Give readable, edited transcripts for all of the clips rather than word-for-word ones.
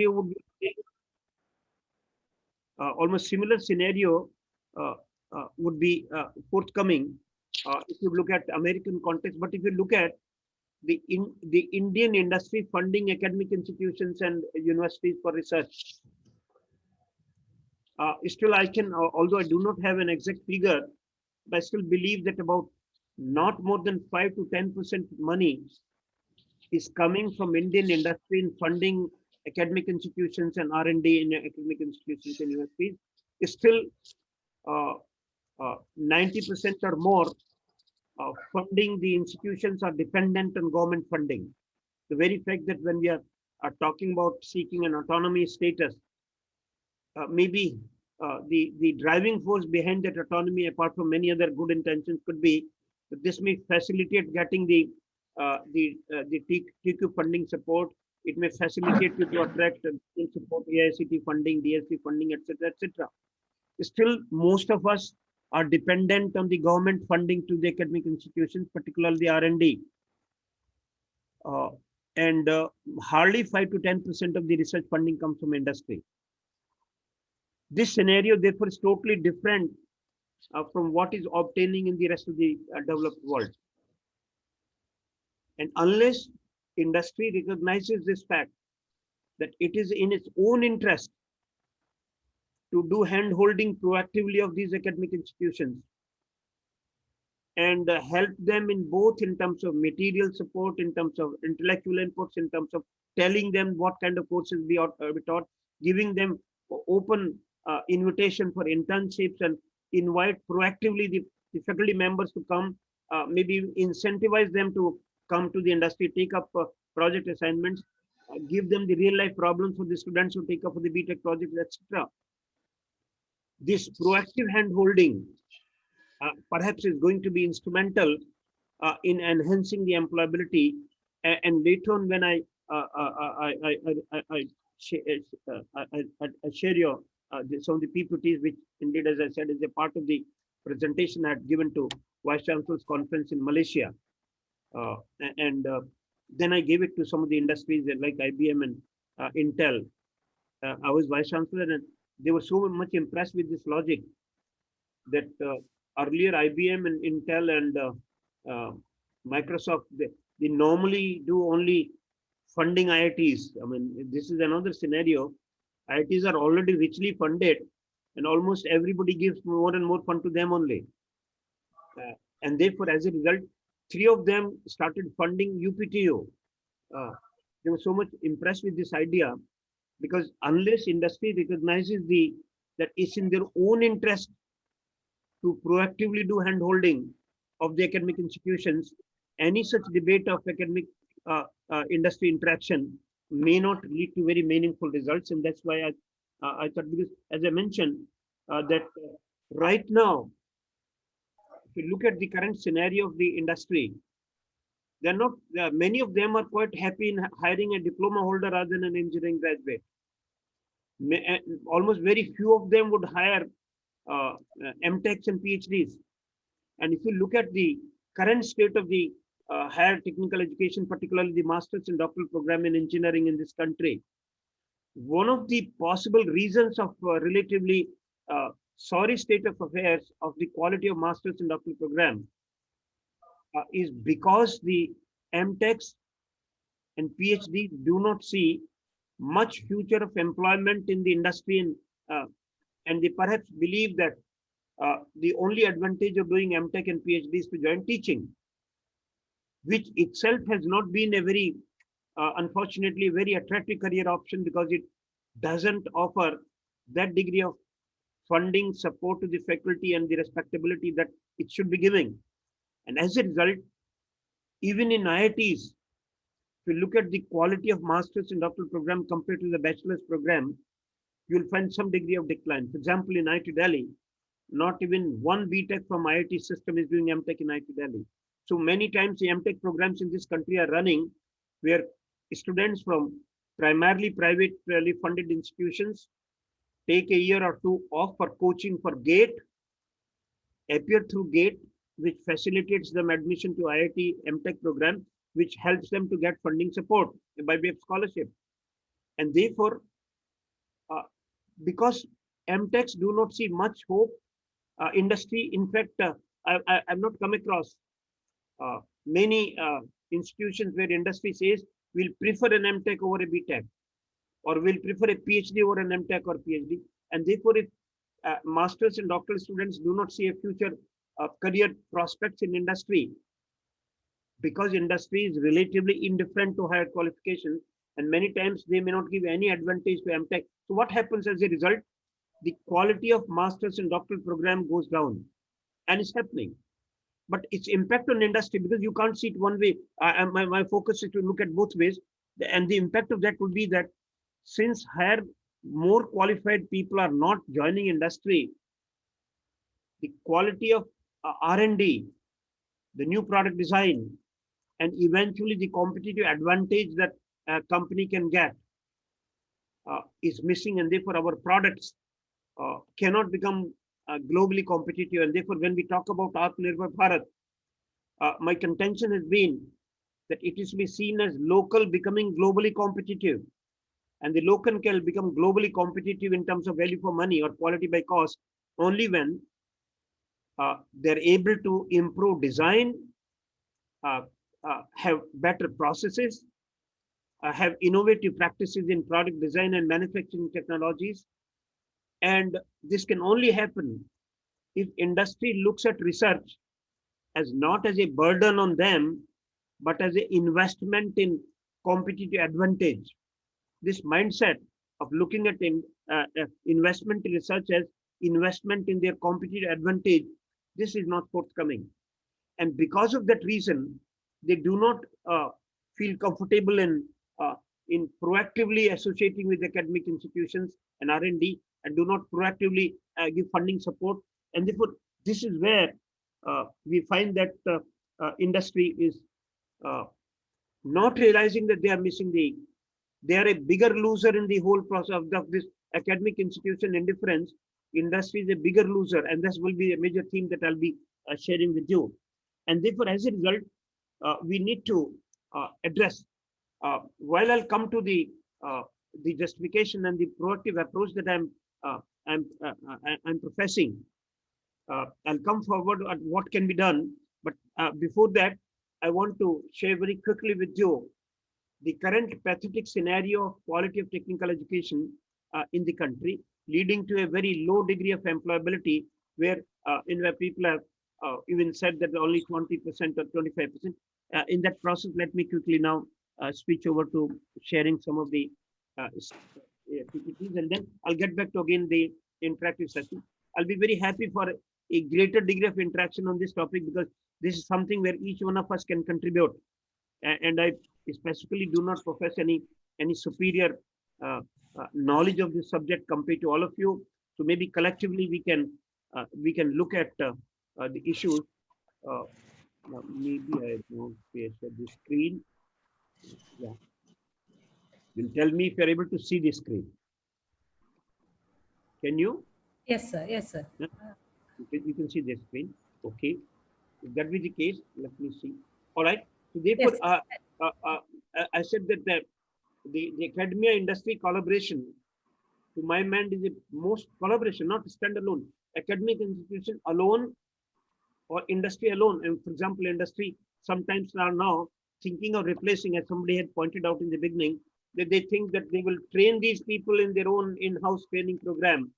would be almost similar scenario uh, would be forthcoming if you look at American context. But if you look at the Indian industry funding academic institutions and universities for research, still I can, although I do not have an exact figure, but I still believe that about not more than 5 to 10% money is coming from Indian industry in funding academic institutions and R&D in academic institutions and universities. Is still uh, 90% or more funding the institutions are dependent on government funding. The very fact that when we are talking about seeking an autonomy status, maybe the driving force behind that autonomy, apart from many other good intentions, could be that this may facilitate getting the TQ funding support. It may facilitate you to attract and support AICTE funding, DSC funding, etc., etc. Still, most of us are dependent on the government funding to the academic institutions, particularly the R&D. And hardly 5 to 10% of the research funding comes from industry. This scenario, therefore, is totally different from what is obtaining in the rest of the developed world. And unless industry recognizes this fact that it is in its own interest to do hand-holding proactively of these academic institutions and help them in both in terms of material support, in terms of intellectual inputs, in terms of telling them what kind of courses we taught, giving them open invitation for internships and invite proactively the faculty members to come, maybe incentivize them to come to the industry, take up project assignments, give them the real life problems for the students who take up for the BTech projects, etc. This proactive hand holding perhaps is going to be instrumental in enhancing the employability. And later on, when I share your some of the PPTs, which indeed, as I said, is a part of the presentation I had given to Vice Chancellor's conference in Malaysia. And then I gave it to some of the industries like IBM and Intel. I was Vice Chancellor, and they were so much impressed with this logic that earlier IBM and Intel and Microsoft, they normally do only funding IITs. I mean, this is another scenario. IITs are already richly funded, and almost everybody gives more and more fund to them only. And therefore, as a result, 3 of them started funding UPTO. They were so much impressed with this idea, because unless industry recognizes that it's in their own interest to proactively do hand-holding of the academic institutions, any such debate of academic industry interaction may not lead to very meaningful results. And that's why I thought, because as I mentioned, that right now, if you look at the current scenario of the industry, they're not, many of them are quite happy in hiring a diploma holder rather than an engineering graduate. Almost very few of them would hire MTechs and PhDs. And if you look at the current state of the higher technical education, particularly the master's and doctoral program in engineering in this country, one of the possible reasons of relatively sorry state of affairs of the quality of master's and doctoral program is because the MTechs and PhDs do not see much future of employment in the industry, and they perhaps believe that the only advantage of doing MTech and PhD is to join teaching, which itself has not been a very, unfortunately, very attractive career option, because it doesn't offer that degree of funding support to the faculty and the respectability that it should be giving. And as a result, even in IITs, if you look at the quality of master's and doctoral program compared to the bachelor's program, you'll find some degree of decline. For example, in IIT Delhi, not even one BTech from IIT system is doing MTech in IIT Delhi. So many times the MTech programs in this country are running where students from primarily privately funded institutions take a year or 2 off for coaching for GATE, appear through GATE, which facilitates them admission to IIT MTech program, which helps them to get funding support by way of scholarship. And therefore, uh, because MTechs do not see much hope, industry, in fact, I've not come across many institutions where industry says we'll prefer an MTech over a BTech, or we'll prefer a PhD over an MTech or PhD. And therefore, if masters and doctoral students do not see a future career prospects in industry, because industry is relatively indifferent to higher qualifications, and many times they may not give any advantage to MTech. So what happens as a result? The quality of masters and doctoral program goes down, and it's happening. But its impact on industry, because you can't see it one way. My focus is to look at both ways, and the impact of that would be that since higher, more qualified people are not joining industry, the quality of R&D, the new product design, and eventually the competitive advantage that a company can get is missing, and therefore our products cannot become globally competitive. And therefore, when we talk about Atmanirbhar Bharat, my contention has been that it is to be seen as local becoming globally competitive, and the local can become globally competitive in terms of value for money or quality by cost only when they're able to improve design, uh, have better processes, have innovative practices in product design and manufacturing technologies. And this can only happen if industry looks at research as not as a burden on them, but as an investment in competitive advantage. This mindset of looking at investment in research as investment in their competitive advantage, this is not forthcoming. And because of that reason, they do not feel comfortable uh, in proactively associating with academic institutions and R&D, and do not proactively give funding support. And therefore, this is where we find that industry is uh, not realizing that they are missing they are a bigger loser in the whole process of this academic institution indifference. Industry is a bigger loser, and this will be a major theme that I'll be sharing with you. And therefore, as a result, we need to address. While I'll come to the justification and the proactive approach that I'm professing, I'll come forward at what can be done. But before that, I want to share very quickly with you the current pathetic scenario of quality of technical education in the country, leading to a very low degree of employability, where in where people have even said that only 20% or 25%. In that process, let me quickly now switch over to sharing some of the PPTs, and then I'll get back to again the interactive session. I'll be very happy for a greater degree of interaction on this topic, because this is something where each one of us can contribute. And I specifically do not profess any superior knowledge of this subject compared to all of you. So maybe collectively we can look at the issues. Maybe I don't share the screen. Yeah, you'll tell me if you're able to see the screen. Can you? Yes, sir. Yes, sir. Yeah? You can see the screen. Okay. If that be the case, let me see. All right. So therefore, Yes. I said that the academia industry collaboration, to my mind, is the most collaboration, not standalone. Academic institution alone or industry alone. And for example, industry sometimes are now thinking of replacing, as somebody had pointed out in the beginning, that they think that they will train these people in their own in-house training program,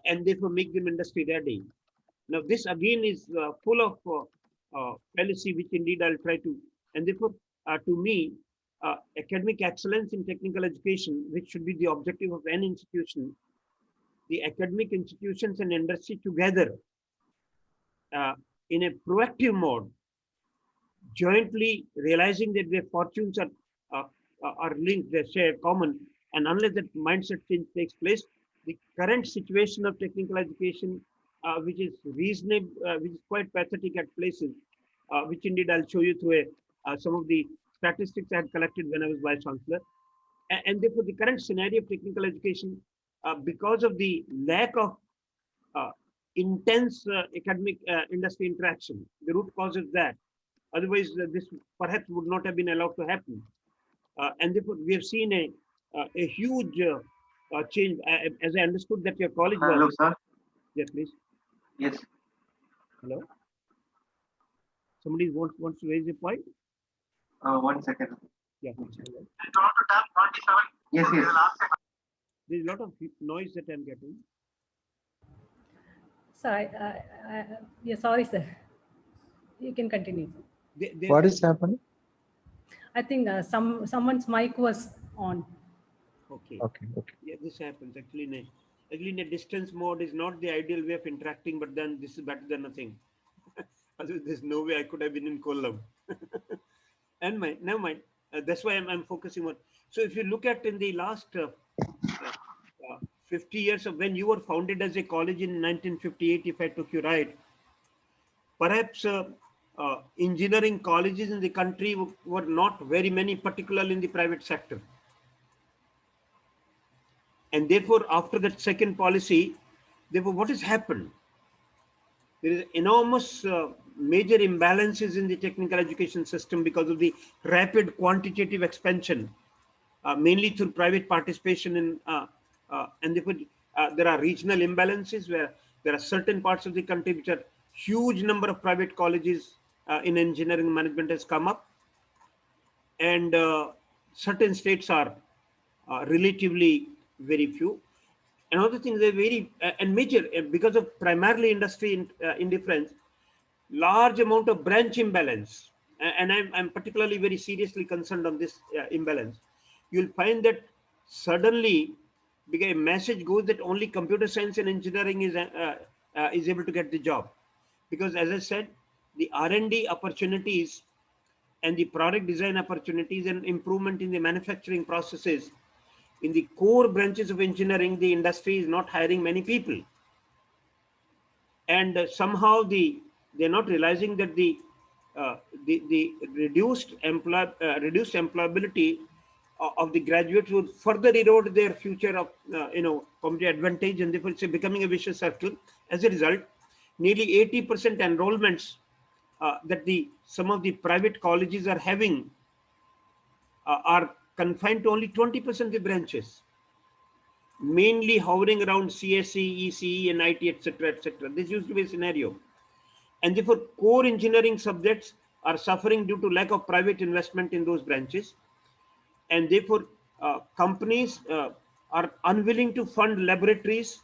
and therefore make them industry ready. Now, this again is full of fallacy, which indeed I'll try to. And therefore, to me, academic excellence in technical education, which should be the objective of any institution, the academic institutions and industry together uh, in a proactive mode, jointly realizing that their fortunes uh, are linked, they share common, and unless that mindset change takes place, the current situation of technical education, which is reasonable, which is quite pathetic at places, which indeed I'll show you through some of the statistics I had collected when I was vice chancellor, and therefore the current scenario of technical education, because of the lack of uh, intense academic industry interaction, the root cause is that. Otherwise, this perhaps would not have been allowed to happen. And therefore we have seen a huge change. As I understood that your college was. Hello, sir. Yeah, please. Yes. Hello. Somebody wants to raise a point. 1 second. Yeah. Yes, yes. There's a lot of noise that I'm getting. So yeah, sorry, sir. You can continue. What is happening? I think someone's mic was on. Okay. Okay. Yeah, this happens actually. In a distance mode is not the ideal way of interacting, but then this is better than nothing. Otherwise, there's no way I could have been in Kollam. And never mind. That's why I'm focusing on. So if you look at in the last 50 years of when you were founded as a college in 1958, if I took you right, perhaps engineering colleges in the country were not very many, particularly in the private sector. And therefore, after that second policy, therefore, what has happened? There is enormous major imbalances in the technical education system because of the rapid quantitative expansion, mainly through private participation in, and therefore there are regional imbalances where there are certain parts of the country which are huge number of private colleges in engineering management has come up, and certain states are relatively very few. Another thing, they very and major because of primarily industry indifference, large amount of branch imbalance, and I'm particularly very seriously concerned on this imbalance. You'll find that suddenly, because a message goes that only computer science and engineering is able to get the job, because as I said, the R&D opportunities and the product design opportunities and improvement in the manufacturing processes in the core branches of engineering, the industry is not hiring many people, and somehow they're not realizing that the reduced employability of the graduates would further erode their future of competitive advantage, and therefore it's becoming a vicious circle. As a result, nearly 80% enrollments that the some of the private colleges are having are confined to only 20% of the branches, mainly hovering around CSE, ECE, and IT, etc., etc. This used to be a scenario. And therefore, core engineering subjects are suffering due to lack of private investment in those branches. And therefore, companies are unwilling to fund laboratories,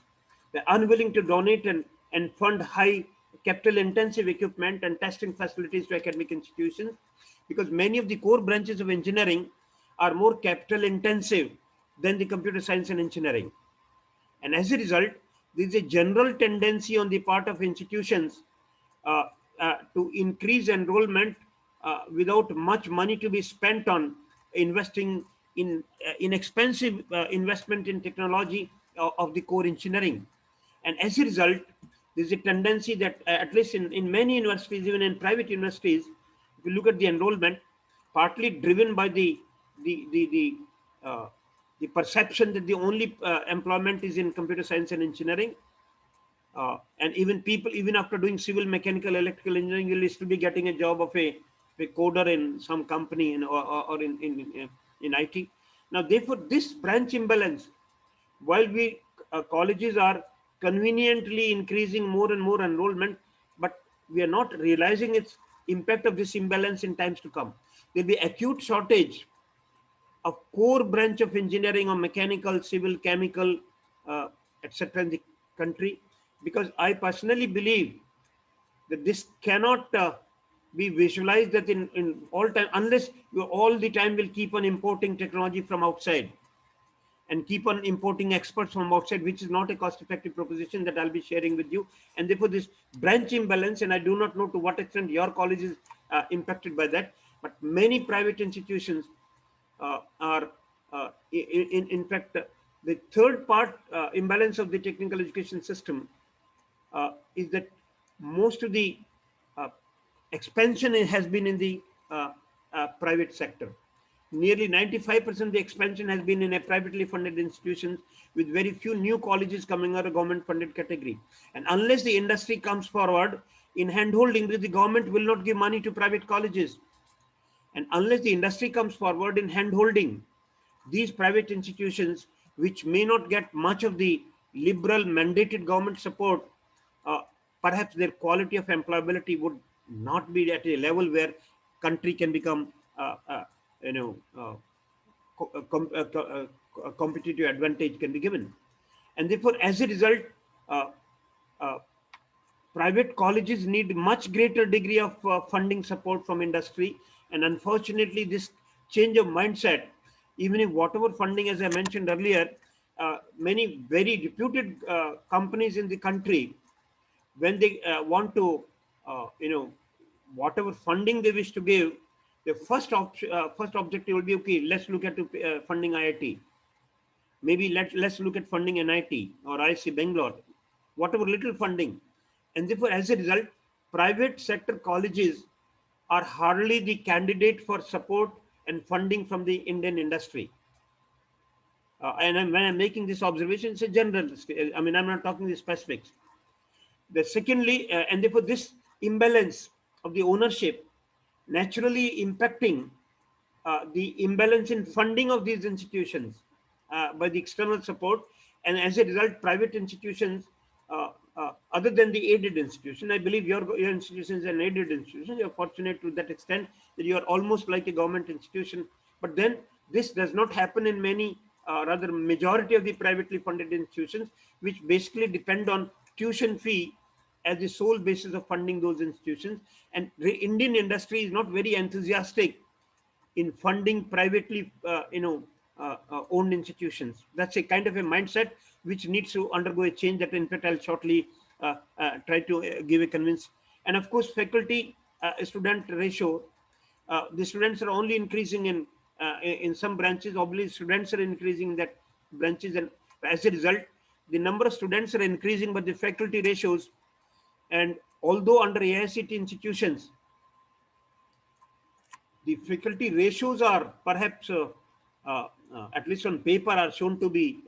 they're unwilling to donate and fund high capital intensive equipment and testing facilities to academic institutions, because many of the core branches of engineering are more capital intensive than the computer science and engineering. And as a result, there is a general tendency on the part of institutions uh, to increase enrollment without much money to be spent on investing in expensive investment in technology of the core engineering. And as a result, there's a tendency that at least in many universities, even in private universities, if you look at the enrollment, partly driven by the the the, uh, the perception that the only employment is in computer science and engineering, and even people, even after doing civil, mechanical, electrical engineering, will still be getting a job of a coder in some company or in IT. Now, therefore, this branch imbalance, while we colleges are conveniently increasing more and more enrollment, but we are not realizing its impact of this imbalance in times to come. There'll be acute shortage of core branch of engineering or mechanical, civil, chemical, etc. in the country, because I personally believe that this cannot be visualized that in all time, unless you all the time will keep on importing technology from outside and keep on importing experts from outside, which is not a cost-effective proposition that I'll be sharing with you. And therefore, this branch imbalance, and I do not know to what extent your college is impacted by that, but many private institutions are, in fact, the third part imbalance of the technical education system is that most of the uh, expansion has been in the private sector. Nearly 95% of the expansion has been in a privately funded institutions, with very few new colleges coming out of government funded category. And unless the industry comes forward in handholding, the government will not give money to private colleges. And unless the industry comes forward in hand holding, these private institutions, which may not get much of the liberal mandated government support, uh, perhaps their quality of employability would not be at a level where country can become, you know, competitive advantage can be given. And therefore, as a result, uh, uh, private colleges need much greater degree of funding support from industry. And unfortunately, this change of mindset, even if whatever funding, as I mentioned earlier, many very reputed companies in the country, when they want to, whatever funding they wish to give, the first objective will be, okay, let's look at funding IIT. Maybe let's look at funding NIT or IC Bangalore, whatever little funding. And therefore, as a result, private sector colleges are hardly the candidate for support and funding from the Indian industry. When I'm making this observation, it's a general, I mean, I'm not talking the specifics. The secondly, and therefore this imbalance of the ownership naturally impacting the imbalance in funding of these institutions by the external support. And as a result, private institutions, other than the aided institution, I believe your institution is an aided institution. You're fortunate to that extent that you are almost like a government institution. But then this does not happen in many, rather majority of the privately funded institutions, which basically depend on tuition fee as the sole basis of funding those institutions. And the Indian industry is not very enthusiastic in funding privately, owned institutions. That's a kind of a mindset which needs to undergo a change that, in fact, I'll shortly try to give a convince. And of course, faculty student ratio. The students are only increasing in some branches. Obviously, students are increasing in that branches, and as a result, the number of students are increasing, but the faculty ratios. And although under AICTE institutions, the faculty ratios are perhaps, at least on paper, are shown to be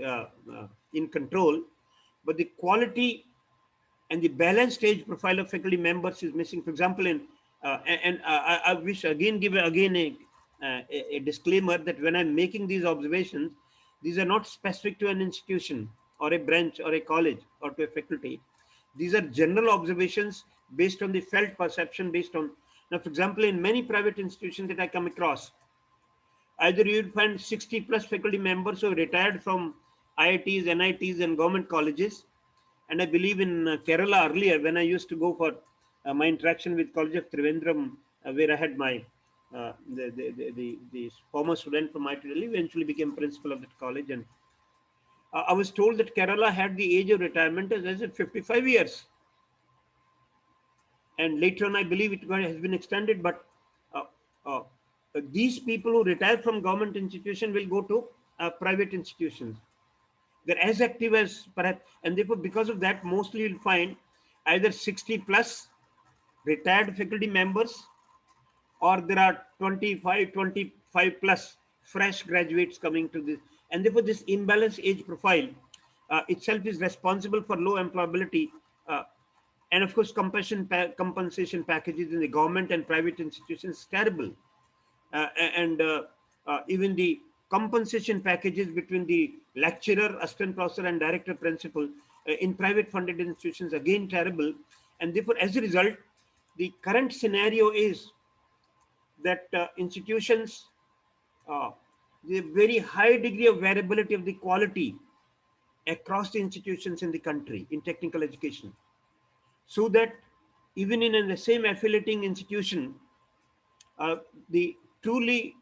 in control, but the quality and the balanced age profile of faculty members is missing. For example, I wish again give again a disclaimer that when I'm making these observations, these are not specific to an institution or a branch or a college or to a faculty. These are general observations based on the felt perception, based on, now, for example, in many private institutions that I come across, either you'd find 60 plus faculty members who retired from IITs, NITs, and government colleges. And I believe in Kerala earlier, when I used to go for my interaction with College of Trivandrum, where I had my the former student from IIT Delhi, eventually became principal of that college. And I was told that Kerala had the age of retirement as 55 years. And later on, I believe it has been extended. But uh, uh, these people who retire from government institution will go to private institutions. They're as active as perhaps, and therefore, because of that, mostly you'll find either 60 plus retired faculty members, or there are 25 plus fresh graduates coming to this. And therefore, this imbalanced age profile itself is responsible for low employability. Uh, and of course, compensation packages in the government and private institutions is terrible. Even the compensation packages between the lecturer, assistant professor, and director principal in private funded institutions, again terrible. And therefore, as a result, the current scenario is that institutions, uh, the very high degree of variability of the quality across the institutions in the country in technical education, so that even in the same affiliating institution, the truly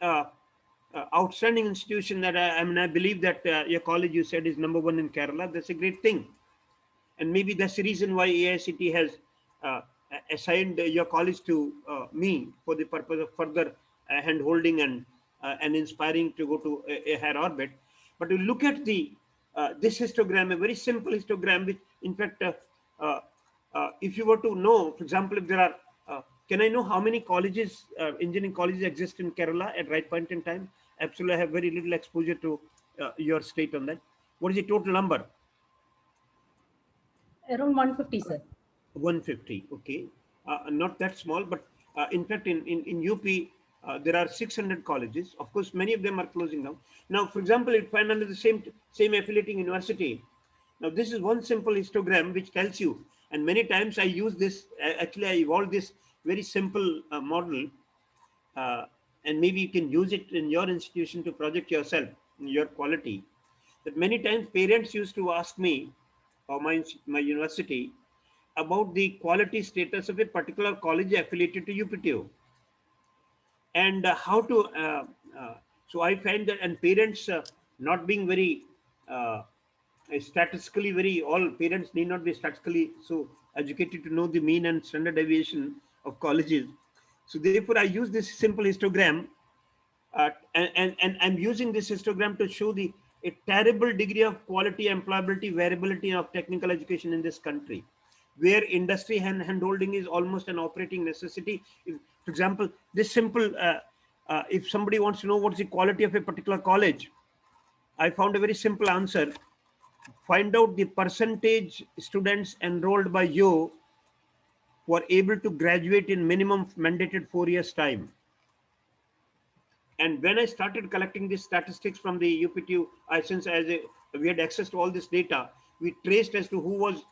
outstanding institution that I believe that your college, you said, is number one in Kerala. That's a great thing. And maybe that's the reason why AICTE has uh, assigned your college to me for the purpose of further hand holding and inspiring to go to a higher orbit. But to look at the this histogram, a very simple histogram, which in fact, uh, if you were to know, for example, if there are, can I know how many colleges, engineering colleges exist in Kerala at right point in time? Absolutely, I have very little exposure to your state on that. What is the total number? Around 150, sir. 150, okay. Not that small, but in fact, in UP, There are 600 colleges. Of course, many of them are closing down. Now, for example, it find under the same affiliating university. Now, this is one simple histogram which tells you, and many times I use this, actually I evolved this very simple model, uh, and maybe you can use it in your institution to project yourself, your quality. That many times parents used to ask me, or my university, about the quality status of a particular college affiliated to UPTO, and how to uh, so I find that, and parents not being very uh, statistically very, all parents need not be statistically so educated to know the mean and standard deviation of colleges. So therefore I use this simple histogram, and I'm using this histogram to show the a terrible degree of quality, employability, variability of technical education in this country, where industry handholding is almost an operating necessity. For example, this simple, if somebody wants to know what's the quality of a particular college, I found a very simple answer. Find out the percentage students enrolled by you who are able to graduate in minimum mandated 4 years time. And when I started collecting these statistics from the UPTU, since we had access to all this data, we traced as to who was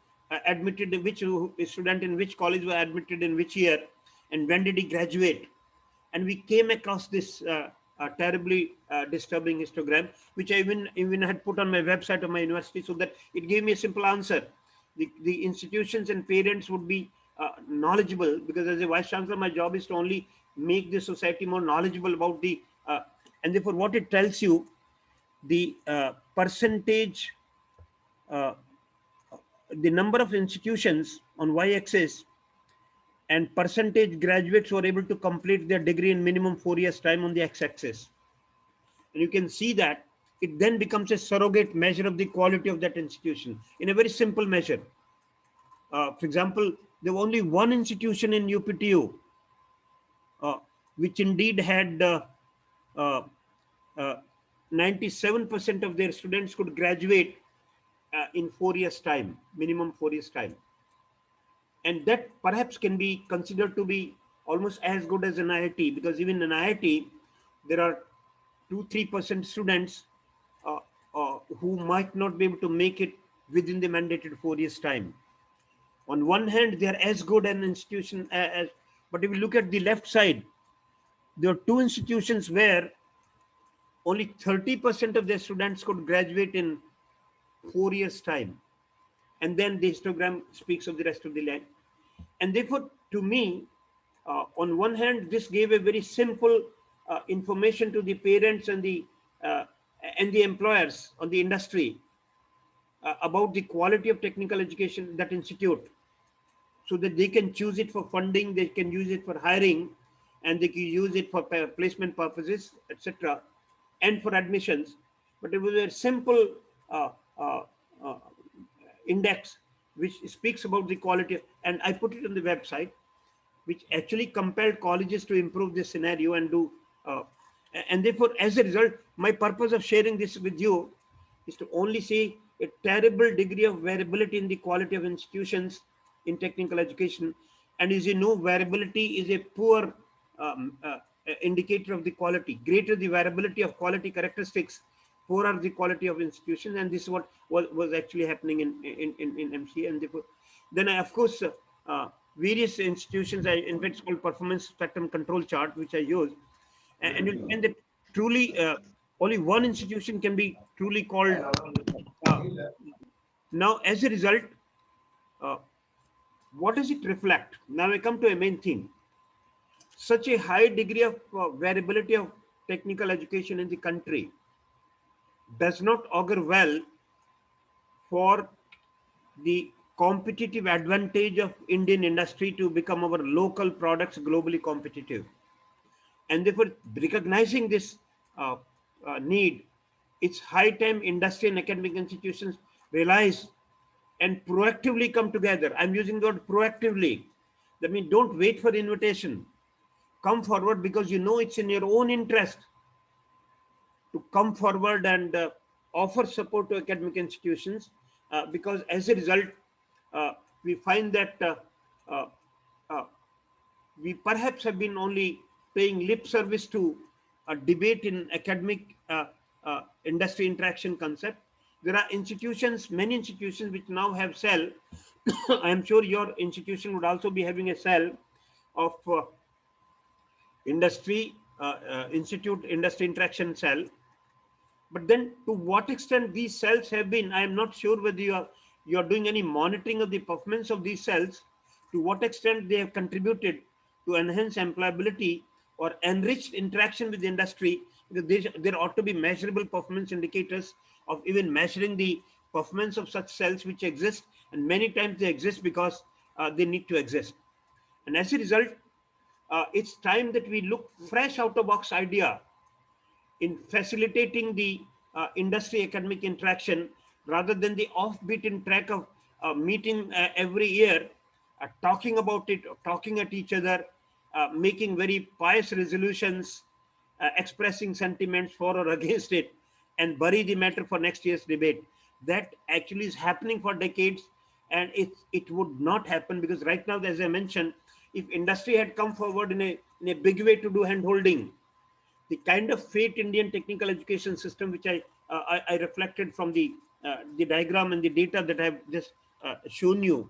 admitted, which student in which college were admitted in which year, and when did he graduate. And we came across this terribly disturbing histogram, which I even had put on my website of my university, so that it gave me a simple answer. The institutions and parents would be knowledgeable, because as a vice chancellor, my job is to only make the society more knowledgeable about the, and therefore what it tells you, the percentage, uh, the number of institutions on y-axis, and percentage graduates who are able to complete their degree in minimum 4 years time on the x-axis. And you can see that it then becomes a surrogate measure of the quality of that institution in a very simple measure. For example, there was only one institution in UPTU uh, which indeed had uh, uh, 97% of their students could graduate in 4 years time, minimum 4 years time. And that perhaps can be considered to be almost as good as an IIT, because even in IIT, there are 2-3% students who might not be able to make it within the mandated 4 years time. On one hand, they are as good an institution as, but if you look at the left side, there are two institutions where only 30% of their students could graduate in 4 years time. And then the histogram speaks of the rest of the land. And therefore, to me, on one hand, this gave a very simple information to the parents uh, and the employers on the industry about the quality of technical education, that institute, so that they can choose it for funding, they can use it for hiring, and they can use it for placement purposes, etc., and for admissions. But it was a simple uh, uh, uh, index which speaks about the quality, and I put it on the website, which actually compelled colleges to improve this scenario and do. And therefore, as a result, my purpose of sharing this with you is to only see a terrible degree of variability in the quality of institutions in technical education. And as you know, variability is a poor indicator of the quality. Greater the variability of quality characteristics, poorer the quality of institutions. And this is what was actually happening in MC. And therefore, then I, of course, various institutions, in fact, it's called performance spectrum control chart, which I use. And you'll find that truly only one institution can be truly called. Uh, Now, as a result, uh, what does it reflect? Now I come to a main theme. Such a high degree of variability of technical education in the country does not augur well for the competitive advantage of Indian industry to become our local products globally competitive. And therefore, recognizing this uh, need, it's high time industry and academic institutions realize and proactively come together. I'm using the word proactively. That means don't wait for invitation. Come forward, because you know it's in your own interest to come forward and offer support to academic institutions, because as a result, we find that uh, uh, we perhaps have been only paying lip service to a debate in academic industry interaction concept. There are institutions, many institutions which now have cell. I am sure your institution would also be having a cell of industry institute industry interaction cell. But then to what extent these cells have been, I am not sure whether you are doing any monitoring of the performance of these cells, to what extent they have contributed to enhance employability or enriched interaction with the industry, because there ought to be measurable performance indicators of even measuring the performance of such cells which exist, and many times they exist because they need to exist. And as a result, it's time that we look fresh out of box idea in facilitating the industry academic interaction, rather than the off-beaten track of meeting every year, talking about it, talking at each other, making very pious resolutions, expressing sentiments for or against it, and bury the matter for next year's debate. That actually is happening for decades, and it would not happen, because right now, as I mentioned, if industry had come forward in a big way to do hand holding, the kind of fate Indian technical education system, which I reflected from the diagram and the data that I've just shown you,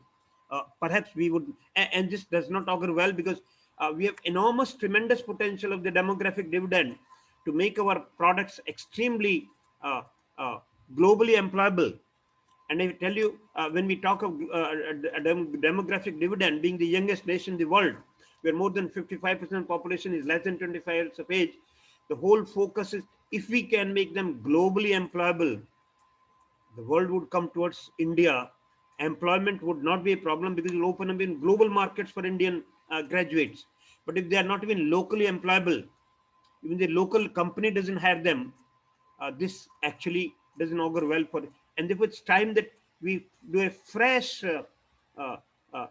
perhaps we would, and this does not augur well, because we have enormous, tremendous potential of the demographic dividend to make our products extremely globally employable. And I tell you, when we talk of demographic dividend, being the youngest nation in the world, where more than 55% of population is less than 25 years of age, the whole focus is, if we can make them globally employable, the world would come towards India. Employment would not be a problem, because it will open up in global markets for Indian graduates. But if they are not even locally employable, even the local company doesn't hire them, this actually doesn't augur well for. And therefore, it's time that we do a fresh uh, uh,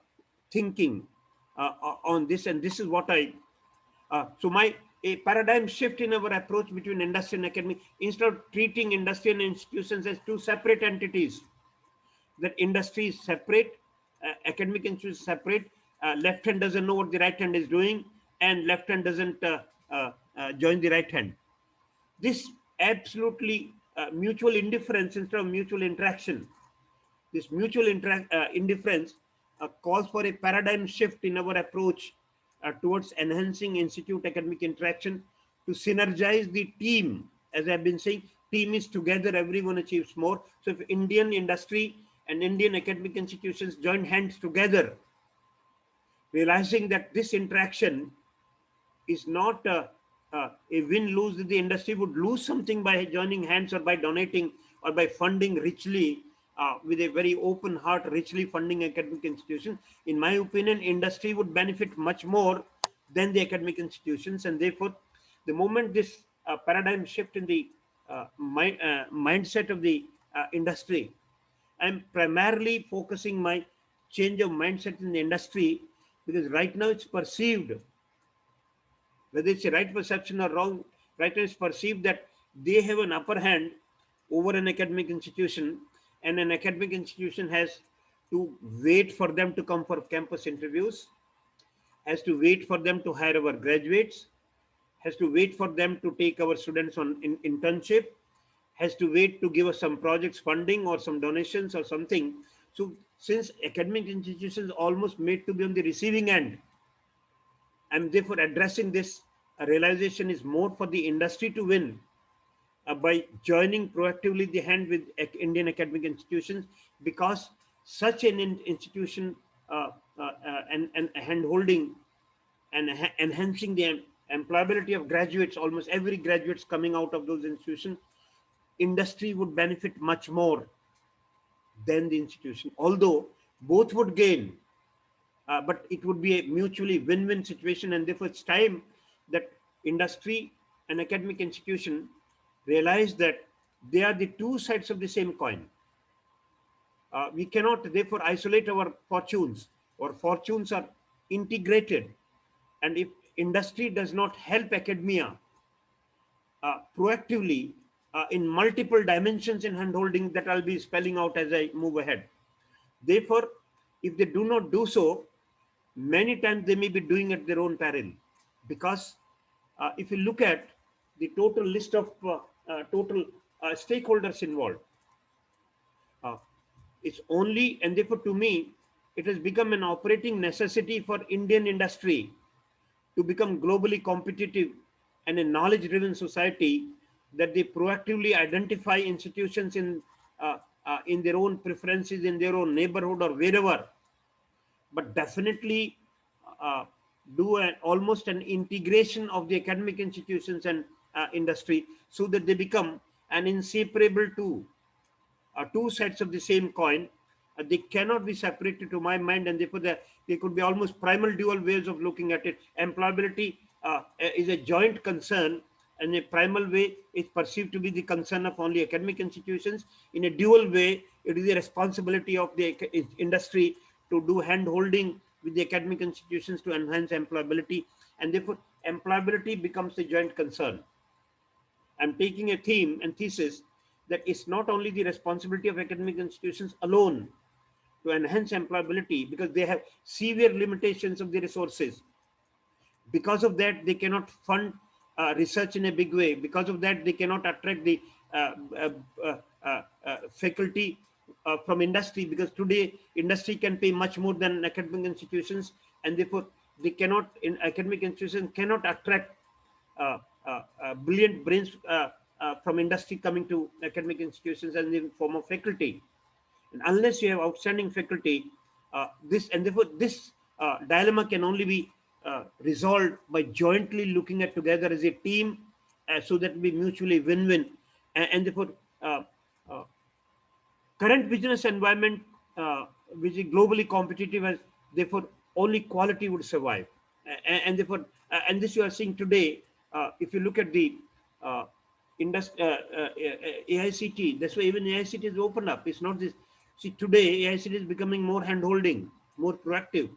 thinking on this. And this is what so a paradigm shift in our approach between industry and academy. Instead of treating industry and institutions as two separate entities, that industry is separate, academic institutions separate, left hand doesn't know what the right hand is doing, and left hand doesn't join the right hand. This absolutely mutual indifference instead of mutual interaction. This mutual indifference calls for a paradigm shift in our approach towards enhancing institute academic interaction to synergize the team. As I've been saying, team is together, everyone achieves more. So if Indian industry and Indian academic institutions join hands together, realizing that this interaction is not a win-lose, that the industry would lose something by joining hands or by donating or by funding richly, with a very open heart, richly funding academic institutions. In my opinion, industry would benefit much more than the academic institutions. And therefore, the moment this paradigm shift in the mindset of the industry, I'm primarily focusing my change of mindset in the industry, because right now it's perceived, whether it's a right perception or wrong, right now it's perceived that they have an upper hand over an academic institution, and an academic institution has to wait for them to come for campus interviews, has to wait for them to hire our graduates, has to wait for them to take our students on internship, has to wait to give us some projects funding or some donations or something. So since academic institutions almost made to be on the receiving end, and therefore addressing this realization is more for the industry to win by joining proactively the hand with Indian academic institutions, because such an institution and hand holding and enhancing the employability of graduates, almost every graduates coming out of those institutions, industry would benefit much more than the institution, although both would gain, but it would be a mutually win-win situation. And therefore it's time that industry and academic institution realize that they are the two sides of the same coin. We cannot therefore isolate our fortunes. Our fortunes are integrated, and if industry does not help academia proactively in multiple dimensions in handholding, that I'll be spelling out as I move ahead. Therefore, if they do not do so, many times they may be doing at their own peril, because if you look at the total list of total stakeholders involved, uh, it's only, and therefore to me, it has become an operating necessity for Indian industry to become globally competitive and a knowledge-driven society, that they proactively identify institutions in their own preferences, in their own neighborhood or wherever, but definitely uh, do almost an integration of the academic institutions and industry, so that they become an inseparable two sides of the same coin. They cannot be separated to my mind, and therefore they could be almost primal dual ways of looking at it. Employability is a joint concern, and a primal way is perceived to be the concern of only academic institutions. In a dual way, it is the responsibility of the industry to do hand holding with the academic institutions to enhance employability, and therefore employability becomes a joint concern. I'm taking a theme and thesis that it's not only the responsibility of academic institutions alone to enhance employability, because they have severe limitations of the resources. Because of that, they cannot fund research in a big way. Because of that, they cannot attract the uh, uh, faculty from industry, because today industry can pay much more than academic institutions, and therefore they cannot, in academic institutions cannot attract brilliant brains from industry coming to academic institutions and in the form of faculty. And unless you have outstanding faculty, this dilemma can only be resolved by jointly looking at together as a team, so that we mutually win-win, and therefore uh, uh, current business environment, which is globally competitive, as therefore only quality would survive. And therefore, and this you are seeing today. If you look at the uh, AICT, that's why even AICT is opened up. It's not this. See, today AICT is becoming more hand-holding, more proactive.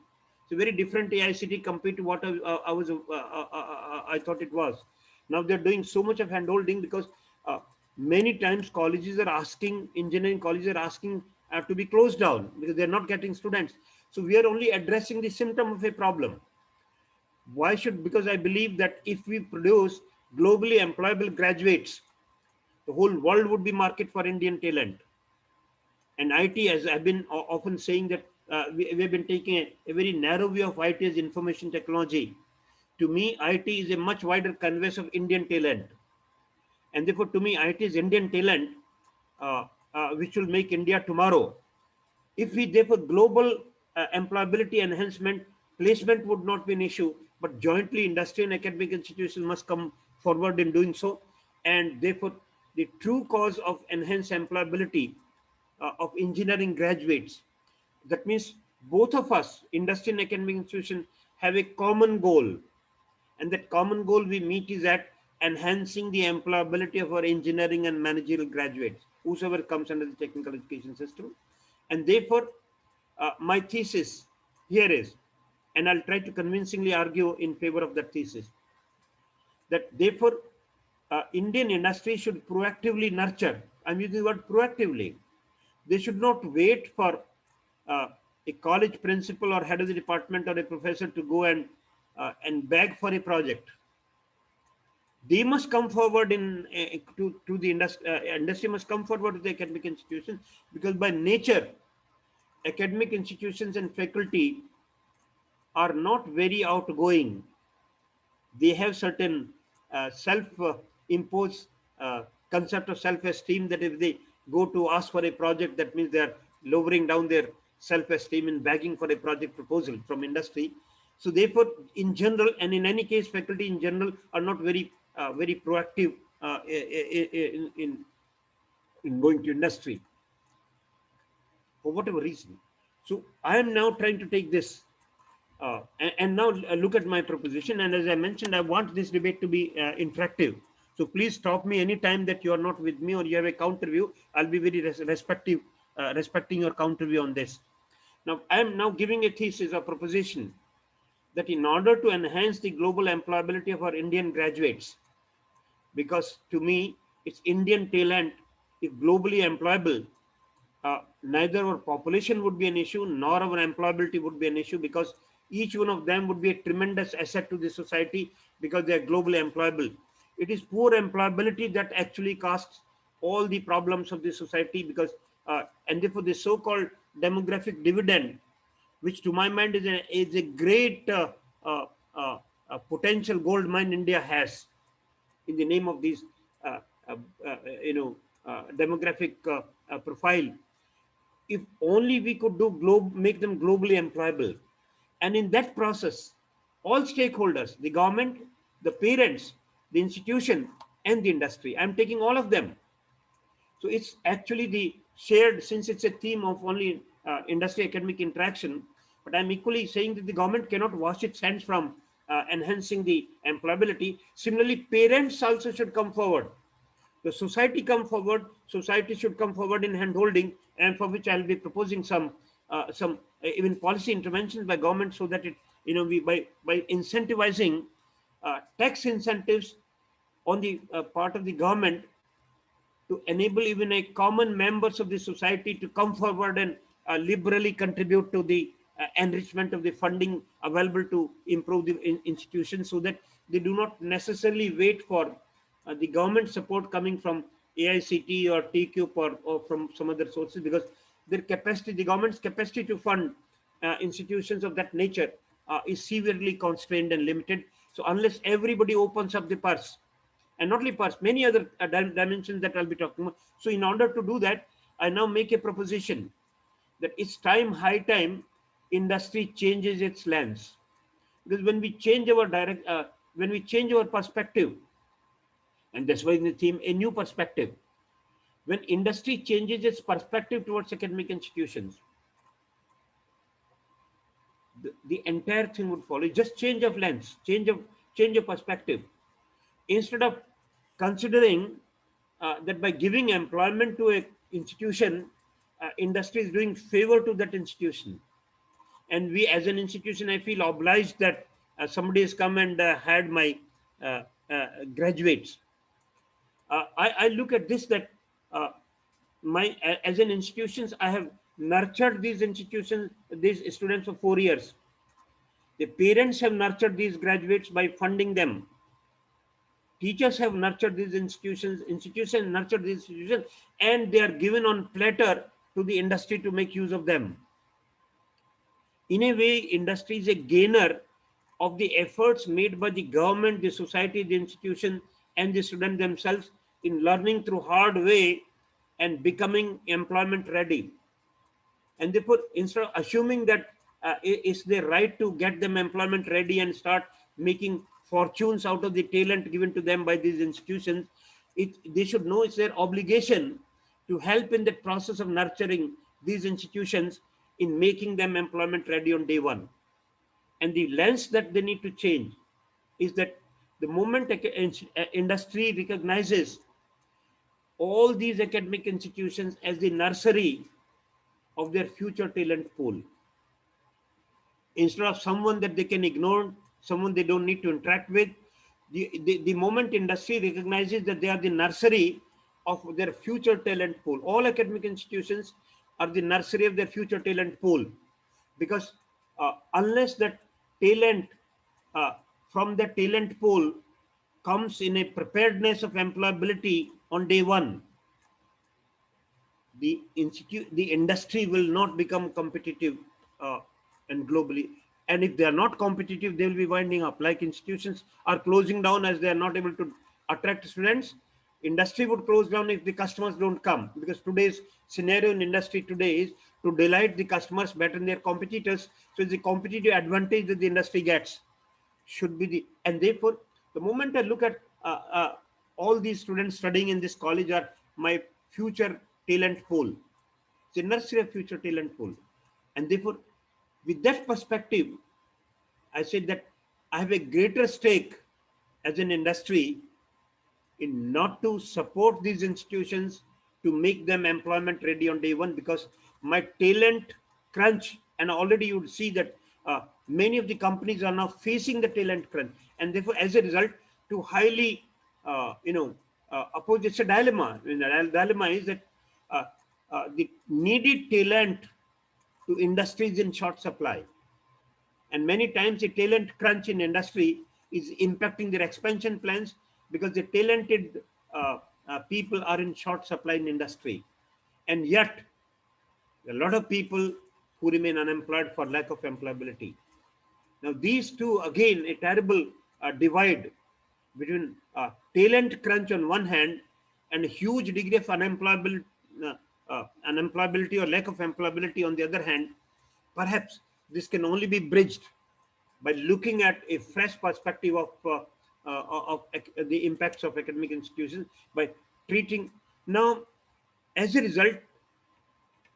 It's a very different AICT compared to what I thought it was. Now they're doing so much of hand-holding, because uh, many times colleges are asking, engineering colleges are asking to be closed down because they're not getting students. So we are only addressing the symptom of a problem. Why should? Because I believe that if we produce globally employable graduates, the whole world would be market for Indian talent. And IT, as I've been often saying, that we've been taking a very narrow view of IT as information technology. To me, IT is a much wider canvas of Indian talent. And therefore, to me, IT is Indian talent, which will make India tomorrow. If we, therefore, global employability enhancement, placement would not be an issue, but jointly industry and academic institutions must come forward in doing so. And therefore, the true cause of enhanced employability of engineering graduates, that means both of us, industry and academic institution, have a common goal, and that common goal we meet is at enhancing the employability of our engineering and managerial graduates, whosoever comes under the technical education system. And therefore, my thesis here is, and I'll try to convincingly argue in favor of that thesis, that therefore Indian industry should proactively nurture. I'm using the word proactively. They should not wait for uh, a college principal or head of the department or a professor to go and beg for a project. They must come forward to the industry. Industry must come forward to the academic institutions, because by nature, academic institutions and faculty are not very outgoing. They have certain self-imposed concept of self-esteem, that if they go to ask for a project, that means they are lowering down their self-esteem and begging for a project proposal from industry. So therefore, in general, and in any case, faculty in general are not very proactive in going to industry for whatever reason. So I am now trying to take this and now look at my proposition. And as I mentioned, I want this debate to be interactive. So please stop me anytime that you are not with me or you have a counter view. I'll be very respecting your counter view on this. Now, I am now giving a thesis or proposition that in order to enhance the global employability of our Indian graduates, because to me, it's Indian talent, if globally employable, neither our population would be an issue nor our employability would be an issue, because Each one of them would be a tremendous asset to the society because they are globally employable. It is poor employability that actually costs all the problems of the society because, and therefore, the so-called demographic dividend, which to my mind is a great uh, uh, potential gold mine India has in the name of these, uh, uh, demographic profile. If only we could make them globally employable. And in that process, all stakeholders, the government, the parents, the institution, and the industry, I'm taking all of them. So it's actually the shared, since it's a theme of only industry academic interaction, but I'm equally saying that the government cannot wash its hands from enhancing the employability. Similarly, parents also should come forward. The society come forward. Society should come forward in hand holding, and for which I'll be proposing some even policy interventions by government, so that it, we by incentivizing tax incentives on the part of the government to enable even a common members of the society to come forward and liberally contribute to the enrichment of the funding available to improve the institutions, so that they do not necessarily wait for the government support coming from AICTE or TQ or from some other sources, because their capacity, the government's capacity to fund institutions of that nature is severely constrained and limited. So unless everybody opens up the purse, and not only parts, many other dimensions that I'll be talking about. So in order to do that, I now make a proposition that it's high time, industry changes its lens. Because when we change our when we change our perspective, and that's why in the theme, a new perspective, when industry changes its perspective towards academic institutions, the entire thing would follow. Just change of lens, change of perspective. Instead of considering that by giving employment to a institution, industry is doing favor to that institution, and we as an institution, I feel obliged that somebody has come and had my uh, graduates. I look at this, that as an institutions, I have nurtured these institutions, these students for 4 years. The parents have nurtured these graduates by funding them. Teachers have nurtured these institutions nurtured these institutions, and they are given on platter to the industry to make use of them. In a way, industry is a gainer of the efforts made by the government, the society, the institution, and the student themselves in learning through hard way and becoming employment ready. And therefore, instead of assuming that it's their right to get them employment ready and start making fortunes out of the talent given to them by these institutions, they should know it's their obligation to help in the process of nurturing these institutions in making them employment ready on day one. And the lens that they need to change is that the moment industry recognizes all these academic institutions as the nursery of their future talent pool, instead of someone that they can ignore, someone they don't need to interact with, the moment industry recognizes that they are the nursery of their future talent pool, all academic institutions are the nursery of their future talent pool. Because unless that talent uh, from the talent pool comes in a preparedness of employability on day one, the industry will not become competitive uh, and globally. And if they are not competitive, they will be winding up. Like institutions are closing down as they are not able to attract students. Industry would close down if the customers don't come, because today's scenario in industry today is to delight the customers better than their competitors. So it's the competitive advantage that the industry gets should be and therefore, the moment I look at all these students studying in this college are my future talent pool. It's a nursery of future talent pool. And therefore, with that perspective, I said that I have a greater stake as an industry in not to support these institutions to make them employment ready on day one, because my talent crunch, and already you would see that many of the companies are now facing the talent crunch, and therefore as a result to highly oppose. It's a dilemma. The dilemma is that the needed talent to industries in short supply. And many times the talent crunch in industry is impacting their expansion plans because the talented people are in short supply in industry. And yet, a lot of people who remain unemployed for lack of employability. Now, these two, again, a terrible divide between talent crunch on one hand and a huge degree of unemployability or lack of employability on the other hand. Perhaps this can only be bridged by looking at a fresh perspective of the impacts of academic institutions by treating. Now, as a result,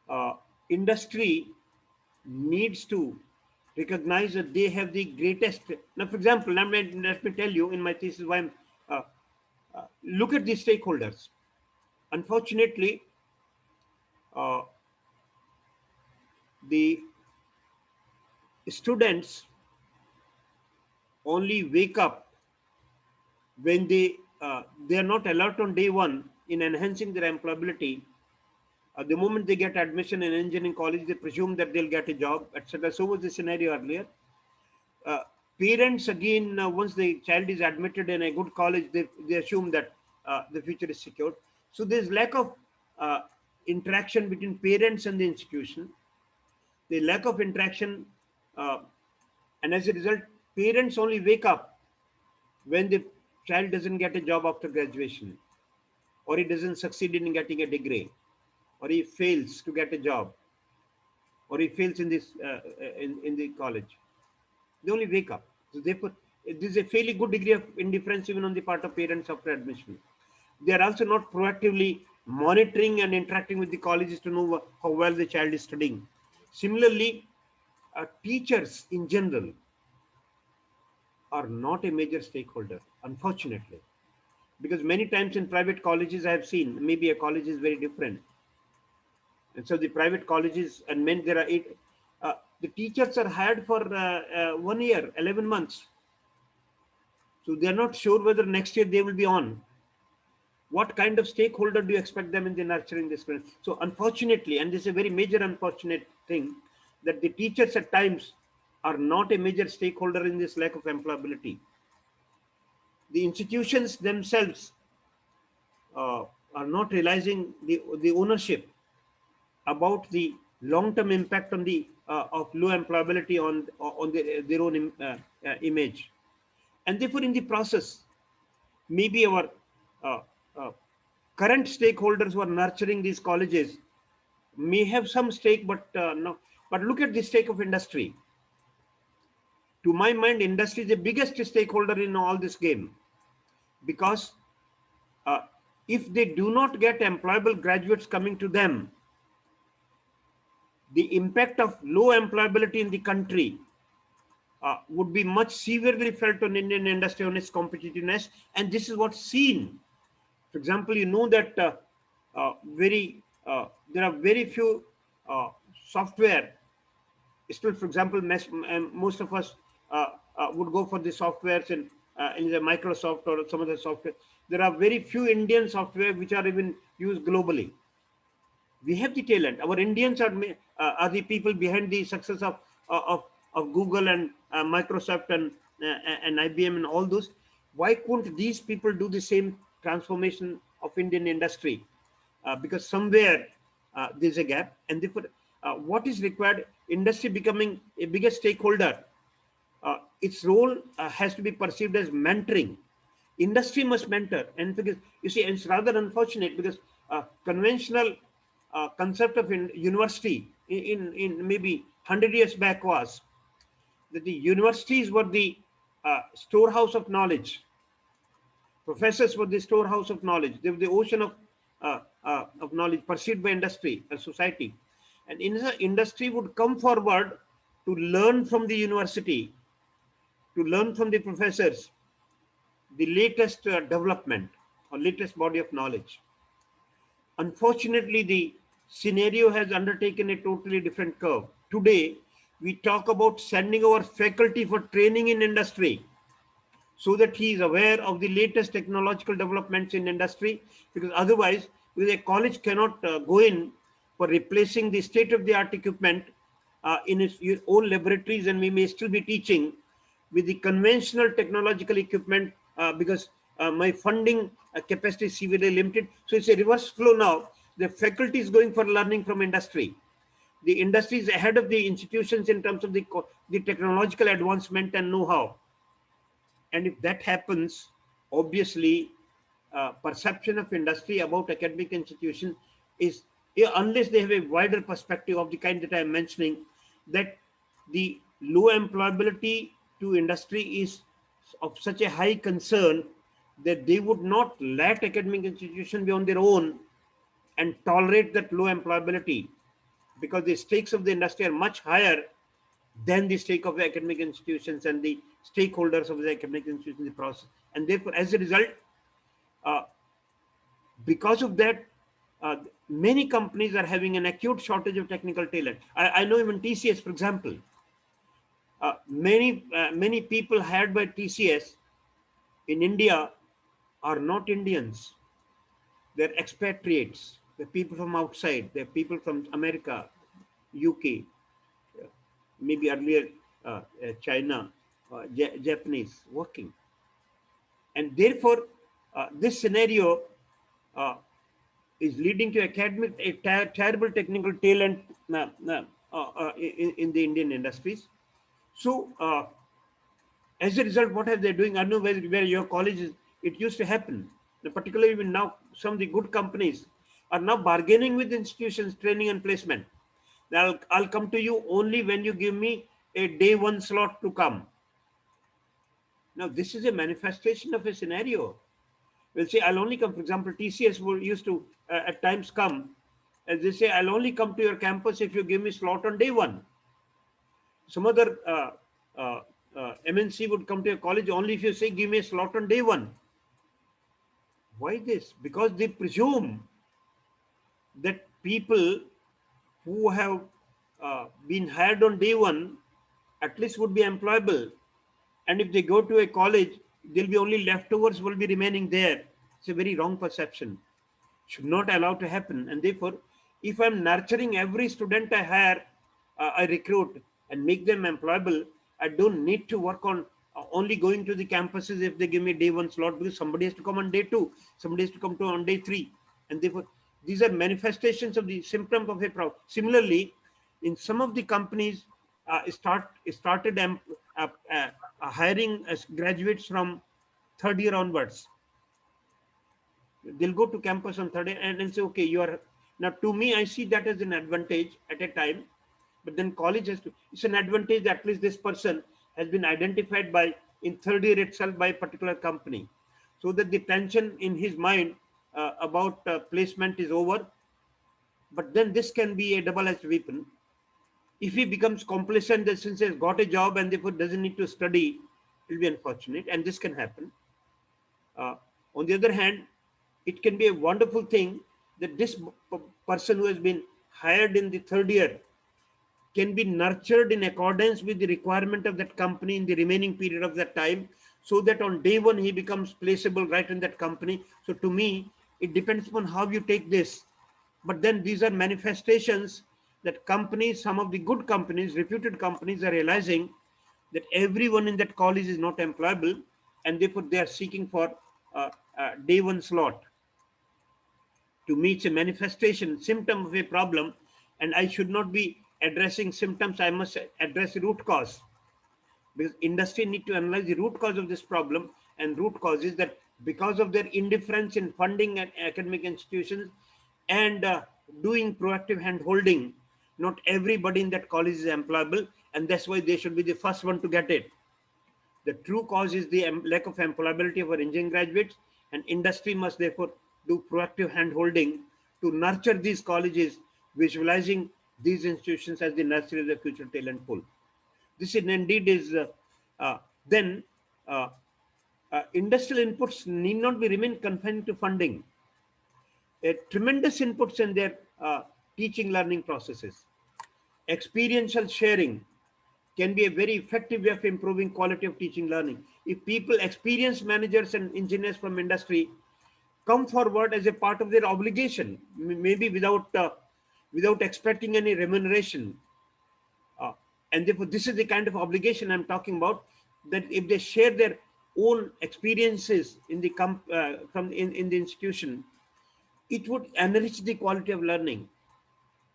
uh, industry needs to recognize that they have the greatest. Now, for example, let me tell you in my thesis why I'm, look at the stakeholders. Unfortunately, uh, the students only wake up when they are not alert on day one in enhancing their employability. The moment they get admission in engineering college, they presume that they'll get a job, etc. So was the scenario earlier. Uh, Parents, again, once the child is admitted in a good college, they assume that the future is secured. So there's lack of uh, interaction between parents and the institution. The lack of interaction, uh, and as a result, parents only wake up when the child doesn't get a job after graduation, or he doesn't succeed in getting a degree, or he fails to get a job, or he fails in this in the college. They only wake up. So therefore, this is a fairly good degree of indifference even on the part of parents after admission. They are also not proactively monitoring and interacting with the colleges to know how well the child is studying. Similarly, teachers in general are not a major stakeholder, unfortunately, because many times in private colleges I have seen, maybe a college is very different, and so the private colleges and men there are eight. The teachers are hired for 1 year, 11 months. So they are not sure whether next year they will be on. What kind of stakeholder do you expect them in the nurturing this? So unfortunately, and this is a very major unfortunate thing, that the teachers at times are not a major stakeholder in this lack of employability. The institutions themselves uh, are not realizing the ownership about the long-term impact on the of low employability on their own image, and therefore in the process, maybe our uh, uh, current stakeholders who are nurturing these colleges may have some stake, but no. But look at the stake of industry. To my mind, industry is the biggest stakeholder in all this game, because uh, if they do not get employable graduates coming to them, the impact of low employability in the country would be much severely felt on Indian industry, on its competitiveness, and this is what's seen. For example, you know that there are very few software. Still, for example, most of us would go for the softwares in the Microsoft or some other software. There are very few Indian software which are even used globally. We have the talent. Our Indians are the people behind the success of Google and Microsoft and IBM and all those. Why couldn't these people do the same transformation of Indian industry? Because somewhere there's a gap, and therefore, what is required? Industry becoming a bigger stakeholder. Its role has to be perceived as mentoring. Industry must mentor, and because you see, it's rather unfortunate because conventional concept of university in maybe 100 years back was that the universities were the storehouse of knowledge. Professors were the storehouse of knowledge. They were the ocean of knowledge perceived by industry and society. And industry would come forward to learn from the university, to learn from the professors, the latest development or latest body of knowledge. Unfortunately, the scenario has undertaken a totally different curve. Today, we talk about sending our faculty for training in industry so that he is aware of the latest technological developments in industry, because otherwise, because a college cannot go in for replacing the state-of-the-art equipment in your own laboratories, and we may still be teaching with the conventional technological equipment because my funding capacity is severely limited. So it's a reverse flow now. The faculty is going for learning from industry. The industry is ahead of the institutions in terms of the technological advancement and know-how. And if that happens, obviously, perception of industry about academic institution is, unless they have a wider perspective of the kind that I am mentioning, that the low employability to industry is of such a high concern that they would not let academic institution be on their own and tolerate that low employability, because the stakes of the industry are much higher than the stake of the academic institutions and the stakeholders of the academic institutions in the process. And therefore, as a result, uh, because of that, many companies are having an acute shortage of technical talent. I know even TCS, for example, many people hired by TCS in India are not Indians. They're expatriates. They're people from outside. They're people from America, UK, maybe earlier China, Japanese working. And therefore, this scenario uh, is leading to academic, terrible technical talent in the Indian industries. So, as a result, what are they doing? I know where your college is, it used to happen. Particularly even now, some of the good companies are now bargaining with institutions, training and placement. I'll come to you only when you give me a day one slot to come. Now, this is a manifestation of a scenario. We'll say, I'll only come, for example, TCS used to at times come, as they say, I'll only come to your campus if you give me slot on day one. Some other MNC would come to your college only if you say, give me a slot on day one. Why this? Because they presume that people who have been hired on day one at least would be employable. And if they go to a college, there'll be only leftovers will be remaining there. It's a very wrong perception. Should not allow to happen. And therefore, if I'm nurturing every student I hire, I recruit and make them employable, I don't need to work on only going to the campuses if they give me day one slot, because somebody has to come on day two, somebody has to come on day three. And therefore, these are manifestations of the symptom of a problem. Similarly, in some of the companies started hiring graduates from third year onwards. They'll go to campus on third year and say, okay, you are now. To me, I see that as an advantage at a time, but then college has to. It's an advantage that at least this person has been identified by in third year itself by a particular company, so that the tension in his mind about placement is over. But then this can be a double-edged weapon. If he becomes complacent that since he has got a job and therefore doesn't need to study, it will be unfortunate, and this can happen. On the other hand, it can be a wonderful thing that this person who has been hired in the third year can be nurtured in accordance with the requirement of that company in the remaining period of that time, so that on day one he becomes placeable right in that company. So to me, it depends upon how you take this. But then these are manifestations that companies, some of the good companies, reputed companies, are realizing that everyone in that college is not employable, and therefore they are seeking for day one slot. To me, it's a manifestation, symptom of a problem, and I should not be addressing symptoms. I must address the root cause, because industry need to analyze the root cause of this problem. And root cause is that because of their indifference in funding at academic institutions and doing proactive hand holding, not everybody in that college is employable, and that's why they should be the first one to get it. The true cause is the lack of employability of our engineering graduates, and industry must therefore do proactive hand holding to nurture these colleges, visualizing these institutions as the nursery of the future talent pool. This indeed is then industrial inputs need not be remain confined to funding. Tremendous inputs in their teaching learning processes. Experiential sharing can be a very effective way of improving quality of teaching learning. If people, experienced managers and engineers from industry, come forward as a part of their obligation, maybe without expecting any remuneration, And therefore, this is the kind of obligation I'm talking about, that if they share their own experiences in the in the institution, it would enrich the quality of learning.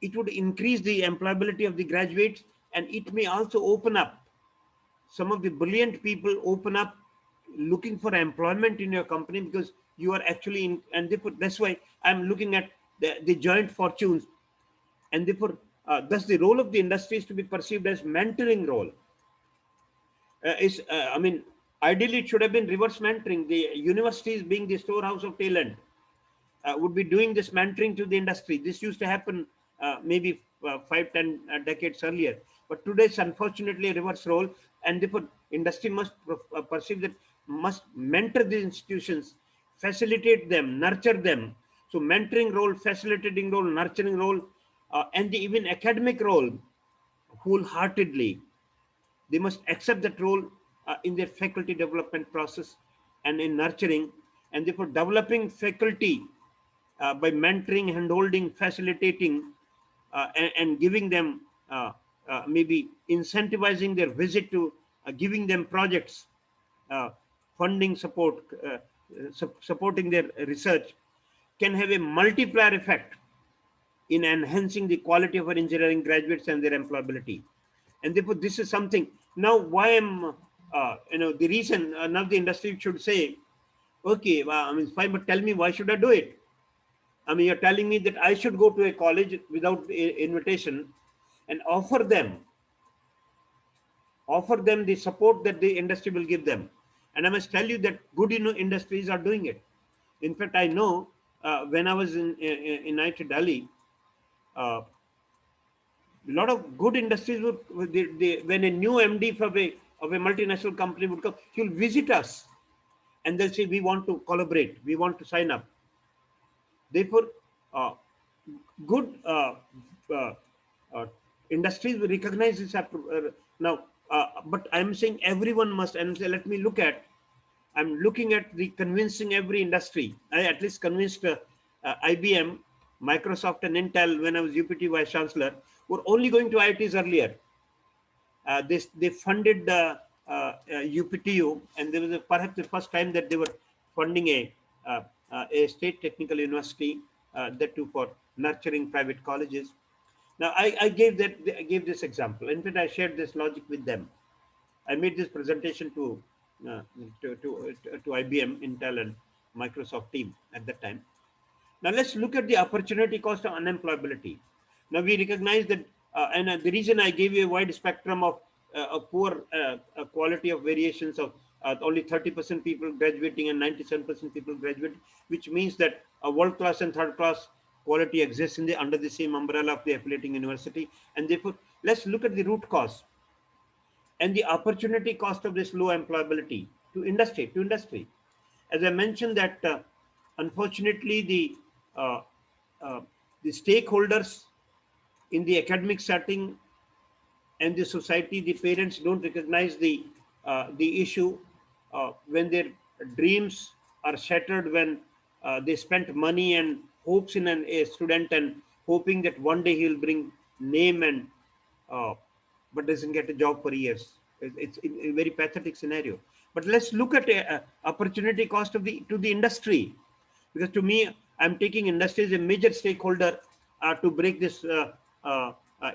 It would increase the employability of the graduates, and it may also open up some of the brilliant people, open up looking for employment in your company, because you are actually in, and therefore that's why I'm looking at the joint fortunes. And therefore, thus the role of the industry is to be perceived as mentoring role. I mean, ideally it should have been reverse mentoring. The universities being the storehouse of talent would be doing this mentoring to the industry. This used to happen maybe 5, 10 decades earlier. But today it's unfortunately a reverse role, and therefore industry must perceive that, must mentor the institutions, facilitate them, nurture them. So mentoring role, facilitating role, nurturing role, and the even academic role wholeheartedly. They must accept that role in their faculty development process and in nurturing, and therefore developing faculty by mentoring, handholding, facilitating, and giving them maybe incentivizing their visit to, giving them projects, funding support, supporting their research, can have a multiplier effect in enhancing the quality of our engineering graduates and their employability. And therefore, this is something. Now, why am the reason now the industry should say, okay, well, I mean, fine, but tell me, why should I do it? I mean, you're telling me that I should go to a college without invitation and offer them the support that the industry will give them. And I must tell you that good industries are doing it. In fact, I know when I was in IIT Delhi, a lot of good industries would, when a new MD of a multinational company would come, he'll visit us and they'll say, we want to collaborate, we want to sign up. Therefore, uh, good uh, uh, industries will recognize this now. But I'm saying everyone must, and say, let me look at. I'm looking at the convincing every industry. I at least convinced IBM, Microsoft, and Intel when I was UPT Vice Chancellor. Were only going to IITs earlier. They funded the UPTU, and there was perhaps the first time that they were funding a state technical university, that too for nurturing private colleges. Now I gave this example. In fact, I shared this logic with them. I made this presentation uh, to IBM, Intel, and Microsoft team at that time. Now let's look at the opportunity cost of unemployability. Now we recognize that, and the reason I gave you a wide spectrum of a poor quality of variations of only 30% people graduating and 97% people graduating, which means that a world class and third class quality exists under the same umbrella of the affiliating university. And therefore, let's look at the root cause and the opportunity cost of this low employability to industry. As I mentioned that, unfortunately, uh, uh, the stakeholders in the academic setting and the society, the parents don't recognize the issue when their dreams are shattered, when they spent money and hopes in a student and hoping that one day he'll bring name and uh, but doesn't get a job for years. It's a very pathetic scenario. But let's look at a opportunity cost of the industry, because to me, I'm taking industry as a major stakeholder to break this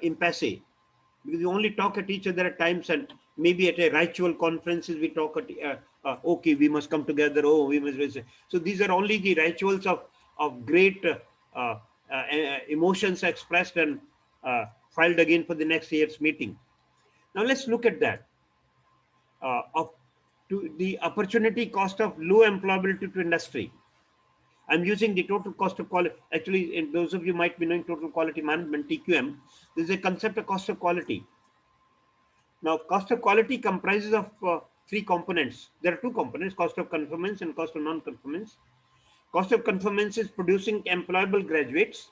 impasse, because we only talk at each other at times, and maybe at a ritual conferences we talk at okay, we must come together, oh, we must. So these are only the rituals of great emotions expressed and filed again for the next year's meeting. Now let's look at that, of to the opportunity cost of low employability to industry. I'm using the total cost of quality. Actually, those of you might be knowing total quality management, TQM. There's a concept of cost of quality. Now, cost of quality comprises of three components. There are two components: cost of conformance and cost of non-conformance. Cost of conformance is producing employable graduates,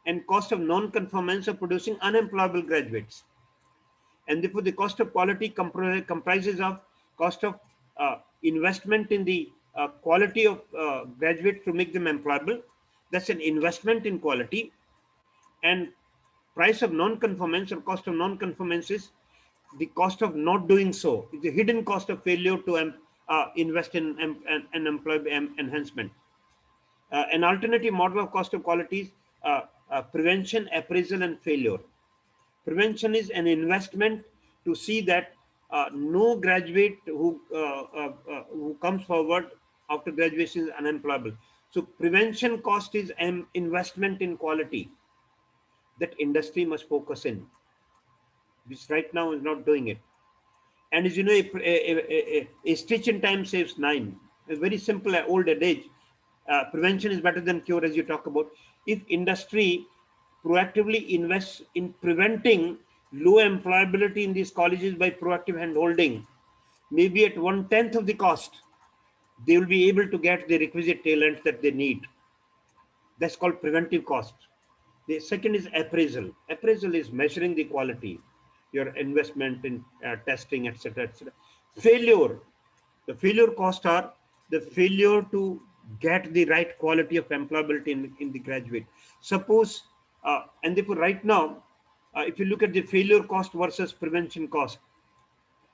and cost of non-conformance of producing unemployable graduates. And therefore, the cost of quality comprises of cost of investment in the quality of graduates to make them employable. That's an investment in quality. And price of non-conformance or cost of non-conformance is the cost of not doing so is the hidden cost of failure to invest in an employee enhancement. An alternative model of cost of quality is prevention, appraisal, and failure. Prevention is an investment to see that no graduate who comes forward after graduation is unemployable. So prevention cost is an investment in quality that industry must focus in, which right now is not doing it. And as you know, a stitch in time saves nine. A very simple old adage. Prevention is better than cure, as you talk about. If industry proactively invests in preventing low employability in these colleges by proactive handholding, maybe at 1/10 of the cost, they will be able to get the requisite talent that they need. That's called preventive cost. The second is appraisal. Appraisal is measuring the quality, your investment in testing, etc., etc. Failure. The failure costs are the failure to get the right quality of employability in the graduate. Suppose, and therefore right now, if you look at the failure cost versus prevention cost,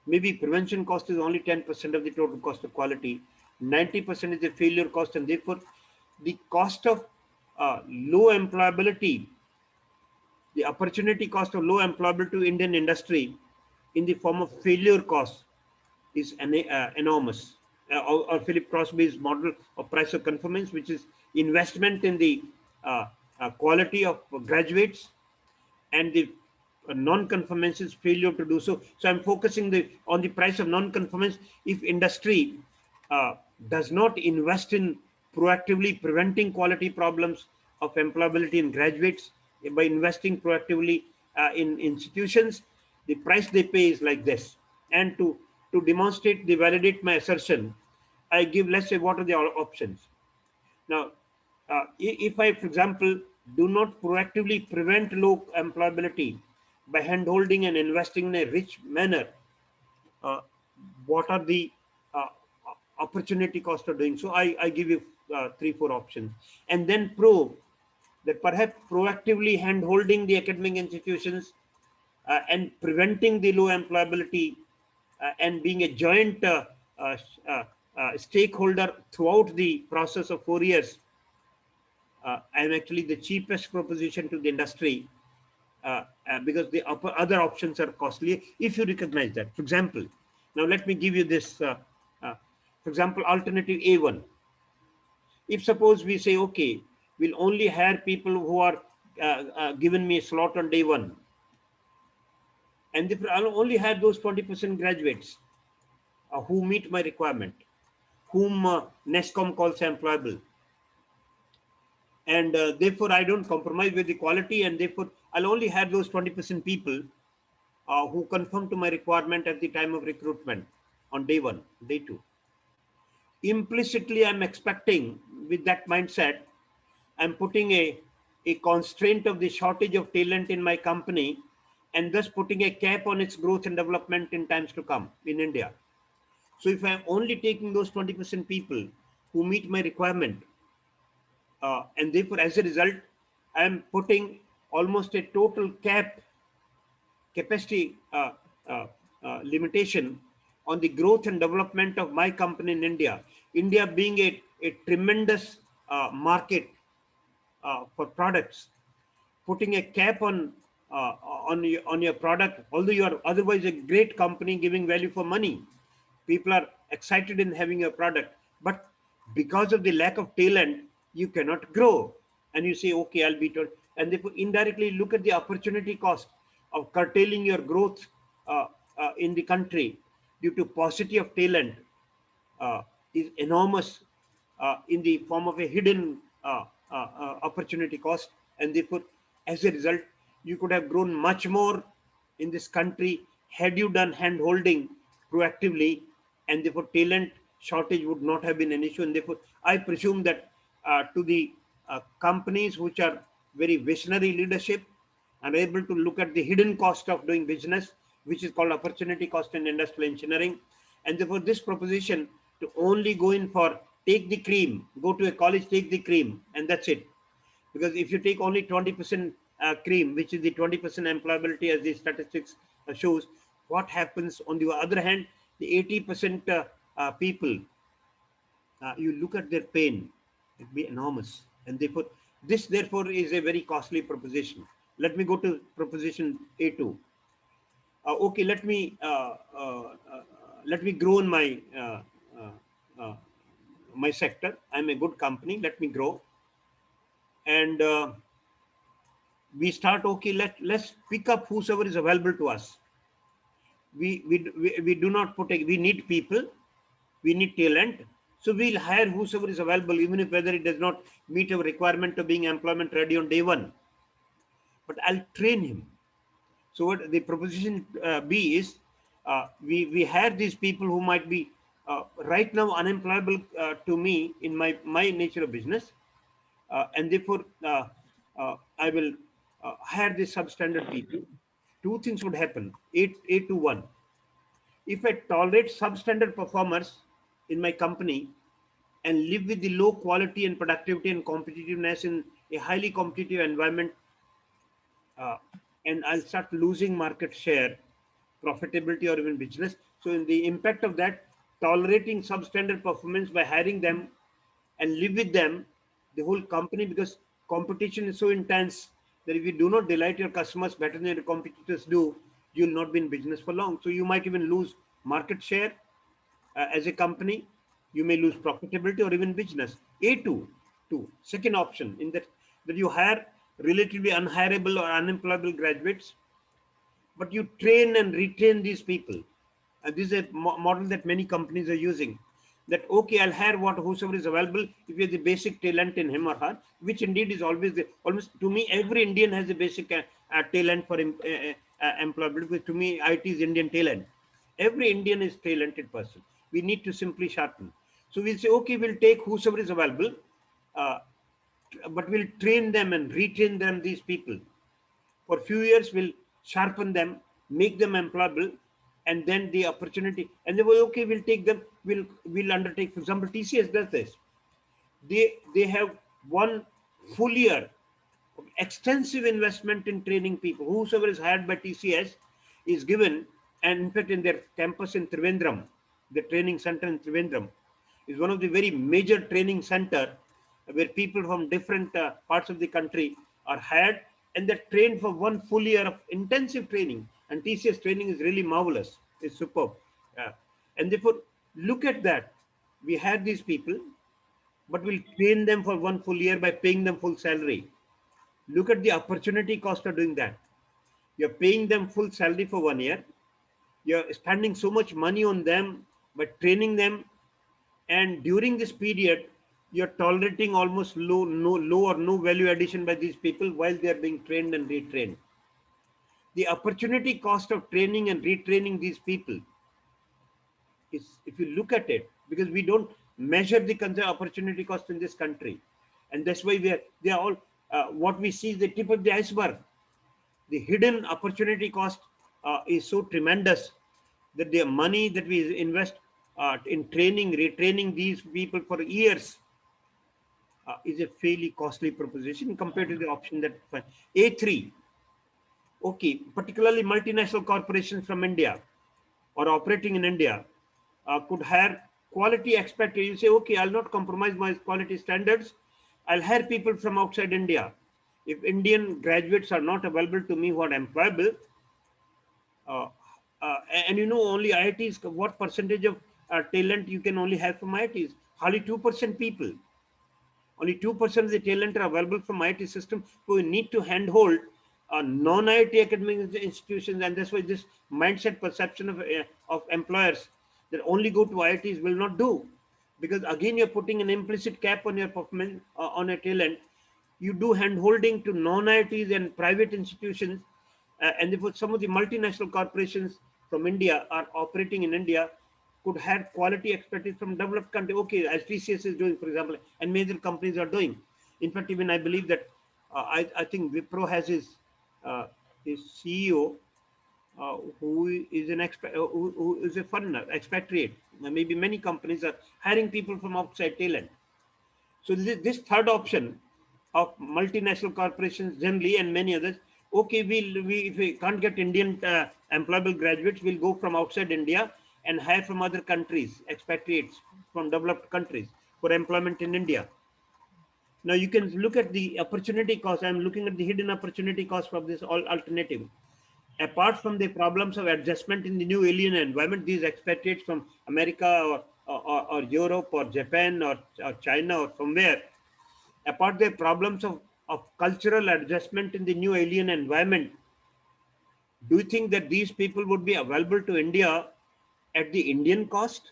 maybe prevention cost is only 10% of the total cost of quality. 90% is the failure cost, and therefore the cost of low employability, the opportunity cost of low employability to Indian industry in the form of failure cost is enormous. Or Philip Crosby's model of price of conformance, which is investment in the quality of graduates, and the non-conformance is failure to do so. So I'm focusing on the price of non-conformance. If industry does not invest in proactively preventing quality problems of employability in graduates by investing proactively in institutions, the price they pay is like this. And to demonstrate, validate my assertion, I give, let's say, what are the options. Now, if I, for example, do not proactively prevent low employability by handholding and investing in a rich manner, uh, what are the uh, opportunity cost of doing so? I give you 3-4 options, and then prove that perhaps proactively handholding the academic institutions and preventing the low employability and being a joint uh, uh, stakeholder throughout the process of 4 years, I'm actually the cheapest proposition to the industry because the other options are costly if you recognize that. For example, now let me give you this, for example, alternative A1. If suppose we say, okay, we'll only hire people who are given me a slot on day one, and if I'll only hire those 20% graduates who meet my requirement, whom NESCOM calls employable, and therefore I don't compromise with the quality, and therefore I'll only have those 20% people who conform to my requirement at the time of recruitment on day one, day two. Implicitly, I'm expecting, with that mindset, I'm putting a constraint of the shortage of talent in my company, and thus putting a cap on its growth and development in times to come in India. So if I'm only taking those 20% people who meet my requirement, and therefore as a result, I'm putting almost a total capacity limitation on the growth and development of my company in India. India being a tremendous market for products, putting a cap on your product, although you are otherwise a great company giving value for money. People are excited in having your product, but because of the lack of talent, you cannot grow. And you say, okay, I'll be told. And therefore, indirectly look at the opportunity cost of curtailing your growth in the country due to paucity of talent uh, is enormous in the form of a hidden opportunity cost. And therefore, as a result, you could have grown much more in this country had you done hand holding proactively, and therefore talent shortage would not have been an issue. And therefore, I presume that to the companies which are very visionary leadership and able to look at the hidden cost of doing business, which is called opportunity cost in industrial engineering. And therefore, this proposition to only go in for take the cream, go to a college, take the cream, and that's it. Because if you take only 20% cream, which is the 20% employability as the statistics shows, what happens on the other hand, the 80% people, you look at their pain, it be enormous. And therefore, this therefore is a very costly proposition. Let me go to proposition A2. Okay, let me grow in uh, uh, my sector. I'm a good company. Let me grow, and we start. Okay, let's pick up whosoever is available to us. We do not put. We need people. We need talent. So we'll hire whosoever is available, even if whether it does not meet our requirement of being employment ready on day one. But I'll train him. So what the proposition B is, we hire these people who might be right now unemployable to me in my nature of business, and therefore I will hire these substandard people. Two things would happen. Eight to one. If I tolerate substandard performers in my company and live with the low quality and productivity and competitiveness in a highly competitive environment, uh, and I'll start losing market share, profitability, or even business. So, in the impact of that, tolerating substandard performance by hiring them and live with them, the whole company, because competition is so intense that if you do not delight your customers better than your competitors do, you'll not be in business for long. So, you might even lose market share as a company, you may lose profitability or even business. A2, second option, in that you hire relatively unhireable or unemployable graduates, but you train and retrain these people. And this is a model that many companies are using. That okay, I'll hire whosoever is available if you have the basic talent in him or her, which indeed is always almost to me every Indian has a basic talent for employability. To me, IT is Indian talent. Every Indian is talented person. We need to simply sharpen. So we'll say okay, we'll take whosoever is available, uh, but we'll train them and retrain them. These people for few years will sharpen them, make them employable, and then the opportunity. And they were okay. We'll take them. We'll undertake. For example, TCS does this. They have one full year of extensive investment in training people. Whosoever is hired by TCS is given, and in fact, in their campus in Trivandrum, the training center in Trivandrum is one of the very major training center where people from different parts of the country are hired and they're trained for one full year of intensive training. And TCS training is really marvelous. It's superb. Uh, and therefore, look at that. We had these people, but we'll train them for one full year by paying them full salary. Look at the opportunity cost of doing that. You're paying them full salary for 1 year. You're spending so much money on them by training them, and during this period, you're tolerating almost low or no value addition by these people while they are being trained and retrained. The opportunity cost of training and retraining these people is, if you look at it, because we don't measure the opportunity cost in this country, and that's why they are all what we see is the tip of the iceberg. The hidden opportunity cost is so tremendous that the money that we invest in training, retraining these people for years is a fairly costly proposition compared to the option that A3. Okay, particularly multinational corporations from India or operating in India could hire quality expert. You say, okay, I'll not compromise my quality standards. I'll hire people from outside India. If Indian graduates are not available to me who are employable, uh, and you know only IITs, what percentage of talent you can only have from IITs? Hardly 2% people. Only 2% of the talent are available from IIT system. So we need to handhold non-IIT academic institutions, and that's why this mindset perception of employers that only go to IITs will not do, because again you're putting an implicit cap on your performance on a talent. You do handholding to non-IITs and private institutions, and therefore some of the multinational corporations from India are operating in India could have quality expertise from developed country. Okay, as TCS is doing, for example, and major companies are doing. In fact, even I believe that I think Wipro has his CEO who is an who is a foreigner, expatriate. Maybe many companies are hiring people from outside talent. So this third option of multinational corporations generally and many others, okay, if we can't get Indian employable graduates, we'll go from outside India and hire from other countries, expatriates from developed countries for employment in India. Now you can look at the opportunity cost. I'm looking at the hidden opportunity cost of this alternative. Apart from the problems of adjustment in the new alien environment, these expatriates from America or Europe or Japan or China or somewhere, apart the problems of cultural adjustment in the new alien environment, do you think that these people would be available to India at the Indian cost?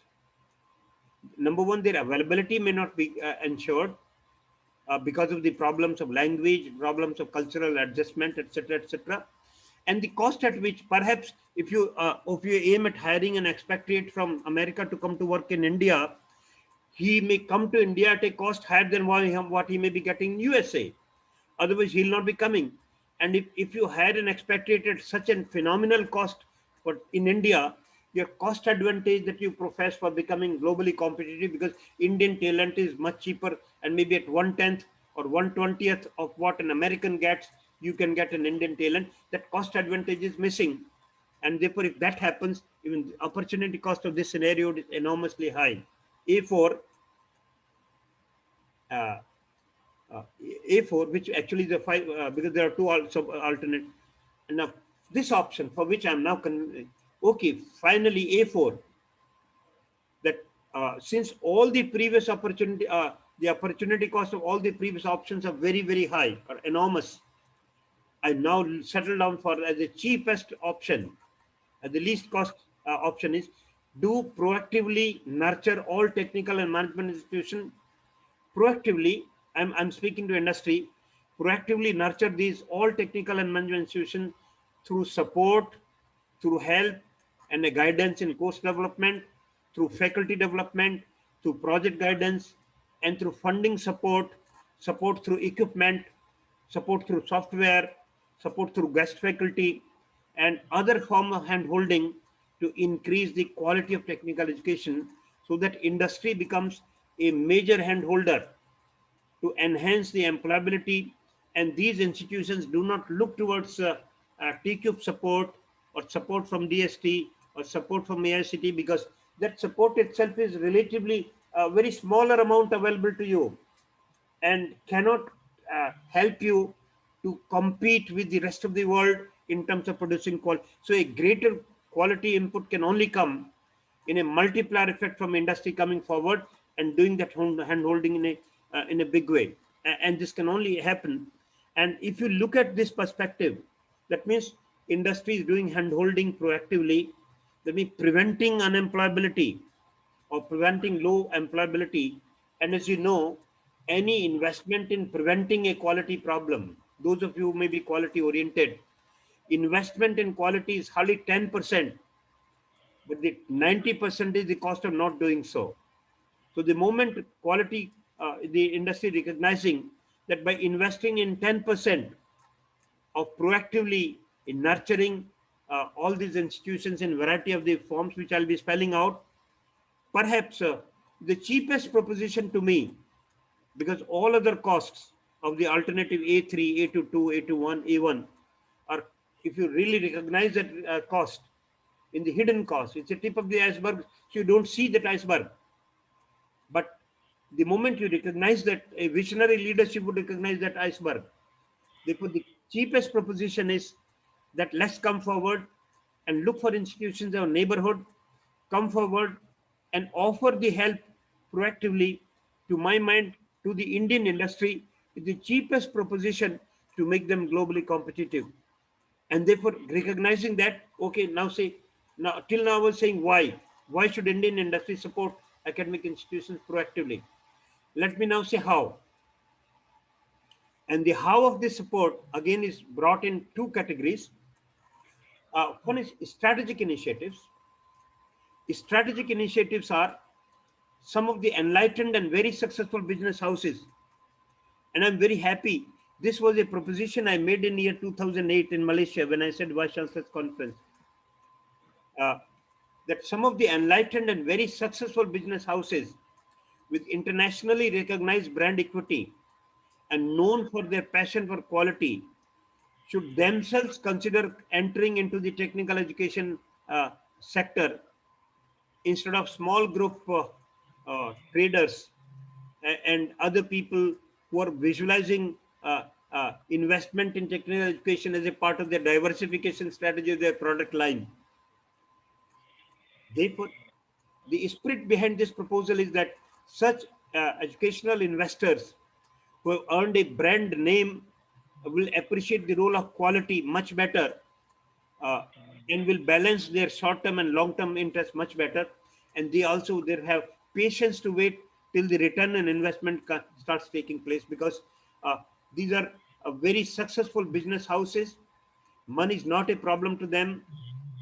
Number one, their availability may not be ensured because of the problems of language, problems of cultural adjustment, etc., etc. And the cost at which, perhaps, if you aim at hiring an expatriate from America to come to work in India, he may come to India at a cost higher than what he may be getting in USA. Otherwise, he'll not be coming. And if you hire an expatriate at such a phenomenal cost for in India, your cost advantage that you profess for becoming globally competitive, because Indian talent is much cheaper and maybe at 1/10 or 1/20th of what an American gets, you can get an Indian talent. That cost advantage is missing. And therefore, if that happens, even the opportunity cost of this scenario is enormously high. A4, uh, A4, which actually the five, because there are two alternate. And now this option for which I'm now, okay, finally A4, that since all the previous opportunity, the opportunity cost of all the previous options are very, very high or enormous, I now settle down for as the cheapest option, the least cost option is do proactively nurture all technical and management institutions. Proactively, I'm speaking to industry, proactively nurture these all technical and management institutions through support, through help and a guidance in course development, through faculty development, through project guidance, and through funding support, support through equipment, support through software, support through guest faculty, and other form of hand-holding to increase the quality of technical education so that industry becomes a major hand-holder to enhance the employability, and these institutions do not look towards TCube support or support from DST or support from AICTE, because that support itself is relatively a very smaller amount available to you and cannot help you to compete with the rest of the world in terms of producing quality. So a greater quality input can only come in a multiplier effect from industry coming forward and doing that hand holding in a big way. And this can only happen. And if you look at this perspective, that means industry is doing hand holding proactively. That means preventing unemployability or preventing low employability. And as you know, any investment in preventing a quality problem, those of you who may be quality oriented, investment in quality is hardly 10%, but the 90% is the cost of not doing so. So the moment quality, the industry recognizing that by investing in 10% of proactively in nurturing all these institutions in variety of the forms, which I'll be spelling out, perhaps the cheapest proposition to me, because all other costs of the alternative A3, A22, A21, A1 are, if you really recognize that cost in the hidden cost, it's a tip of the iceberg, so you don't see that iceberg. But the moment you recognize that, a visionary leadership would recognize that iceberg. Therefore, the cheapest proposition is that let's come forward and look for institutions in our neighborhood, come forward and offer the help proactively, to my mind, to the Indian industry, is the cheapest proposition to make them globally competitive. And therefore, recognizing that, okay, now say, now till now I was saying why should Indian industry support academic institutions proactively? Let me now say how. And the how of this support again is brought in two categories. One is strategic initiatives. Strategic initiatives are some of the enlightened and very successful business houses. And I'm very happy. This was a proposition I made in year 2008 in Malaysia when I said Vice Chancellor's Conference. That some of the enlightened and very successful business houses with internationally recognized brand equity and known for their passion for quality should themselves consider entering into the technical education sector instead of small group traders and other people who are visualizing investment in technical education as a part of their diversification strategy of their product line. Therefore, the spirit behind this proposal is that such educational investors who have earned a brand name will appreciate the role of quality much better, uh, and will balance their short-term and long-term interests much better. And they also they have patience to wait till the return on investment starts taking place, because uh, these are very successful business houses. Money is not a problem to them.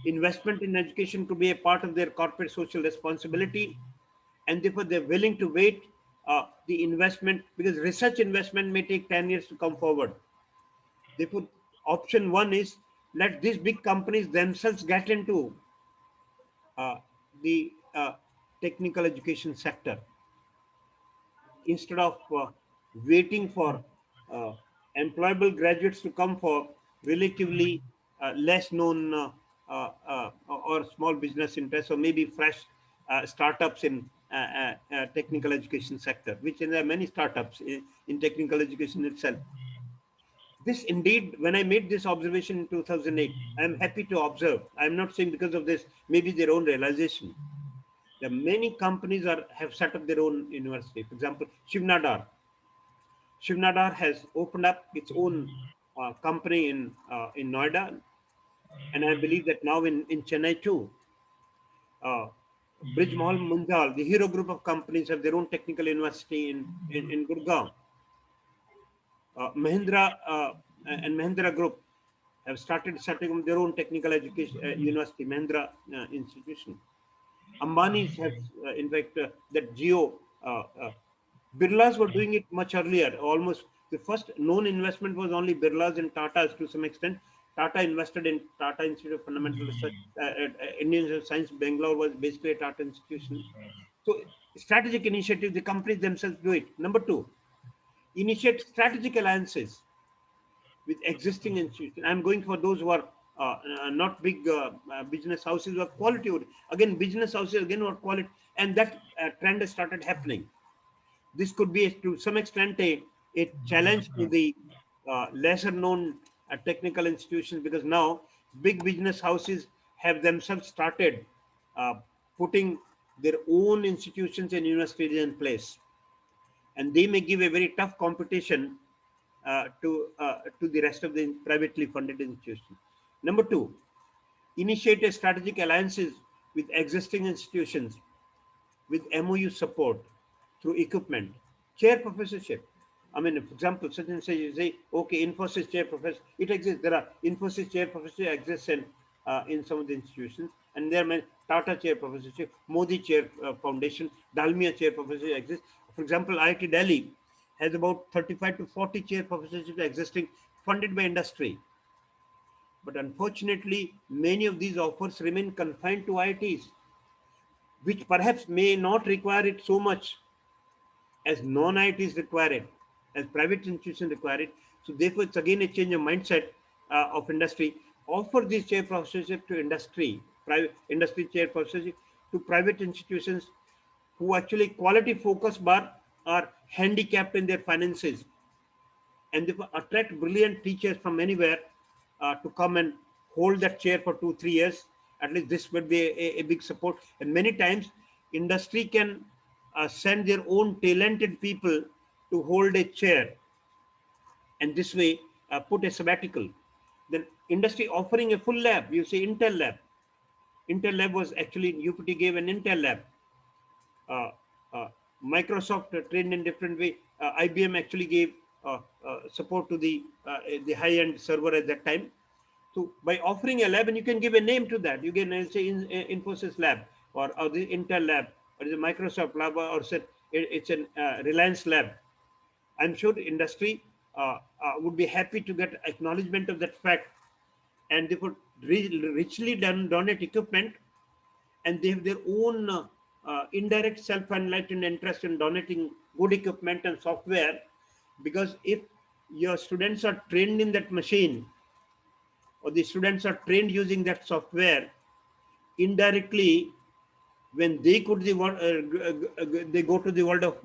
Investment in education could be a part of their corporate social responsibility, and therefore they're willing to wait the investment, because research investment may take 10 years to come forward. Therefore, option one is let these big companies themselves get into uh, the technical education sector instead of waiting for uh, employable graduates to come for relatively less known or small business interests, or maybe fresh startups in technical education sector, which there are many startups in technical education itself. This indeed, when I made this observation in 2008, I'm happy to observe. I'm not saying because of this, maybe their own realization. There are many companies have set up their own university. For example, Shivnadar. Shivnadar has opened up its own company in Noida, and I believe that now in Chennai too. Uh, Bridge Mahal Munjal, the Hero Group of companies, have their own technical university in Gurgaon. Mahindra and Mahindra Group have started setting up their own technical education university, Mahindra institution. Ambani's have, in fact, that Geo, Birlas were doing it much earlier. Almost the first known investment was only Birlas and Tata's to some extent. Tata invested in Tata Institute of Fundamental Research. Indian Institute of Science, Bangalore was basically a Tata institution. So, strategic initiative, the companies themselves do it. Number two, initiate strategic alliances with existing institutions. I'm going for those who are not big business houses, or quality. Again, business houses again or quality, and that trend has started happening. This could be to some extent a challenge to the lesser known technical institutions, because now big business houses have themselves started uh, putting their own institutions and universities in place, and they may give a very tough competition to the rest of the privately funded institutions. Number two, initiate a strategic alliances with existing institutions with MOU support through equipment, chair professorship. I mean, for example, such and say you say, okay, Infosys chair professor, it exists. There are Infosys chair professor exists in some of the institutions, and there are Tata chair professorship, Modi chair foundation, Dalmia chair professorship exists. For example, IIT Delhi has about 35 to 40 chair professorships existing, funded by industry. But unfortunately, many of these offers remain confined to IITs, which perhaps may not require it so much as non-IITs require it, as private institutions require it. So therefore, it's again a change of mindset of industry. Offer this chair professorship to industry, private industry chair professorship to private institutions who actually quality focus but are handicapped in their finances, and therefore attract brilliant teachers from anywhere to come and hold that chair for 2 3 years. At least this would be a big support. And many times industry can send their own talented people to hold a chair, and this way put a sabbatical. Then industry offering a full lab, you say Intel lab. Intel lab was actually UPT gave an Intel lab. uh, uh, Microsoft trained in different way. IBM actually gave support to the high-end server at that time. So by offering a lab, and you can give a name to that, you can say Infosys lab, or the Intel lab, or the Microsoft lab, or say it's an Reliance lab. I'm sure the industry would be happy to get acknowledgement of that fact, and they would richly donate equipment, and they have their own indirect self-enlightened interest in donating good equipment and software, because if your students are trained in that machine, or the students are trained using that software, indirectly, when they could they go to the world of,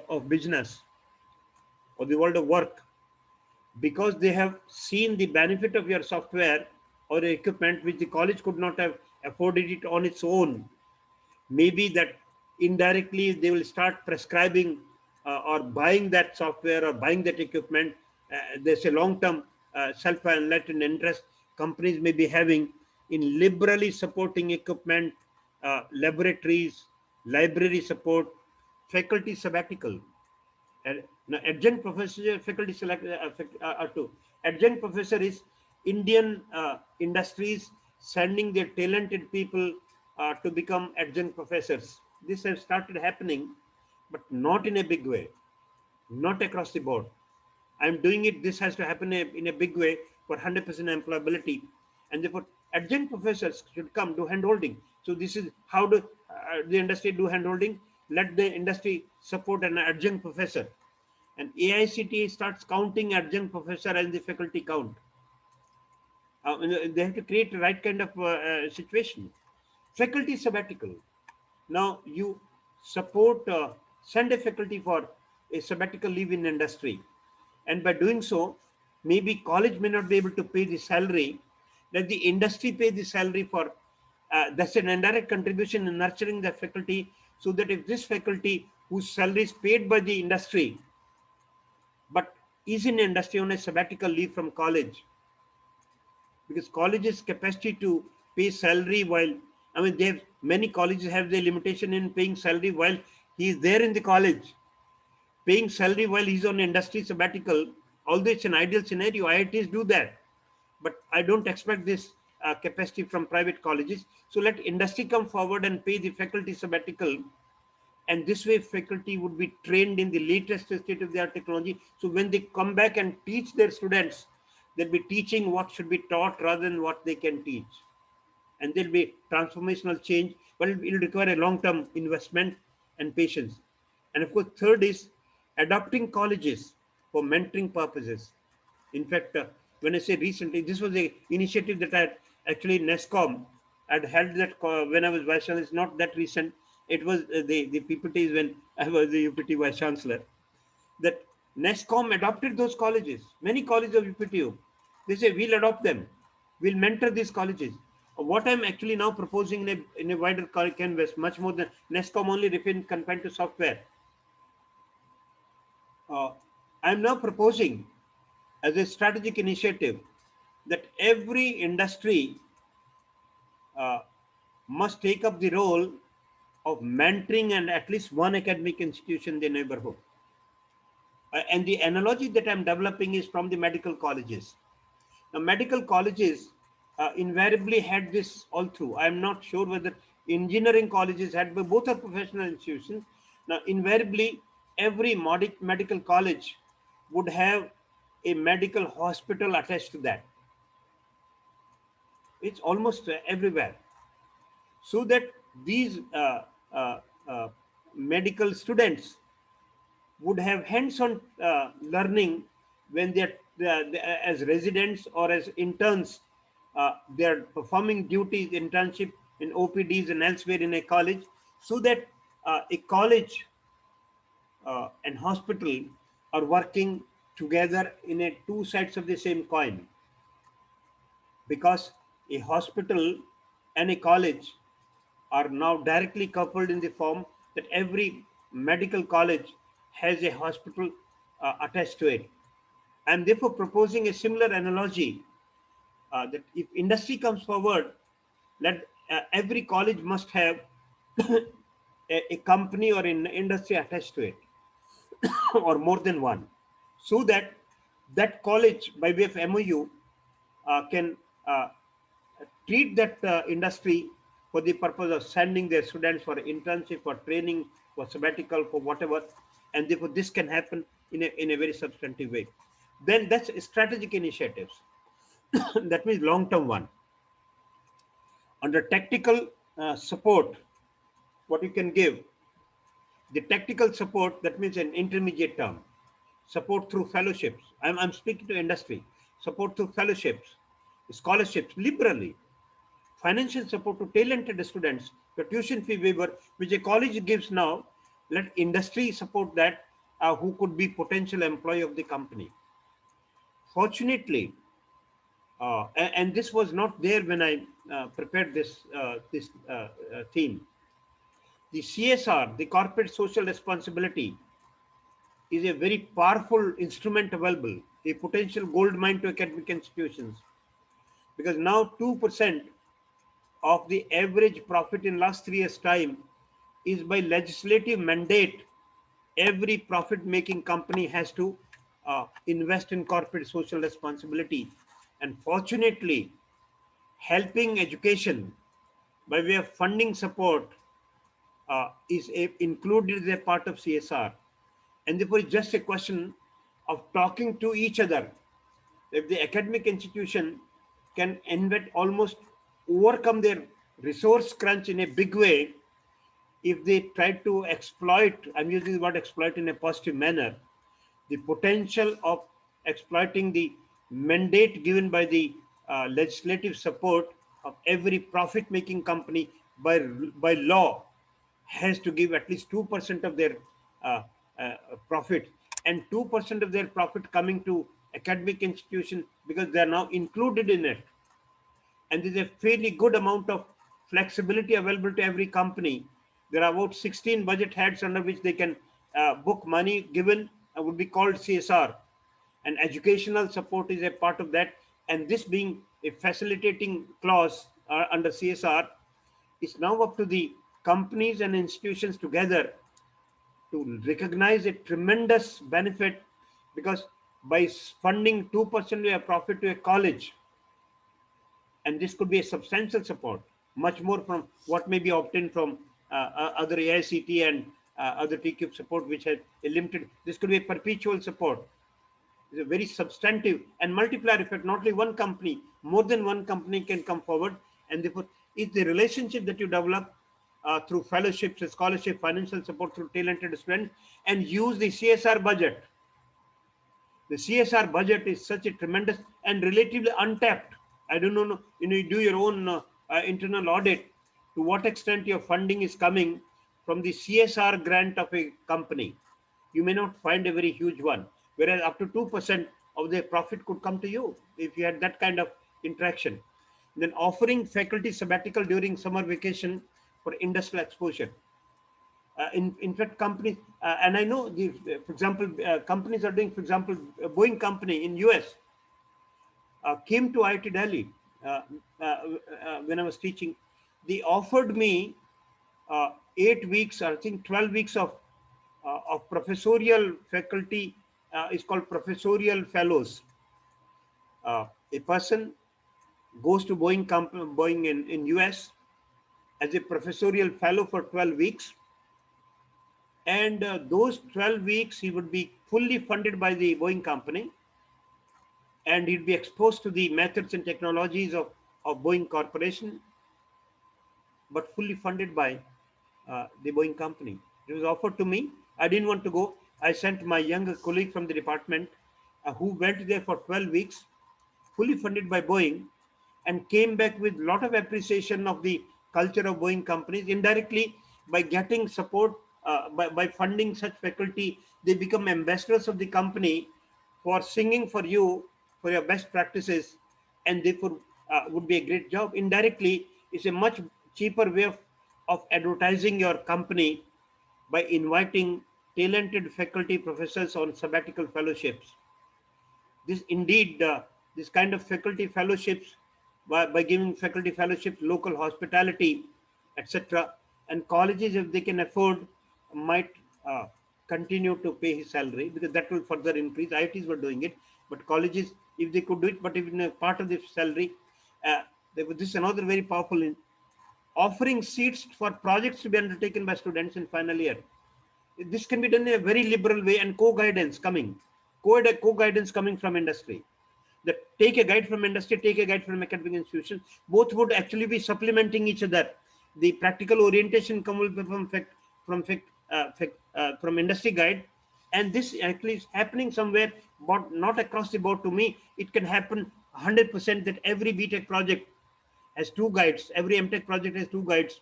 of business or the world of work, because they have seen the benefit of your software or equipment which the college could not have afforded it on its own. Maybe that indirectly they will start prescribing or buying that software or buying that equipment. There's a long-term self-enlightened interest companies may be having in liberally supporting equipment, laboratories, library support, faculty sabbatical. Now, adjunct professor, faculty select are two. Adjunct professor is Indian industries sending their talented people to become adjunct professors. This has started happening, but not in a big way, not across the board. I'm doing it. This has to happen in a big way for 100% employability, and therefore adjunct professors should come do handholding. So this is how do the industry do handholding? Let the industry support an adjunct professor, and AICTE starts counting adjunct professor as the faculty count. They have to create the right kind of situation. Faculty sabbatical. Now you support, send a faculty for a sabbatical leave in industry. And by doing so, maybe college may not be able to pay the salary, let the industry pay the salary for, that's an indirect contribution in nurturing the faculty, so that if this faculty whose salary is paid by the industry, but is in industry on a sabbatical leave from college, because colleges capacity to pay salary while, I mean, they have, many colleges have the limitation in paying salary while he is there in the college. Paying salary while he's on industry sabbatical, although it's an ideal scenario, IITs do that, but I don't expect this capacity from private colleges. So let industry come forward and pay the faculty sabbatical, and this way faculty would be trained in the latest state of the art technology. So when they come back and teach their students, they'll be teaching what should be taught rather than what they can teach, and there'll be transformational change, but it'll require a long-term investment and patience. And of course, third is adopting colleges for mentoring purposes. In fact, when I say recently, this was a initiative that I had, actually NESCOM had held that when I was vice chancellor. It's not that recent. It was the PPTs when I was the UPT vice chancellor. That NESCOM adopted those colleges. Many colleges of UPTU, they say we'll adopt them, we'll mentor these colleges. What I'm actually now proposing in a wider canvas, much more than NESCOM only confined to software. I'm now proposing as a strategic initiative that every industry must take up the role of mentoring and at least one academic institution in the neighborhood. And the analogy that I'm developing is from the medical colleges. Now, medical colleges invariably had this all through. I'm not sure whether engineering colleges had, but both are professional institutions. Now, invariably, every medical college would have a medical hospital attached to that. It's almost everywhere. So that these medical students would have hands-on learning when as residents or as interns. They are performing duties, internship in OPDs and elsewhere in a college, so that a college and hospital are working together in a two sides of the same coin, because a hospital and a college are now directly coupled in the form that every medical college has a hospital attached to it. I am therefore proposing a similar analogy, that if industry comes forward, let every college must have a company or an industry attached to it, or more than one, so that that college, by way of MOU, can treat that industry for the purpose of sending their students for internship, for training, for sabbatical, for whatever, and therefore this can happen in a very substantive way. Then that's strategic initiatives. That means long-term one. Under tactical support, what you can give, the tactical support, that means an intermediate term, support through fellowships. I'm speaking to industry, support through fellowships, scholarships liberally, financial support to talented students, the tuition fee waiver, which a college gives now, let industry support that, who could be potential employee of the company. Fortunately, and this was not there when I prepared this theme. The CSR, the corporate social responsibility, is a very powerful instrument available, a potential gold mine to academic institutions, because now 2% of the average profit in last 3 years time is by legislative mandate. Every profit making company has to invest in corporate social responsibility, and fortunately helping education by way of funding support included as a part of CSR. And therefore, it's just a question of talking to each other. If the academic institution can almost overcome their resource crunch in a big way, if they try to exploit, I'm using the word exploit in a positive manner, the potential of exploiting the mandate given by the legislative support of every profit making company by law has to give at least 2% of their uh, uh, profit, and 2% of their profit coming to academic institution because they are now included in it. And there's a fairly good amount of flexibility available to every company. There are about 16 budget heads under which they can book money given, would be called CSR. And educational support is a part of that. And this being a facilitating clause under CSR, it's now up to the companies and institutions together to recognize a tremendous benefit, because by funding 2% of your profit to a college, and this could be a substantial support, much more from what may be obtained from other AICTE and other TCube support, which has a limited. This could be a perpetual support. It's a very substantive and multiplier effect. Not only one company, more than one company can come forward, and therefore, it's the relationship that you develop through fellowships, scholarship, financial support through talented students, and use the CSR budget. The CSR budget is such a tremendous and relatively untapped. I don't know, you do your own internal audit to what extent your funding is coming from the CSR grant of a company. You may not find a very huge one, whereas up to 2% of their profit could come to you if you had that kind of interaction. Then offering faculty sabbatical during summer vacation for industrial exposure. In fact, companies, and I know, for example, companies are doing, for example, Boeing company in US came to IIT Delhi when I was teaching. They offered me 8 weeks, or I think 12 weeks of professorial faculty, is called professorial fellows. A person goes to Boeing in US as a professorial fellow for 12 weeks. And those 12 weeks, he would be fully funded by the Boeing company, and he'd be exposed to the methods and technologies of Boeing Corporation, but fully funded by the Boeing company. It was offered to me. I didn't want to go. I sent my younger colleague from the department who went there for 12 weeks, fully funded by Boeing, and came back with a lot of appreciation of the culture of Boeing companies. Indirectly, by getting support, by funding such faculty, they become ambassadors of the company for singing for you for your best practices, and therefore would be a great job. Indirectly, it's a much cheaper way of advertising your company by inviting talented faculty professors on sabbatical fellowships. This indeed, this kind of faculty fellowships, by giving faculty fellowships, local hospitality, etc., and colleges, if they can afford, might continue to pay his salary, because that will further increase. IITs were doing it, but colleges, if they could do it, but even a part of the salary, this is another very powerful in offering seats for projects to be undertaken by students in final year. This can be done in a very liberal way, and co-guidance coming from industry. That take a guide from industry, take a guide from academic institutions. Both would actually be supplementing each other. The practical orientation come from industry guide, and this actually is happening somewhere, but not across the board. To me, it can happen 100% that every BTech project has 2 guides, every MTech project has 2 guides,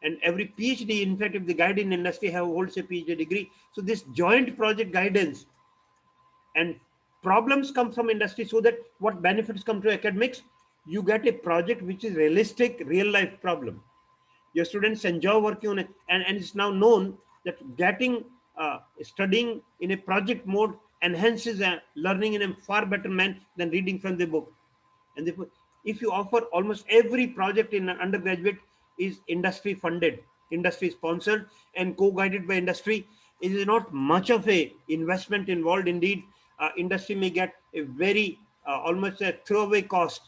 and every PhD, in fact, if the guide in industry holds a PhD degree. So this joint project guidance and problems come from industry, so that what benefits come to academics, you get a project which is realistic, real life problem. Your students enjoy working on it, and it's now known that getting studying in a project mode enhances learning in a far better manner than reading from the book. And therefore, if you offer, almost every project in an undergraduate is industry funded, industry sponsored, and co-guided by industry. It is not much of a investment involved. Indeed, industry may get a very almost a throwaway cost,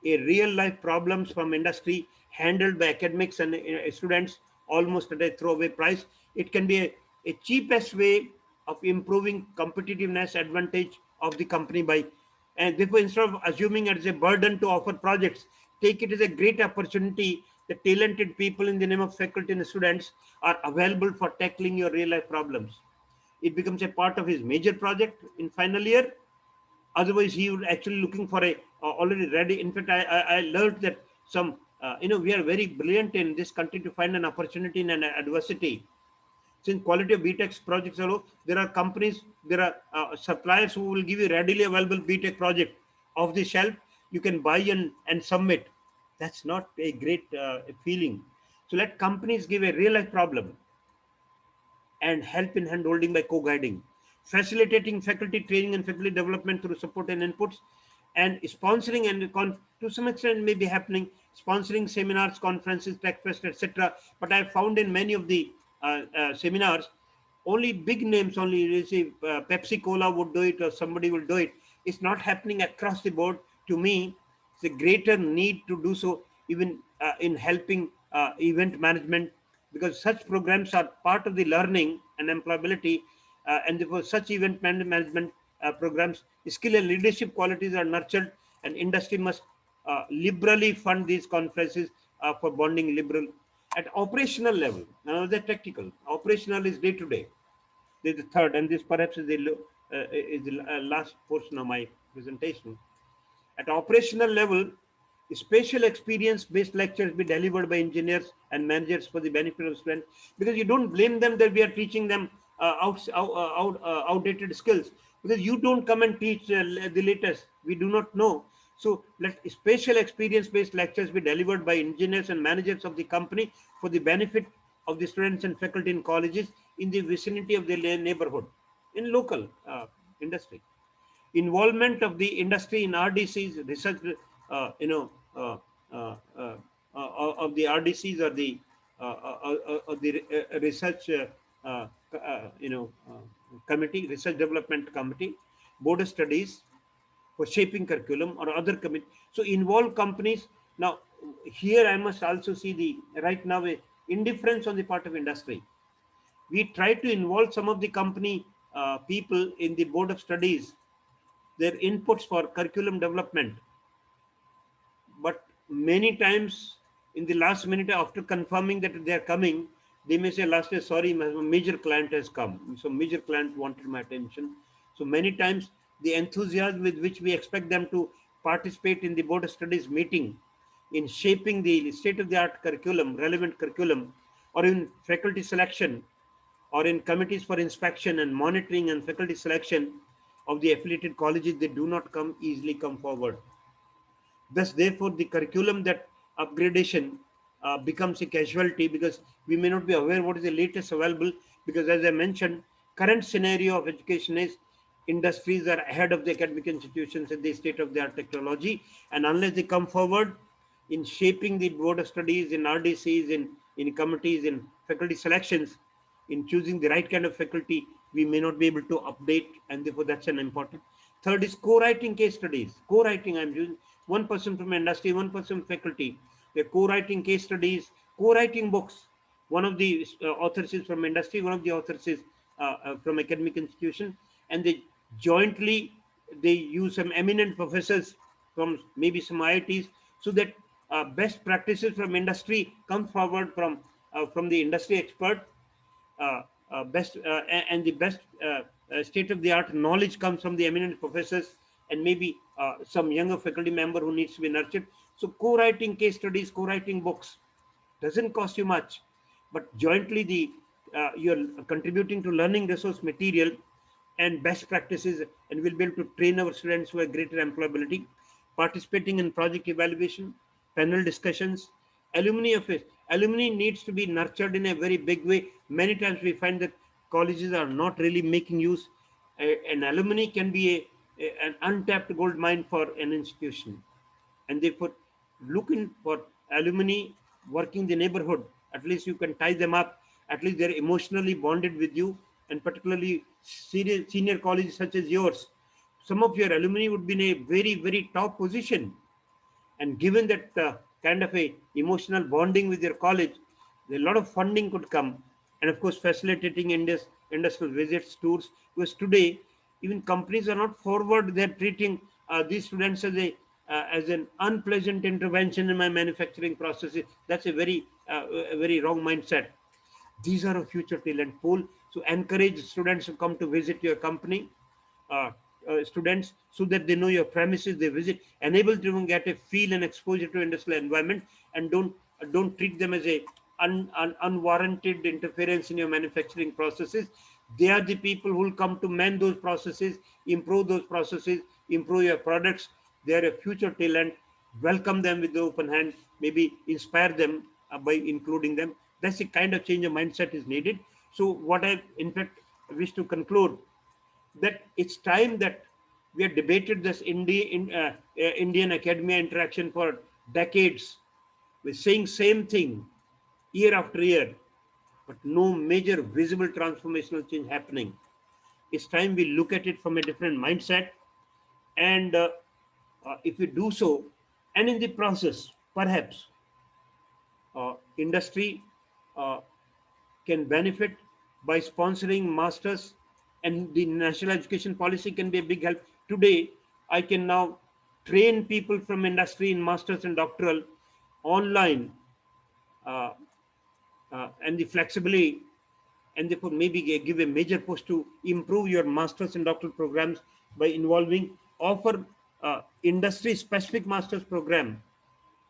a real life problems from industry handled by academics and students almost at a throwaway price. It can be a cheapest way of improving competitiveness advantage of the company by, and therefore, instead of assuming it as a burden to offer projects, take it as a great opportunity. The talented people in the name of faculty and students are available for tackling your real life problems. It becomes a part of his major project in final year. Otherwise, he would actually looking for a already ready. In fact, I learned that some, we are very brilliant in this country to find an opportunity in an adversity. Since quality of BTech projects are low, there are companies, there are suppliers who will give you readily available BTech project off the shelf. You can buy and submit. That's not a great feeling. So let companies give a real life problem and help in hand holding by co-guiding, facilitating faculty training and faculty development through support and inputs, and sponsoring and to some extent may be happening, sponsoring seminars, conferences, tech fest, etc. But I found in many of the seminars, only big names, only you see, Pepsi Cola would do it or somebody will do it. It's not happening across the board. To me, it's a greater need to do so, even in helping event management, because such programs are part of the learning and employability, and therefore such event management programs, skill and leadership qualities are nurtured, and industry must liberally fund these conferences for bonding liberal. At operational level, now the technical, operational is day to day. This is the third, and this perhaps is the last portion of my presentation. At operational level, spatial experience-based lectures be delivered by engineers and managers for the benefit of students, because you don't blame them that we are teaching them outdated skills, because you don't come and teach the latest. We do not know. So let spatial experience-based lectures be delivered by engineers and managers of the company for the benefit of the students and faculty in colleges in the vicinity of their neighborhood, in local industry. Involvement of the industry in RDCs, research, uh, uh, uh, of the RDCs or the research, committee, research development committee, board of studies for shaping curriculum or other committee. So involve companies. Now, here I must also see the right now a indifference on the part of industry. We try to involve some of the company people in the board of studies, their inputs for curriculum development. But many times in the last minute after confirming that they are coming, they may say last day, sorry, my major client has come. So major client wanted my attention. So many times the enthusiasm with which we expect them to participate in the board of studies meeting in shaping the state-of-the-art curriculum, relevant curriculum, or in faculty selection, or in committees for inspection and monitoring and faculty selection of the affiliated colleges, they do not easily come forward. Thus, therefore, the curriculum that upgradation becomes a casualty, because we may not be aware what is the latest available. Because as I mentioned, current scenario of education is industries are ahead of the academic institutions in the state of the art technology, and unless they come forward in shaping the board of studies, in RDCs, in committees, in faculty selections, in choosing the right kind of faculty, we may not be able to update, and therefore that's an important. Third is co-writing case studies. Co-writing, I'm using one person from industry, one person from faculty. They're co-writing case studies, co-writing books. One of the authors is from industry, one of the authors is from academic institution, and they use some eminent professors from maybe some IITs, so that best practices from industry come forward from the industry expert, and the best state-of-the-art knowledge comes from the eminent professors and maybe some younger faculty member who needs to be nurtured. So co-writing case studies, co-writing books doesn't cost you much, but jointly you're contributing to learning resource material and best practices, and we'll be able to train our students who have greater employability. Participating in project evaluation, panel discussions, alumni affairs. Alumni needs to be nurtured in a very big way. Many times we find that colleges are not really making use. An alumni can be an untapped gold mine for an institution, and therefore looking for alumni working the neighborhood. At least you can tie them up, at least they're emotionally bonded with you, and particularly senior colleges such as yours, some of your alumni would be in a very, very top position, and given that kind of a emotional bonding with your college, a lot of funding could come. And of course facilitating industrial visits, tours, because today even companies are not forward, they're treating these students as an unpleasant intervention in my manufacturing processes. That's a very wrong mindset. These are a future talent pool. So encourage students to come to visit your company, uh, students, so that they know your premises, they visit, enable them to get a feel and exposure to industrial environment, and don't treat them as a unwarranted interference in your manufacturing processes. They are the people who will come to mend those processes, improve those processes, improve your products. They are a future talent. Welcome them with the open hand, maybe inspire them by including them. That's the kind of change of mindset is needed. So what I in fact wish to conclude, that it's time that we have debated this Indian academia interaction for decades. We're saying same thing year after year, but no major visible transformational change happening. It's time we look at it from a different mindset, and if we do so, and in the process, perhaps industry uh, can benefit by sponsoring masters, and the national education policy can be a big help. Today I can now train people from industry in masters and doctoral online, uh, and the flexibility, and therefore maybe give a major push to improve your masters and doctoral programs by involving, offer industry specific masters program,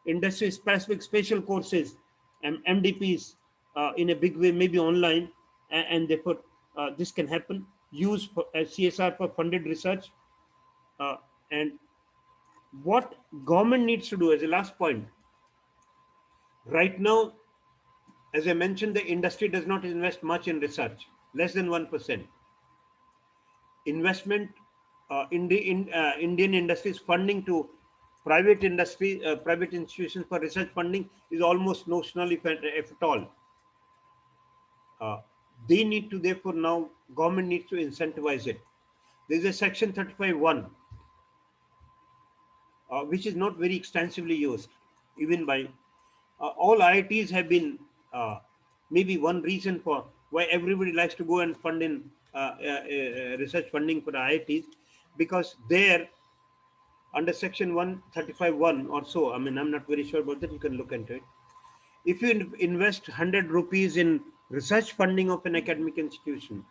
industry specific special courses, and MDPs in a big way, maybe online, and therefore this can happen. Use for, CSR for funded research, uh, and what government needs to do as a last point. Right now, as I mentioned, the industry does not invest much in research, less than 1%. Investment Indian industries funding to private industry, private institutions for research funding is almost notional, if at all. Uh, they need to, therefore, now government needs to incentivize it. There is a section 35(1), which is not very extensively used, even by all IITs have been maybe one reason for why everybody likes to go and fund in research funding for IITs, because there under section 135(1) or so, I mean, I'm not very sure about that, you can look into it. If you invest 100 rupees in research funding of an academic institution,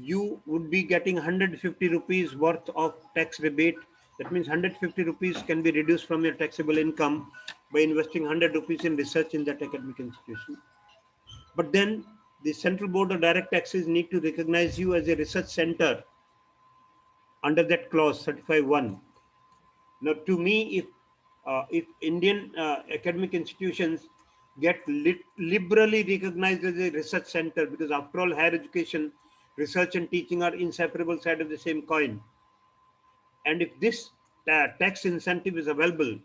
you would be getting 150 rupees worth of tax rebate. That means 150 rupees can be reduced from your taxable income by investing 100 rupees in research in that academic institution. But then the Central Board of Direct Taxes need to recognize you as a research center under that clause 35(1). Now, to me, if Indian academic institutions get liberally recognized as a research center, because after all, higher education, research and teaching are inseparable sides of the same coin. And if this tax incentive is available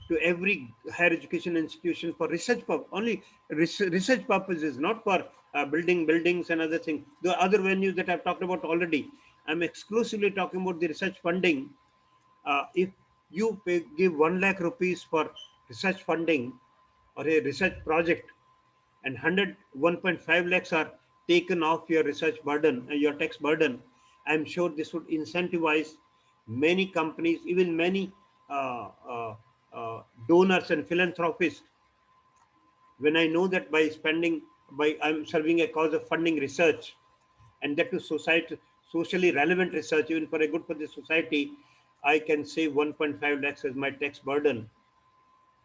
to every higher education institution for research purpose, only research purposes, not for building buildings and other things. The other venues that I've talked about already, I'm exclusively talking about the research funding. If you give 1 lakh rupees for research funding or a research project, and 1.5 lakhs are taken off your research burden, your tax burden, I'm sure this would incentivize many companies, even many uh, uh, donors and philanthropists. When I know that by I'm serving a cause of funding research, and that to socially relevant research, even for a good for the society, I can say 1.5 lakhs as my tax burden.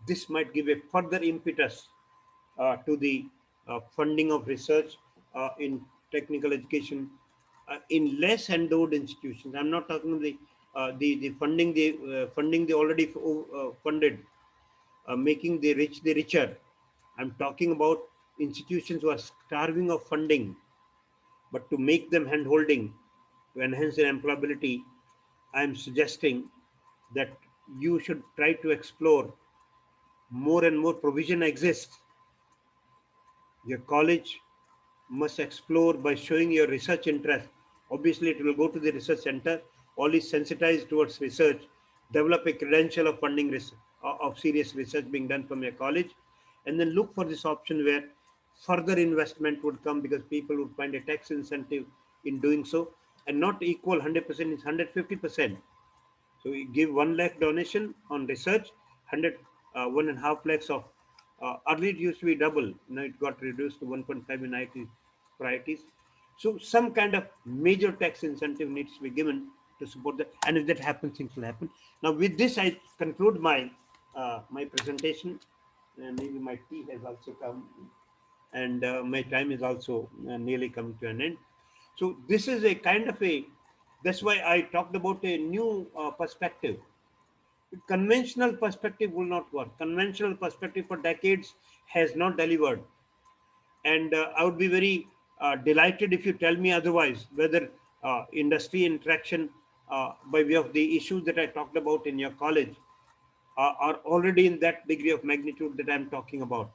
This might give a further impetus to the funding of research in technical education in less endowed institutions. I'm not talking of the funding the already funded, making the rich the richer. I'm talking about institutions who are starving of funding, but to make them handholding, to enhance their employability, I'm suggesting that you should try to explore more and more provision exists. Your college must explore by showing your research interest. Obviously, it will go to the research center, all is sensitized towards research, develop a credential of funding of serious research being done from your college, and then look for this option where further investment would come because people would find a tax incentive in doing so, and not equal 100%, it's 150%. So we give 1 lakh donation on research, 1.5 lakhs of, earlier it used to be double, now it got reduced to 1.5 in IT priorities. So some kind of major tax incentive needs to be given to support that. And if that happens, things will happen. Now with this, I conclude my presentation. Maybe my tea has also come and my time is also nearly coming to an end. So this is a kind of that's why I talked about a new perspective. Conventional perspective will not work. Conventional perspective for decades has not delivered. And I would be very delighted if you tell me otherwise, whether industry interaction by way of the issues that I talked about in your college are already in that degree of magnitude that I'm talking about.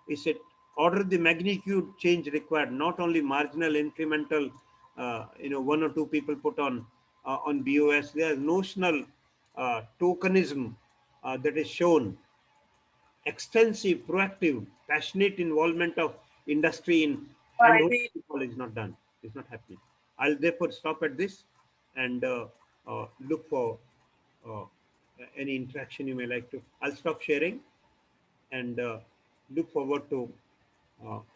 Is it order the magnitude change required, not only marginal incremental, one or two people put on BOS. There's notional tokenism that is shown, extensive, proactive, passionate involvement of industry in hand-holding is not done. It's not happening. I'll therefore stop at this and look for uh, any interaction you may like to. I'll stop sharing and look forward to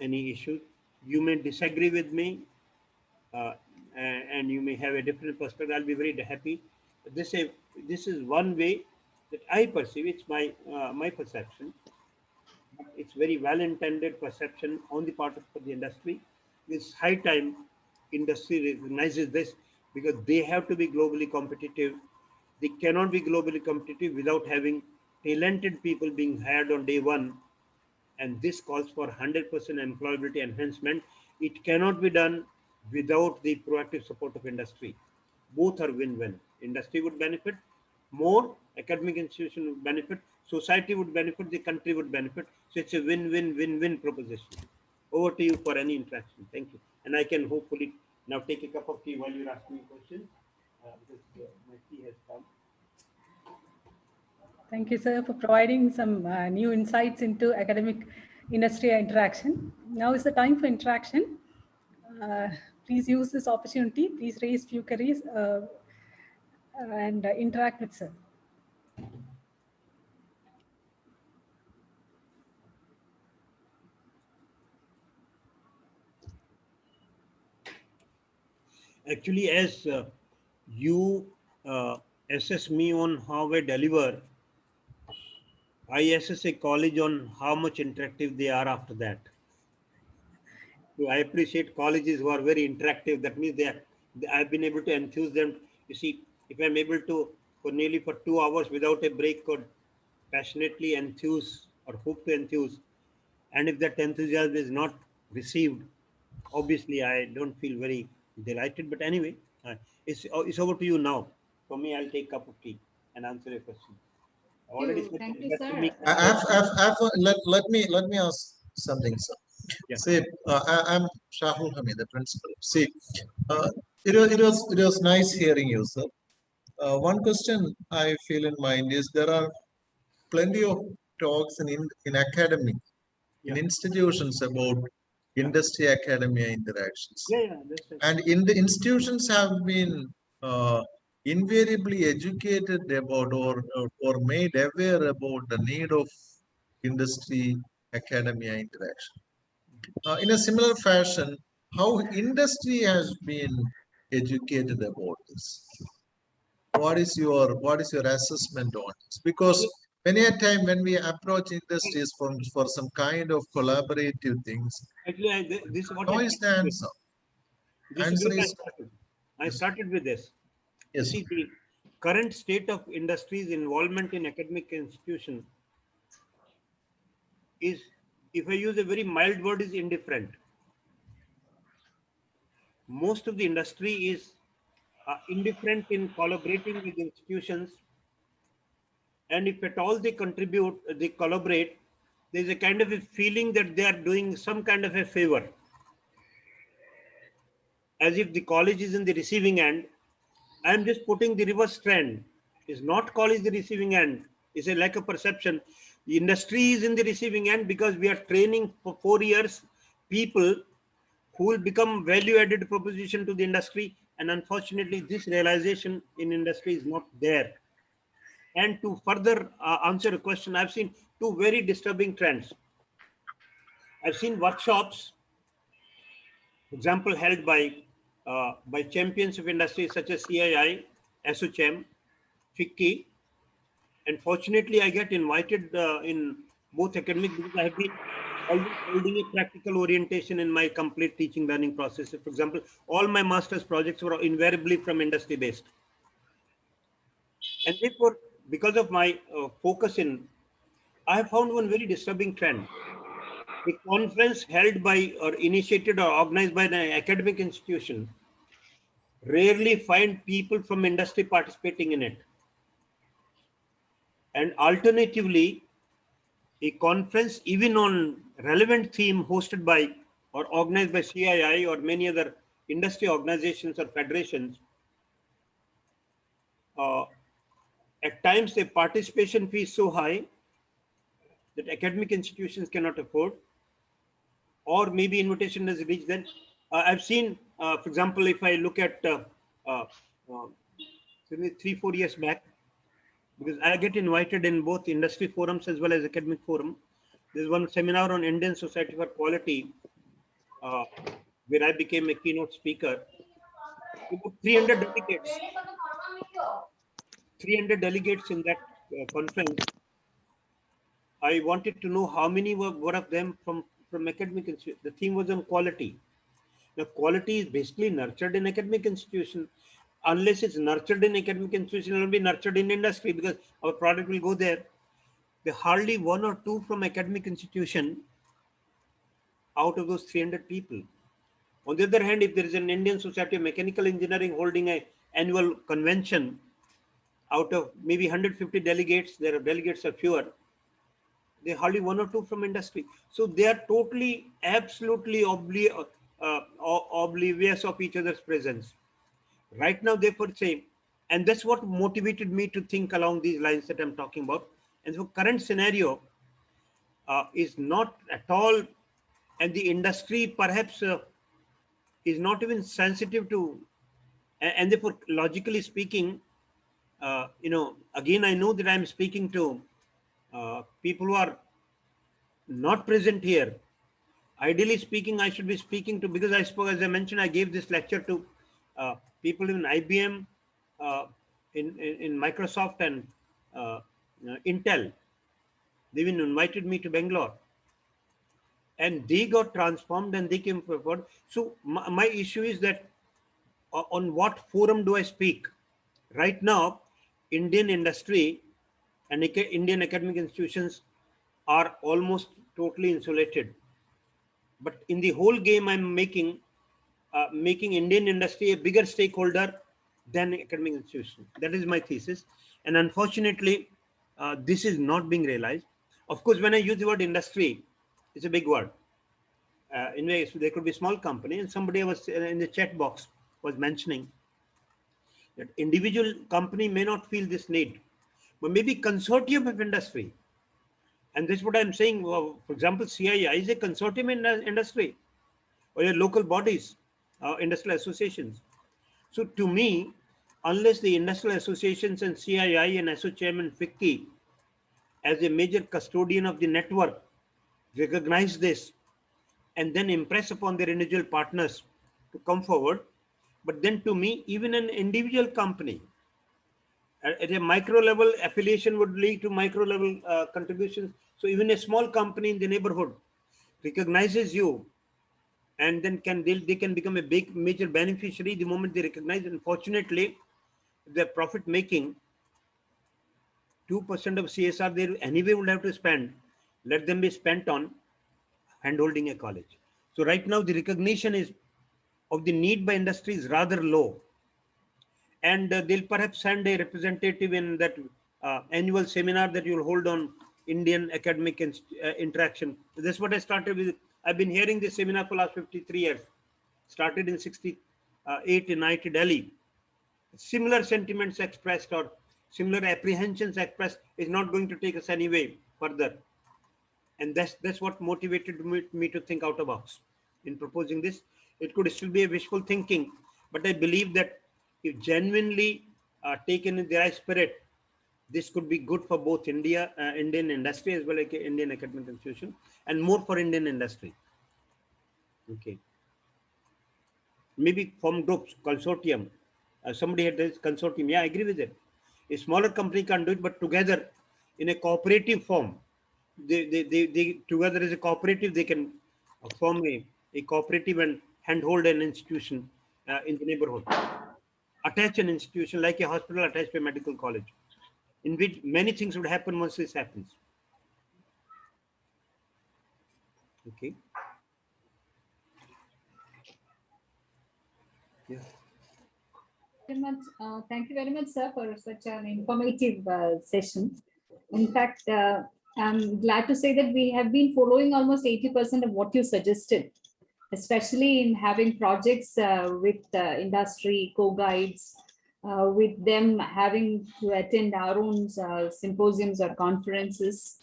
any issues. You may disagree with me uh, and you may have a different perspective. I'll be very happy. This is one way that I perceive. It's my perception. It's very well-intended perception on the part of the industry. It's high time industry recognizes this because they have to be globally competitive. They cannot be globally competitive without having talented people being hired on day one, and this calls for 100% employability enhancement. It cannot be done without the proactive support of industry. Both are win-win. Industry would benefit more, academic institution would benefit, society would benefit, the country would benefit. So it's a win-win-win-win proposition. Over to you for any interaction. Thank you. And I can hopefully now take a cup of tea while you're asking me questions because my tea has come. Thank you, sir, for providing some new insights into academic industry interaction. Now is the time for interaction. Please use this opportunity. Please raise few queries and interact with sir. Actually, as you assess me on how I deliver, I assess a college on how much interactive they are after that. So I appreciate colleges who are very interactive. That means I've been able to enthuse them. You see, if I'm able to for nearly for 2 hours without a break could passionately enthuse or hope to enthuse, and if that enthusiasm is not received, obviously I don't feel very delighted. But anyway, it's over to you now. For me, I'll take a cup of tea and answer your question. Already said Thank you, that to me. sir. Let me ask something, sir. Yeah. See, I'm Shahul Hamid, the principal. See, it was nice hearing you, sir. One question I feel in mind is there are plenty of talks in academic, in Yeah. institutions about industry academia interactions. Yeah, that's right. And in the institutions have been invariably educated about or made aware about the need of industry academia interaction. In a similar fashion, how industry has been educated about this? What is your assessment on this? Because many a time when we approach industries for some kind of collaborative things, Actually, this is what no I is the started with. answer. This is Answer where I is started. I yes, started with this. You yes. see, the current state of industry's involvement in academic institution is, if I use a very mild word, is indifferent. Most of the industry is indifferent in collaborating with institutions, and if at all they contribute, they collaborate, there's a kind of a feeling that they are doing some kind of a favor, as if the college is in the receiving end. I am just putting the reverse trend. Is not college the receiving end? It's a lack of perception. The industry is in the receiving end because we are training for 4 years people who will become value-added proposition to the industry. And unfortunately, this realization in industry is not there. And to further answer a question, I've seen two very disturbing trends. I've seen workshops, example held by champions of industry such as CII, SOCHM, FICCI, and fortunately I get invited in both academic, because I have been always holding a practical orientation in my complete teaching learning process. For example, all my master's projects were invariably from industry based, and therefore because of my focus in, I have found one very disturbing trend. A conference held by or initiated or organized by an academic institution rarely find people from industry participating in it. And alternatively, a conference, even on relevant theme hosted by or organized by CII or many other industry organizations or federations, uh, at times the participation fee is so high that academic institutions cannot afford, or maybe invitation has reached them. I've seen, for example, if I look at uh, 3-4 years back, because I get invited in both industry forums as well as academic forum. There's one seminar on Indian Society for Quality, uh, where I became a keynote speaker. About 300 delegates, 300 delegates in that conference. I wanted to know how many were of them from academic institutions. The theme was on quality. Now, quality is basically nurtured in academic institution. Unless it's nurtured in academic institution, it will be nurtured in industry because our product will go there. There are hardly one or two from academic institution out of those 300 people. On the other hand, if there is an Indian Society of Mechanical Engineering holding an annual convention, out of maybe 150 delegates, there are delegates are fewer. There are hardly one or two from industry. So they are totally, absolutely oblivious of each other's presence. Right now, therefore, say, and that's what motivated me to think along these lines that I'm talking about. And so, current scenario is not at all, and the industry perhaps is not even sensitive to, and therefore, logically speaking, again, I know that I'm speaking to people who are not present here. Ideally speaking, I should be speaking to, because I spoke, as I mentioned, I gave this lecture to people in IBM, uh, in Microsoft, and Intel. They even invited me to Bangalore, and they got transformed and they came forward. So my issue is that on what forum do I speak? Right now, Indian industry and Indian academic institutions are almost totally insulated. But in the whole game, I'm making Indian industry a bigger stakeholder than academic institution. That is my thesis, and unfortunately, this is not being realized. Of course, when I use the word industry, it's a big word. Anyway, so there could be small company, and somebody was in the chat box was mentioning that individual company may not feel this need, but maybe consortium of industry. And this is what I'm saying. For example, CII is a consortium in industry, or your local bodies, industrial associations. So to me, unless the industrial associations and CII and SOCHM and FICCI as a major custodian of the network recognize this and then impress upon their individual partners to come forward, But then to me, even an individual company at a micro level, affiliation would lead to micro level contributions. So even a small company in the neighborhood recognizes you, and then they can become a big major beneficiary the moment they recognize. Unfortunately, the profit making 2% of CSR they anyway would have to spend. Let them be spent on handholding a college. So right now the recognition is of the need by industry is rather low, and they'll perhaps send a representative in that annual seminar that you'll hold on Indian academic interaction. That's what I started with. I've been hearing this seminar for the last 53 years. Started in 68 in IIT Delhi. Similar sentiments expressed or similar apprehensions expressed is not going to take us anyway further. And that's what motivated me to think out of the box in proposing this. It could still be a wishful thinking, but I believe that if genuinely taken in the right spirit, this could be good for both Indian industry as well as Indian academic institution, and more for Indian industry. Okay. Maybe form groups, consortium. Somebody had this consortium. Yeah, I agree with it. A smaller company can't do it, but together in a cooperative form, they together as a cooperative, they can form a cooperative and handhold an institution in the neighborhood. Attach an institution like a hospital attached to a medical college, in which many things would happen once this happens. Okay. Yeah. Thank you very much, sir, for such an informative session. In fact, I'm glad to say that we have been following almost 80% of what you suggested, especially in having projects with industry, co-guides, with them having to attend our own symposiums or conferences.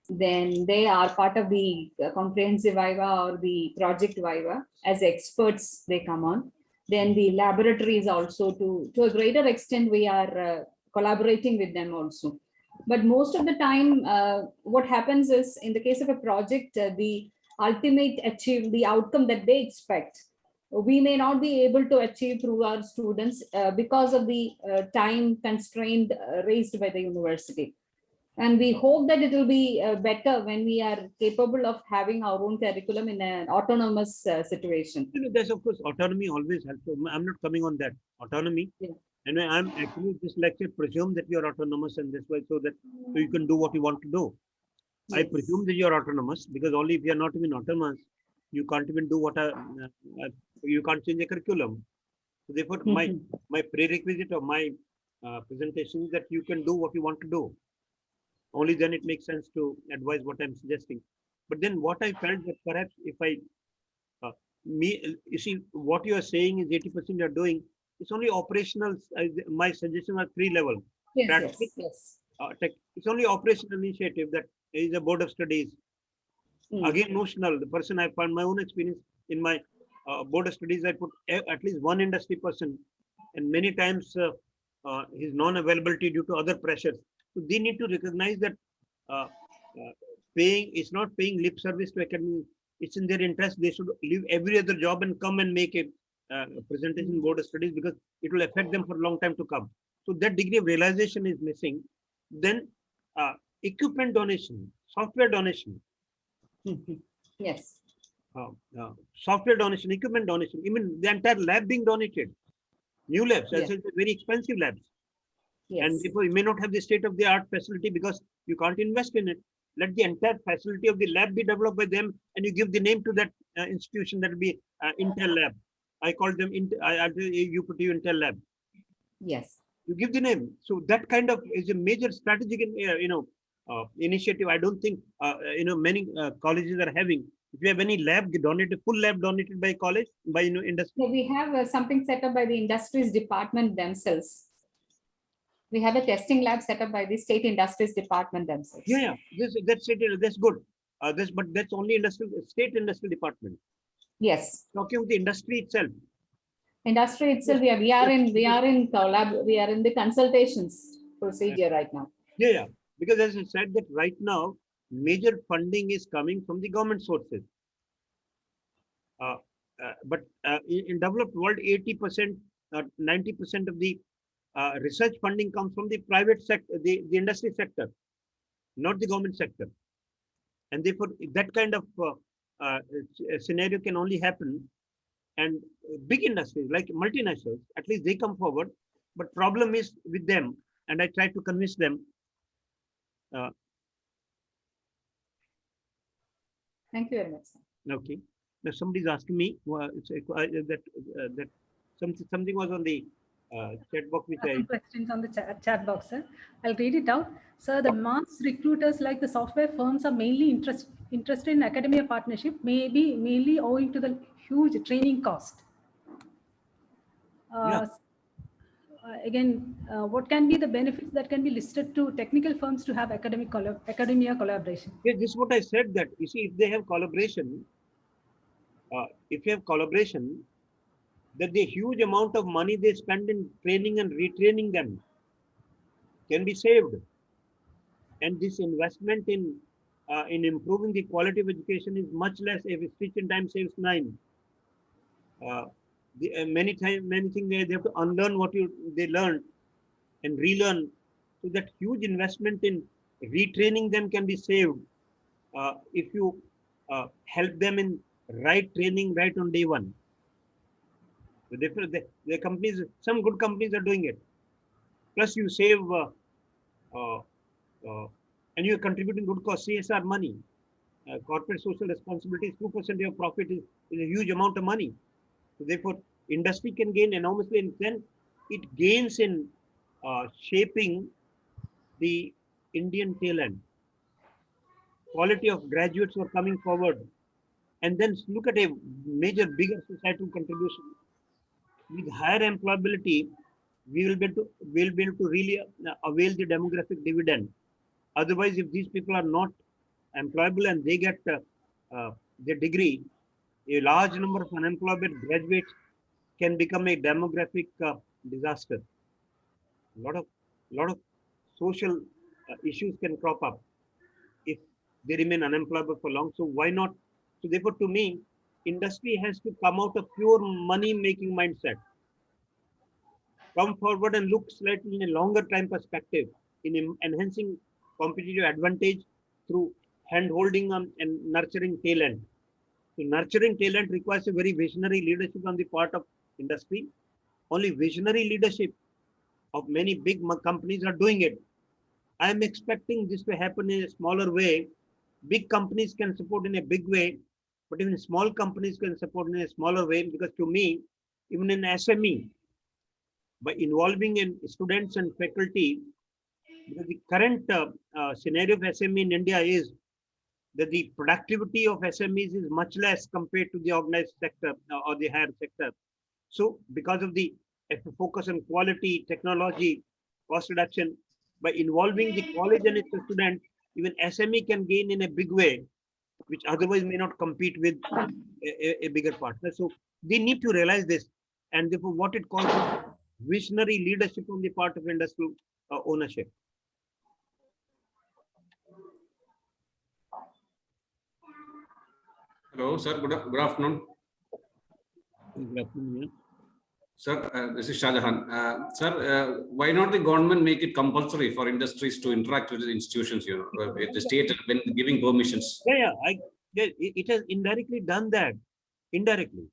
Then they are part of the comprehensive viva or the project viva. As experts, they come on. Then the laboratories also, to a greater extent, we are collaborating with them also. But most of the time, what happens is, in the case of a project, the ultimate the outcome that they expect, we may not be able to achieve through our students because of the time constraint raised by the university. And we hope that it will be better when we are capable of having our own curriculum in an autonomous situation. There's of course autonomy always helps. I'm not coming on that autonomy. Yeah. And I'm actually just like to presume that you're autonomous, and this way so you can do what you want to do. Yes. I presume that you're autonomous because only if you're not even autonomous, you can't even do you can't change a curriculum. So therefore, my prerequisite of my presentation is that you can do what you want to do. Only then it makes sense to advise what I'm suggesting. But then what I felt that perhaps if you see, what you are saying is 80% you're doing. It's only operational. My suggestion was 3 level. Yes. It's only operational initiative that is a board of studies. Again, notional. The person I found my own experience in my board of studies, I put at least one industry person, and many times his non-availability due to other pressures. So they need to recognize that it's not paying lip service to academy. It's in their interest. They should leave every other job and come and make a presentation board of studies, because it will affect them for a long time to come. So that degree of realization is missing. Then equipment donation, software donation. Yes. Software donation, equipment donation, even the entire lab being donated. New labs, yes. Very expensive labs. Yes. And therefore you may not have the state-of-the-art facility because you can't invest in it. Let the entire facility of the lab be developed by them, and you give the name to that institution. That will be Intel Lab. I call them you put you Intel Lab. Yes. You give the name. So that kind of is a major strategic, initiative. I don't think many colleges are having. If you have any lab donated, full lab donated by college, by industry. So we have something set up by the industries department themselves. We have a testing lab set up by the state industries department themselves. Yeah. That's good. But that's only state industrial department. Yes. Talking with the industry itself. Industry itself, we are in the consultations procedure right now. Yeah. Because as I said that right now, major funding is coming from the government sources. But in developed world, 80% 90% of the research funding comes from the private sector, the industry sector, not the government sector. And therefore, that kind of scenario can only happen. And big industries like multinationals, at least they come forward. But problem is with them, and I try to convince them. Thank you very much, sir. Okay. Now somebody's asking me that something was on the chat box which Some questions on the chat box, sir. I'll read it out. Sir, the mass recruiters like the software firms are mainly interested in academia partnership, maybe mainly owing to the huge training cost. Again, what can be the benefits that can be listed to technical firms to have academia collaboration? Yes, this is what I said, that you see, if they have collaboration, if you have collaboration, that the huge amount of money they spend in training and retraining them can be saved. And this investment in improving the quality of education is much less. If a stitch in time saves 9. Many things they have to unlearn what they learned and relearn. So that huge investment in retraining them can be saved if you help them in right training right on day one. So the companies, some good companies are doing it. Plus you save and you're contributing good cause CSR money. Corporate social responsibility is 2% of your profit is a huge amount of money. So therefore, industry can gain enormously, and then it gains in shaping the Indian talent. Quality of graduates who are coming forward, and then look at a major, bigger societal contribution. With higher employability, we will be able to really avail the demographic dividend. Otherwise, if these people are not employable and they get their degree, a large number of unemployed graduates can become a demographic disaster. A lot of social issues can crop up if they remain unemployable for long. So why not? So therefore, to me, industry has to come out of pure money-making mindset, come forward and look slightly in a longer time perspective in enhancing competitive advantage through hand-holding and nurturing talent. So nurturing talent requires a very visionary leadership on the part of industry. Only visionary leadership of many big companies are doing it. I am expecting this to happen in a smaller way. Big companies can support in a big way, but even small companies can support in a smaller way, because to me, even in SME, by involving in students and faculty, because the current scenario of SME in India is that the productivity of SMEs is much less compared to the organized sector or the higher sector. So because of the focus on quality, technology, cost reduction, by involving the college and its students, even SME can gain in a big way, which otherwise may not compete with a bigger partner. So they need to realize this, and therefore what it calls visionary leadership on the part of industrial ownership. Hello, sir. Good afternoon. Good afternoon. Yeah. Sir, this is Shahjahan. Sir, why not the government make it compulsory for industries to interact with the institutions, with the state when giving permissions? It has indirectly done that. Indirectly.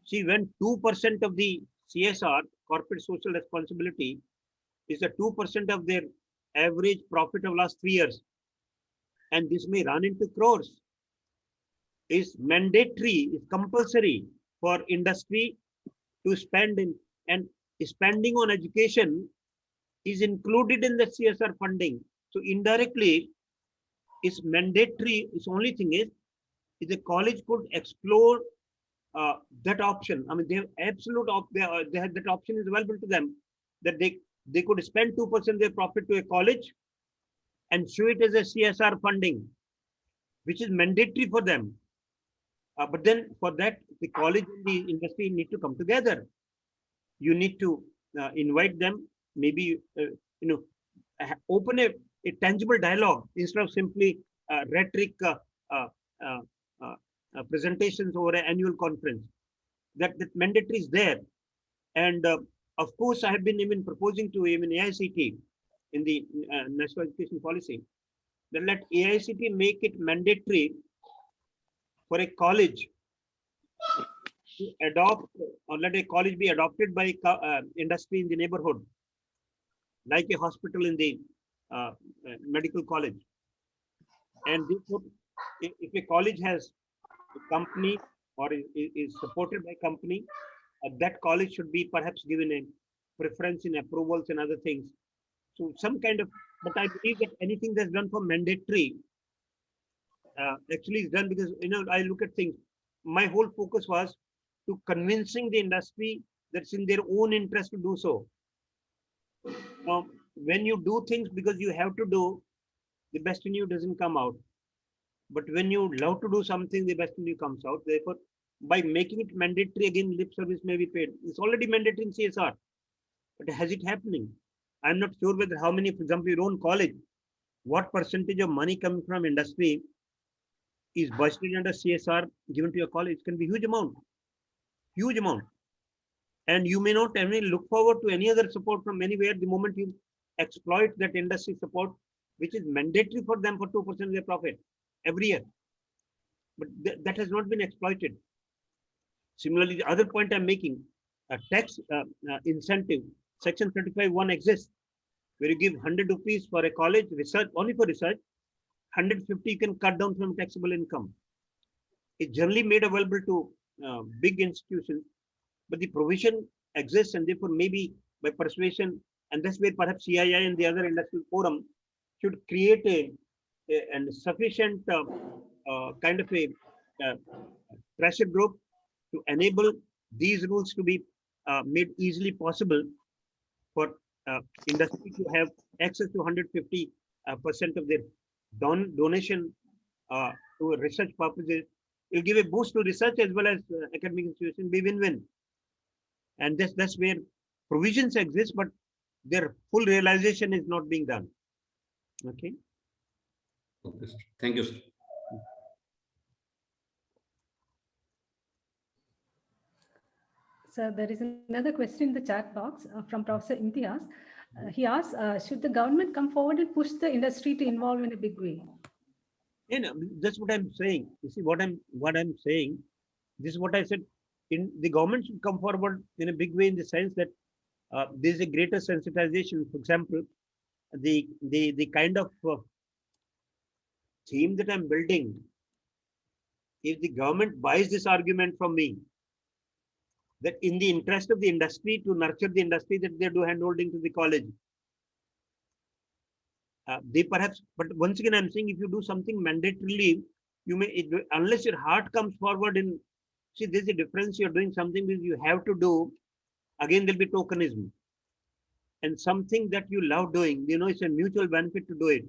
See, when 2% of the CSR, corporate social responsibility, is a 2% of their average profit of last 3 years, and this may run into crores, is mandatory, is compulsory for industry to spend in, and spending on education is included in the CSR funding. So indirectly, it's mandatory. Its only thing is the college could explore that option. I mean, they have absolute they have that option is available to them, that they could spend 2% of their profit to a college and show it as a CSR funding, which is mandatory for them. But then for that, the college and the industry need to come together. You need to invite them, maybe, open a tangible dialogue instead of simply rhetoric presentations over an annual conference. That mandatory is there. And of course, I have been even proposing to even AICTE in the National Education Policy that let AICTE make it mandatory for a college to adopt, or let a college be adopted by industry in the neighborhood, like a hospital in the medical college. And therefore, if a college has a company or is supported by company, that college should be perhaps given a preference in approvals and other things. So some kind of, but I believe that anything that's done for mandatory actually is done because, I look at things. My whole focus was to convincing the industry that's in their own interest to do so. Now, when you do things because you have to do, the best in you doesn't come out. But when you love to do something, the best in you comes out. Therefore, by making it mandatory, again, lip service may be paid. It's already mandatory in CSR. But has it happening? I'm not sure whether how many, for example, your own college, what percentage of money coming from industry is budgeted under CSR given to your college. It can be huge amount. Huge amount. And you may not even look forward to any other support from anywhere the moment you exploit that industry support, which is mandatory for them for 2% of their profit every year. But that has not been exploited. Similarly, the other point I'm making, a tax incentive, section 35(1) exists, where you give 100 rupees for a college research, only for research, 150 you can cut down from taxable income. It's generally made available to big institutions, but the provision exists, and therefore maybe by persuasion, and that's where perhaps CII and the other industrial forum should create a sufficient kind of a pressure group to enable these rules to be made easily possible for industry to have access to 150% of their donation to research purposes. It'll give a boost to research as well as academic institution, be win-win. And that's where provisions exist, but their full realization is not being done. Okay. Okay, sir. Thank you, sir. So there is another question in the chat box from Professor Imtiaz. He asks, should the government come forward and push the industry to involve in a big way? That's what I'm saying. You see what I'm saying. This is what I said. The government should come forward in a big way in the sense that there is a greater sensitization. For example, the kind of theme that I'm building. If the government buys this argument from me, that in the interest of the industry to nurture the industry, that they do handholding to the college. They perhaps, but once again, I'm saying if you do something mandatorily, you may, unless your heart comes forward in, see, there's a difference. You're doing something which you have to do. Again, there'll be tokenism. And something that you love doing, it's a mutual benefit to do it.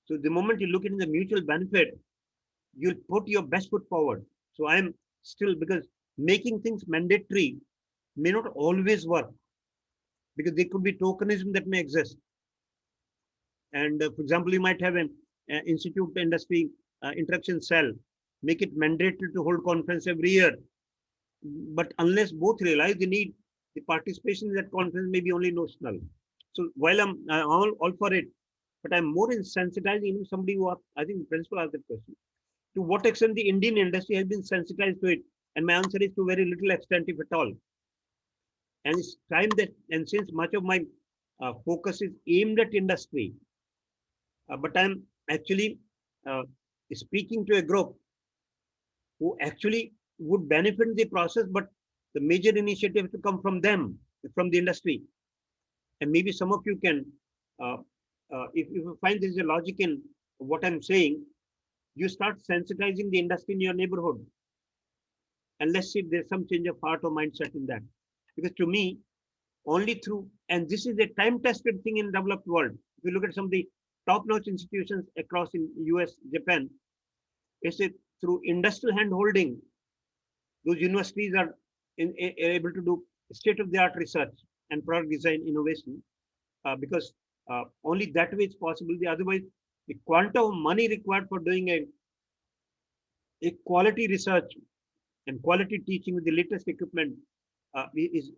So the moment you look into the mutual benefit, you'll put your best foot forward. So I'm still, because making things mandatory may not always work, because there could be tokenism that may exist. And for example, you might have an institute industry interaction cell, make it mandatory to hold conference every year. But unless both realize the need, the participation in that conference may be only notional. So while I'm all for it, but I'm more in sensitizing somebody who, I think the principal asked that question, to what extent the Indian industry has been sensitized to it. And my answer is to very little extent, if at all. And it's time that, and since much of my focus is aimed at industry, but I'm actually speaking to a group who actually would benefit in the process, but the major initiative to come from them, from the industry. And maybe some of you can, if you find there's a logic in what I'm saying, you start sensitizing the industry in your neighborhood. And let's see if there's some change of heart or mindset in that. Because to me, only through, and this is a time-tested thing in the developed world. If you look at some of the top-notch institutions across in US, Japan, it's through industrial hand-holding, those universities are able to do state-of-the-art research and product design innovation, because only that way it's possible. Otherwise, the quantum of money required for doing a quality research and quality teaching with the latest equipment is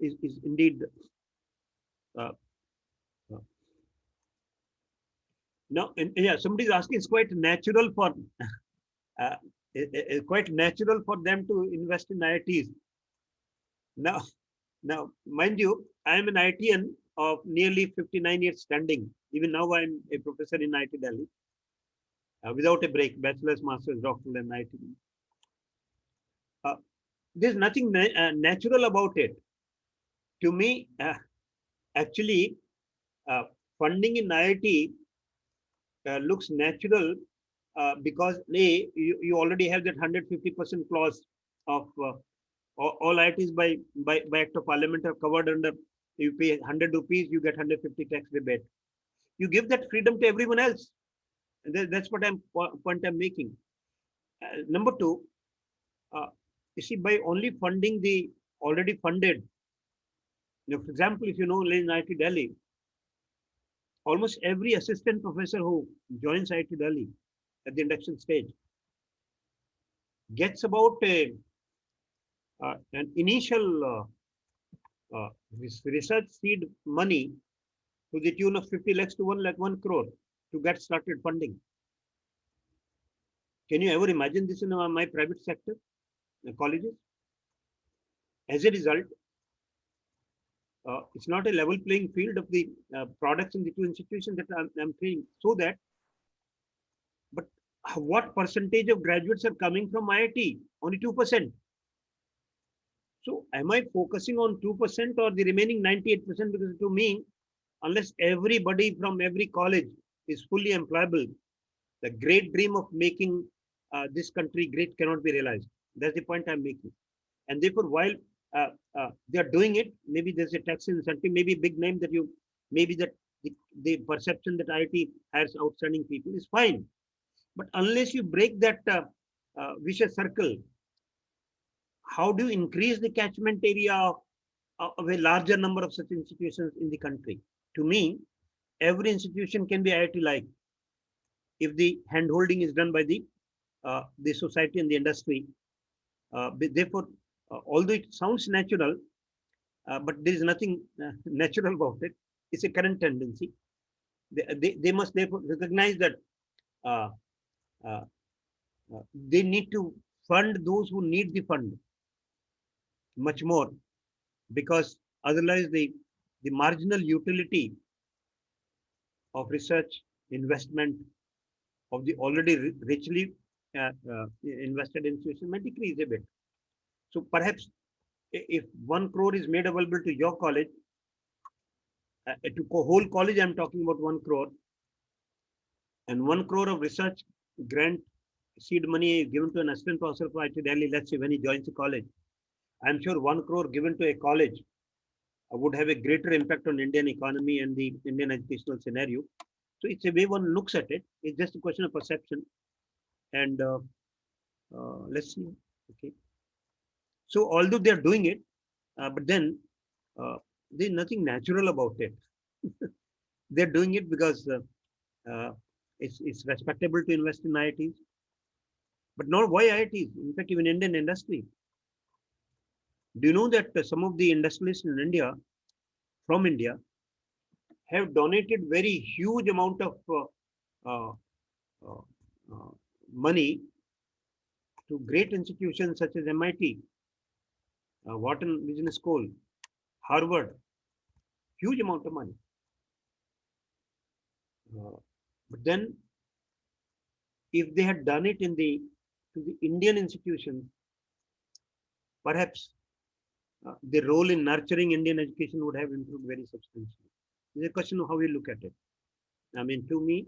indeed uh, uh, now. And yeah, somebody is asking. It's quite natural for uh, quite natural for them to invest in IITs. Now, now, mind you, I am an IITian of nearly 59 years standing. Even now, I'm a professor in IIT Delhi without a break, bachelor's, master's, doctoral, and IIT. There's nothing natural about it. To me, actually, uh, funding in IIT looks natural because you already have that 150% clause of all IITs by act of parliament are covered under, you pay 100 rupees, you get 150 tax rebate. You give that freedom to everyone else. And that's what point I'm making. Number two, you see, by only funding the already funded, for example, if you know in IIT Delhi, almost every assistant professor who joins IIT Delhi at the induction stage gets about an initial research seed money to the tune of 50 lakhs to 1 crore to get started funding. Can you ever imagine this in my private sector colleges? As a result, it's not a level playing field of the products in the two institutions that I'm saying. So that, but what percentage of graduates are coming from IIT? Only 2%. So am I focusing on 2% or the remaining 98%? Because to me, unless everybody from every college is fully employable, the great dream of making this country great cannot be realized. That's the point I'm making. And therefore, while they are doing it, maybe there's a tax incentive, maybe a big name that you, maybe that the perception that IIT has outstanding people is fine. But unless you break that vicious circle, how do you increase the catchment area of a larger number of such institutions in the country? To me, every institution can be IIT-like if the handholding is done by the society and the industry. Therefore, although it sounds natural, but there is nothing natural about it. It's a current tendency. They must therefore recognize that they need to fund those who need the fund much more, because otherwise the marginal utility of research investment of the already richly invested institution might decrease a bit. So perhaps if 1 crore is made available to your college, to whole college, I'm talking about 1 crore, and 1 crore of research grant seed money given to an assistant professor for IIT Delhi, let's say when he joins the college, I'm sure 1 crore given to a college would have a greater impact on Indian economy and the Indian educational scenario. So it's a way one looks at it. It's just a question of perception. And let's see. Okay. So although they're doing it, but then there's nothing natural about it. They're doing it because it's respectable to invest in IITs. But not why IITs? In fact, even Indian industry. Do you know that some of the industrialists in India, from India, have donated very huge amount of money to great institutions such as MIT, Wharton Business School, Harvard, huge amount of money. But then, if they had done it to the Indian institutions, perhaps the role in nurturing Indian education would have improved very substantially. It's a question of how we look at it. I mean, to me,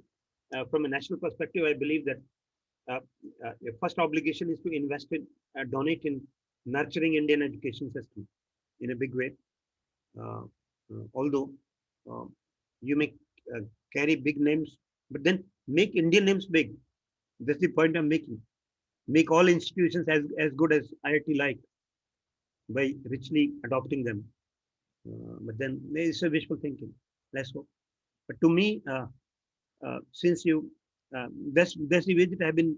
from a national perspective, I believe that the first obligation is to invest in, donate in nurturing Indian education system in a big way. Although you may carry big names, but then make Indian names big. That's the point I'm making. Make all institutions as good as IIT-like by richly adopting them. But then it's a wishful thinking. Let's hope. But to me, since you, that's the way that I've been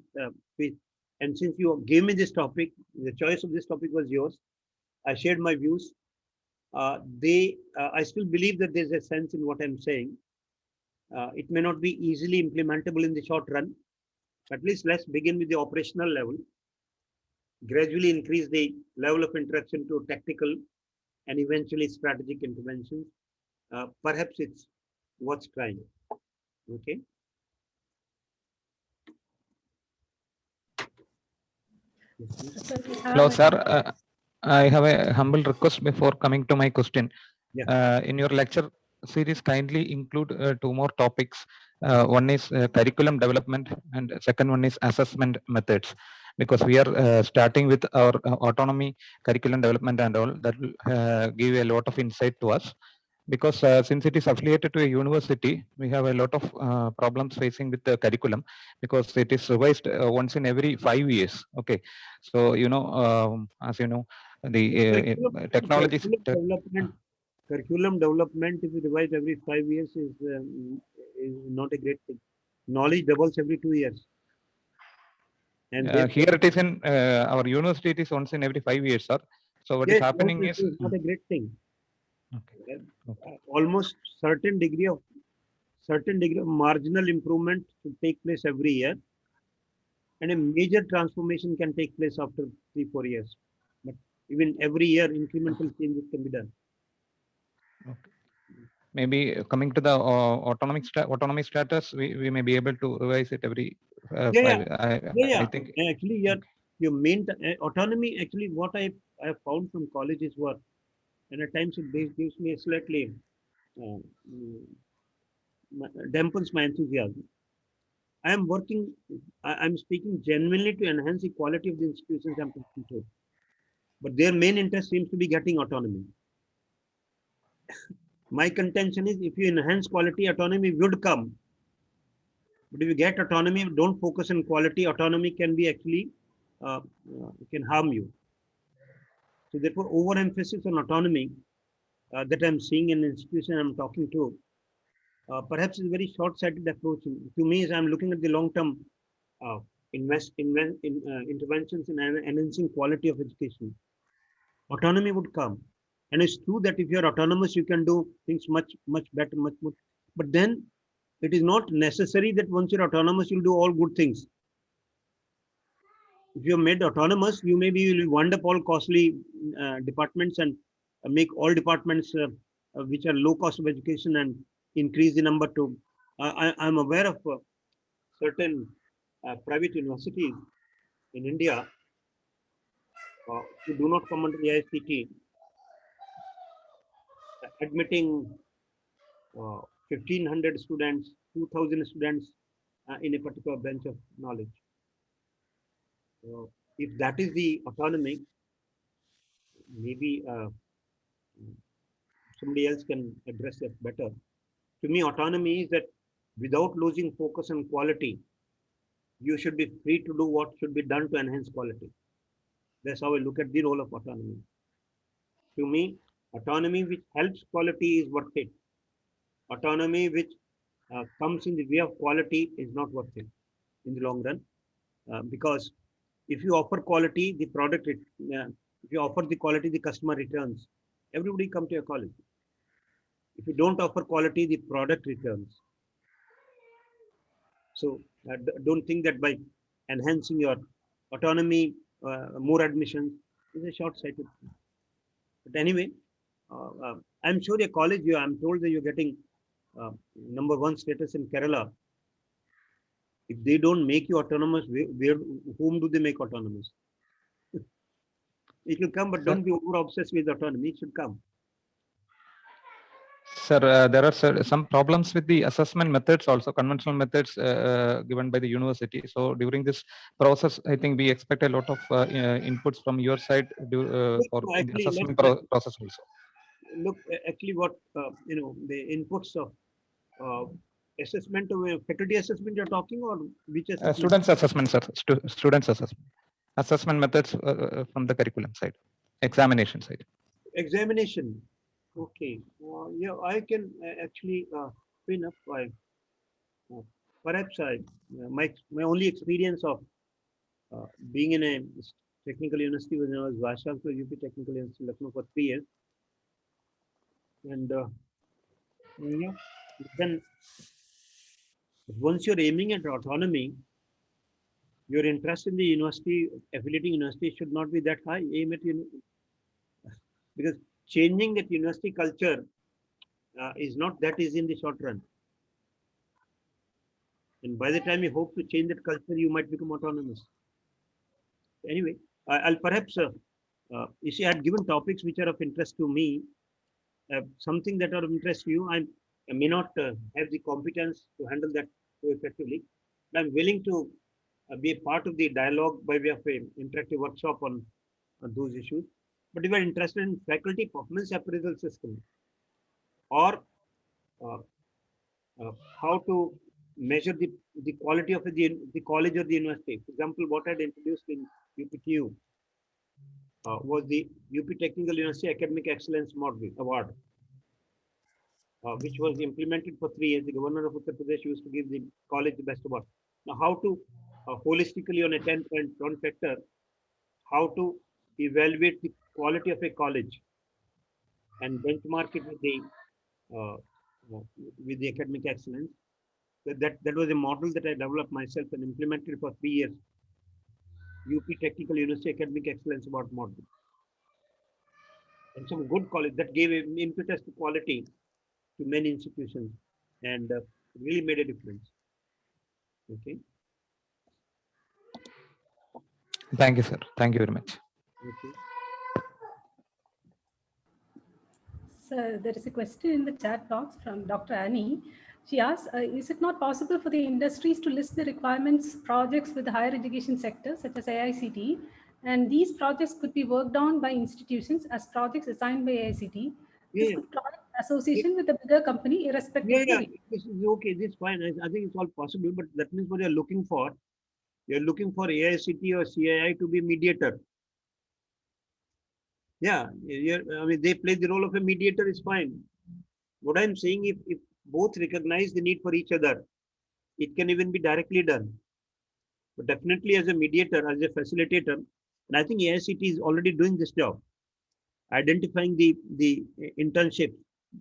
faced. And since you gave me this topic, the choice of this topic was yours. I shared my views. I still believe that there's a sense in what I'm saying. It may not be easily implementable in the short run. At least let's begin with the operational level, gradually increase the level of interaction to tactical and eventually strategic interventions. Perhaps it's worth trying. Okay. So we Hello, have sir. I have a humble request before coming to my question. Yeah. In your lecture series, kindly include two more topics. One is curriculum development, and second one is assessment methods. Because we are starting with our autonomy curriculum development and all, that will give a lot of insight to us. Because since it is affiliated to a university, we have a lot of problems facing with the curriculum, because it is revised once in every 5 years. Okay, so as you know, the technologies. Curriculum development, if you revise every 5 years, is not a great thing. Knowledge doubles every 2 years. And Here it is in our university, it is once in every 5 years, sir. So what is happening is not a great thing. okay. Almost certain degree of marginal improvement should take place every year, and a major transformation can take place after 3-4 years. But even every year, incremental changes can be done. Okay. Maybe coming to the autonomy status, we may be able to revise it every 5. I think actually, your main autonomy. Actually, what I found from college is what, and at times it gives me a slightly dampens my enthusiasm. I'm speaking genuinely to enhance the quality of the institutions I'm talking to. But their main interest seems to be getting autonomy. My contention is, if you enhance quality, autonomy would come. But if you get autonomy, don't focus on quality, autonomy can be actually, can harm you. So therefore, overemphasis on autonomy that I'm seeing in the institution I'm talking to, perhaps is a very short-sighted approach. To me, I'm looking at the long-term interventions in enhancing quality of education. Autonomy would come. And it's true that if you're autonomous, you can do things much better, much more. But then it is not necessary that once you're autonomous, you'll do all good things. If you're made autonomous, you'll wind up all costly departments and make all departments which are low cost of education and increase the number to. I'm aware of certain private universities in India who do not come under the AICTE, admitting 1,500 students, 2,000 students in a particular bench of knowledge. If that is the autonomy, maybe somebody else can address that better. To me, autonomy is that without losing focus on quality, you should be free to do what should be done to enhance quality. That's how I look at the role of autonomy. To me, autonomy which helps quality is worth it. Autonomy which comes in the way of quality is not worth it in the long run, because if you offer quality, the product, if you offer the quality, the customer returns. Everybody come to your college. If you don't offer quality, the product returns. So don't think that by enhancing your autonomy, more admissions is a short-sighted thing. But anyway, I'm sure your college, I'm told that you're getting #1 status in Kerala. If they don't make you autonomous, whom do they make autonomous? It will come, but don't be over obsessed with autonomy. It should come. Sir, there are some problems with the assessment methods, also conventional methods given by the university. So during this process, I think we expect a lot of inputs from your side for the assessment process also. Look, actually, what the inputs of assessment, faculty assessment you're talking, or which assessment? Students assessment, sir. Students assessment. Assessment methods from the curriculum side, examination side. Examination. Okay. Yeah, I can actually enough. Perhaps my only experience of being in a technical university when I was Vashal for UP Technical University Lucknow for 3 years. And yeah, then once you're aiming at autonomy, your interest in the university, affiliating university should not be that high. Aim at because changing that university culture is not that easy in the short run. And by the time you hope to change that culture, you might become autonomous. Anyway, I'll perhaps, you see, I had given topics which are of interest to me, something that are of interest to you. I may not have the competence to handle that so effectively. But I'm willing to be a part of the dialogue by way of an interactive workshop on those issues. But if you're interested in faculty performance appraisal system or uh, how to measure the quality of the college or the university. For example, what I had introduced in UPTU was the UP Technical University Academic Excellence Model Award, which was implemented for 3 years. The governor of Uttar Pradesh used to give the college the best award. Now, how to holistically on a 10-point factor, how to evaluate the quality of a college and benchmark it uh, with the academic excellence. That was a model that I developed myself and implemented for 3 years. UP Technical University Academic Excellence Award model. And some good college that gave an impetus to quality to many institutions and really made a difference. Okay. Thank you, sir. Thank you very much. Okay. So there is a question in the chat box from Dr. Annie. She asks, is it not possible for the industries to list the requirements projects with the higher education sector, such as AICTE, and these projects could be worked on by institutions as projects assigned by AICTE? This Yeah, could drive association with a bigger company irrespective of the region. This is okay. This is fine. I think it's all possible, but that means what you're looking for. You're looking for AICTE or CII to be mediator. Yeah, I mean, they play the role of a mediator is fine. What I'm saying, if both recognize the need for each other, it can even be directly done. But definitely as a mediator, as a facilitator, and I think AICT is already doing this job, identifying the internship,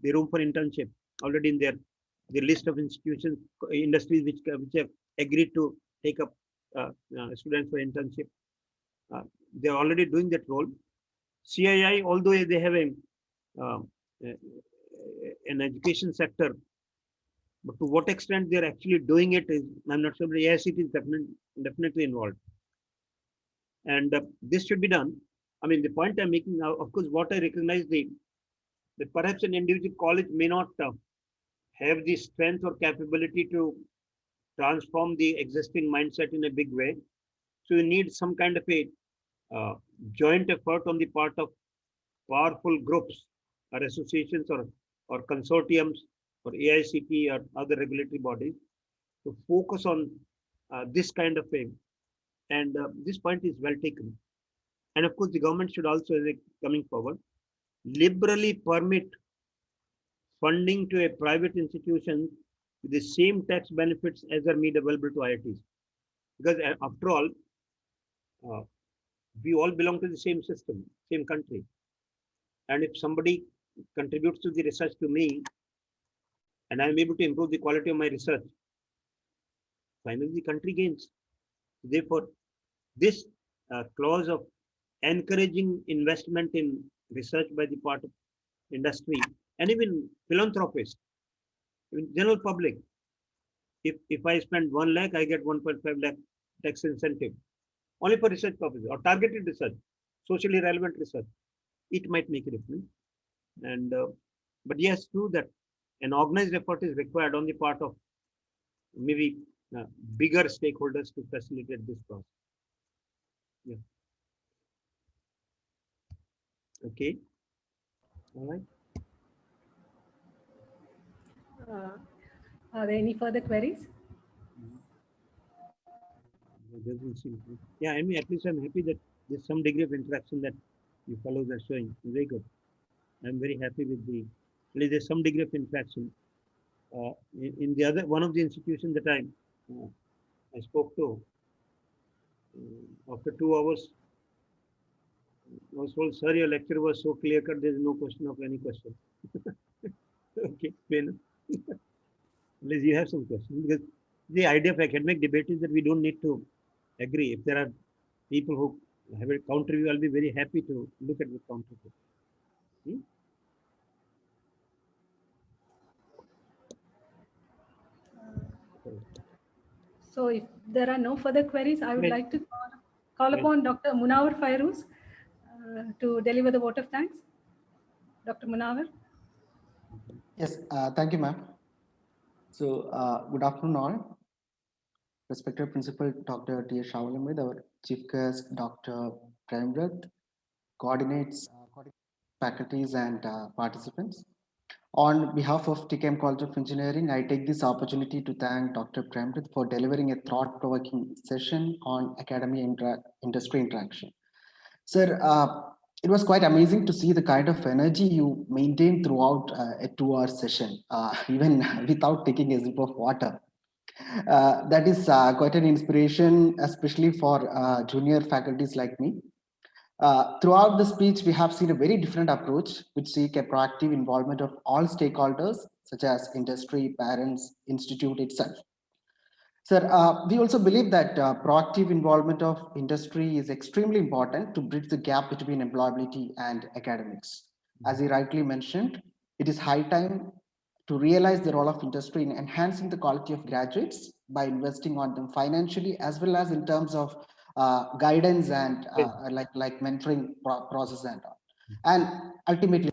the room for internship, already in the list of institutions, industries which have agreed to take up students for internship. They're already doing that role. CII, although they have uh, an education sector, but to what extent they're actually doing it is, I'm not sure, but AICT is definitely involved. And this should be done. I mean, the point I'm making now, of course, what I recognize that perhaps an individual college may not have the strength or capability to transform the existing mindset in a big way. So you need some kind of a joint effort on the part of powerful groups or associations or consortiums or AICT or other regulatory bodies to focus on this kind of thing. And this point is well taken. And of course, the government should also, as coming forward, liberally permit funding to a private institution with the same tax benefits as are made available to IITs. Because after all, we all belong to the same system, same country. And if somebody contributes to the research to me, and I'm able to improve the quality of my research, finally the country gains. Therefore, this clause of encouraging investment in research by the part of industry and even philanthropists, even general public. If I spend 1 lakh, I get 1.5 lakh tax incentive only for research purposes or targeted research, socially relevant research. It might make a difference. And but yes, true that an organized effort is required on the part of maybe bigger stakeholders to facilitate this process. Yeah. Okay. All right. Are there any further queries? Yeah, I mean, at least I'm happy that there's some degree of interaction that you fellows are showing. Very good. I'm very happy with at least there's some degree of interaction. In the other, one of the institutions that I spoke to, after 2 hours, I was told, sir, your lecture was so clear cut, there's no question of any question. Okay, fair enough. Unless you have some questions, because the idea of academic debate is that we don't need to agree. If there are people who have a counter view, I'll be very happy to look at the counter view. Hmm? So if there are no further queries, I would Right. like to call upon Dr. Munawar Fairuz to deliver the vote of thanks. Dr. Munawar. Yes, thank you, ma'am. So, good afternoon, all. Respected Principal Dr. T. Shavalamid, our Chief Guest, Dr. Prem, coordinates faculties and participants. On behalf of TKM College of Engineering, I take this opportunity to thank Dr. Prem for delivering a thought-provoking session on industry interaction. Sir, it was quite amazing to see the kind of energy you maintained throughout a 2-hour session, even without taking a sip of water. That is quite an inspiration, especially for junior faculties like me. Throughout the speech, we have seen a very different approach, which seek a proactive involvement of all stakeholders, such as industry, parents, institute itself. Sir, we also believe that proactive involvement of industry is extremely important to bridge the gap between employability and academics. As he rightly mentioned, it is high time to realize the role of industry in enhancing the quality of graduates by investing on them financially, as well as in terms of guidance and like mentoring process and all. And ultimately,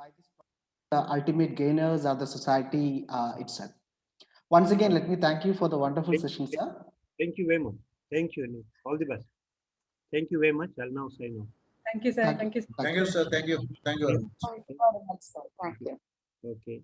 the ultimate gainers are the society itself. Once again, let me thank you for the wonderful session, sir. Thank you very much. Thank you, and all the best. Thank you very much. I'll now sign off. Thank you, sir. Thank you. Thank you, sir. Thank you. Thank you very much. Thank you very much, sir. Thank you. Okay.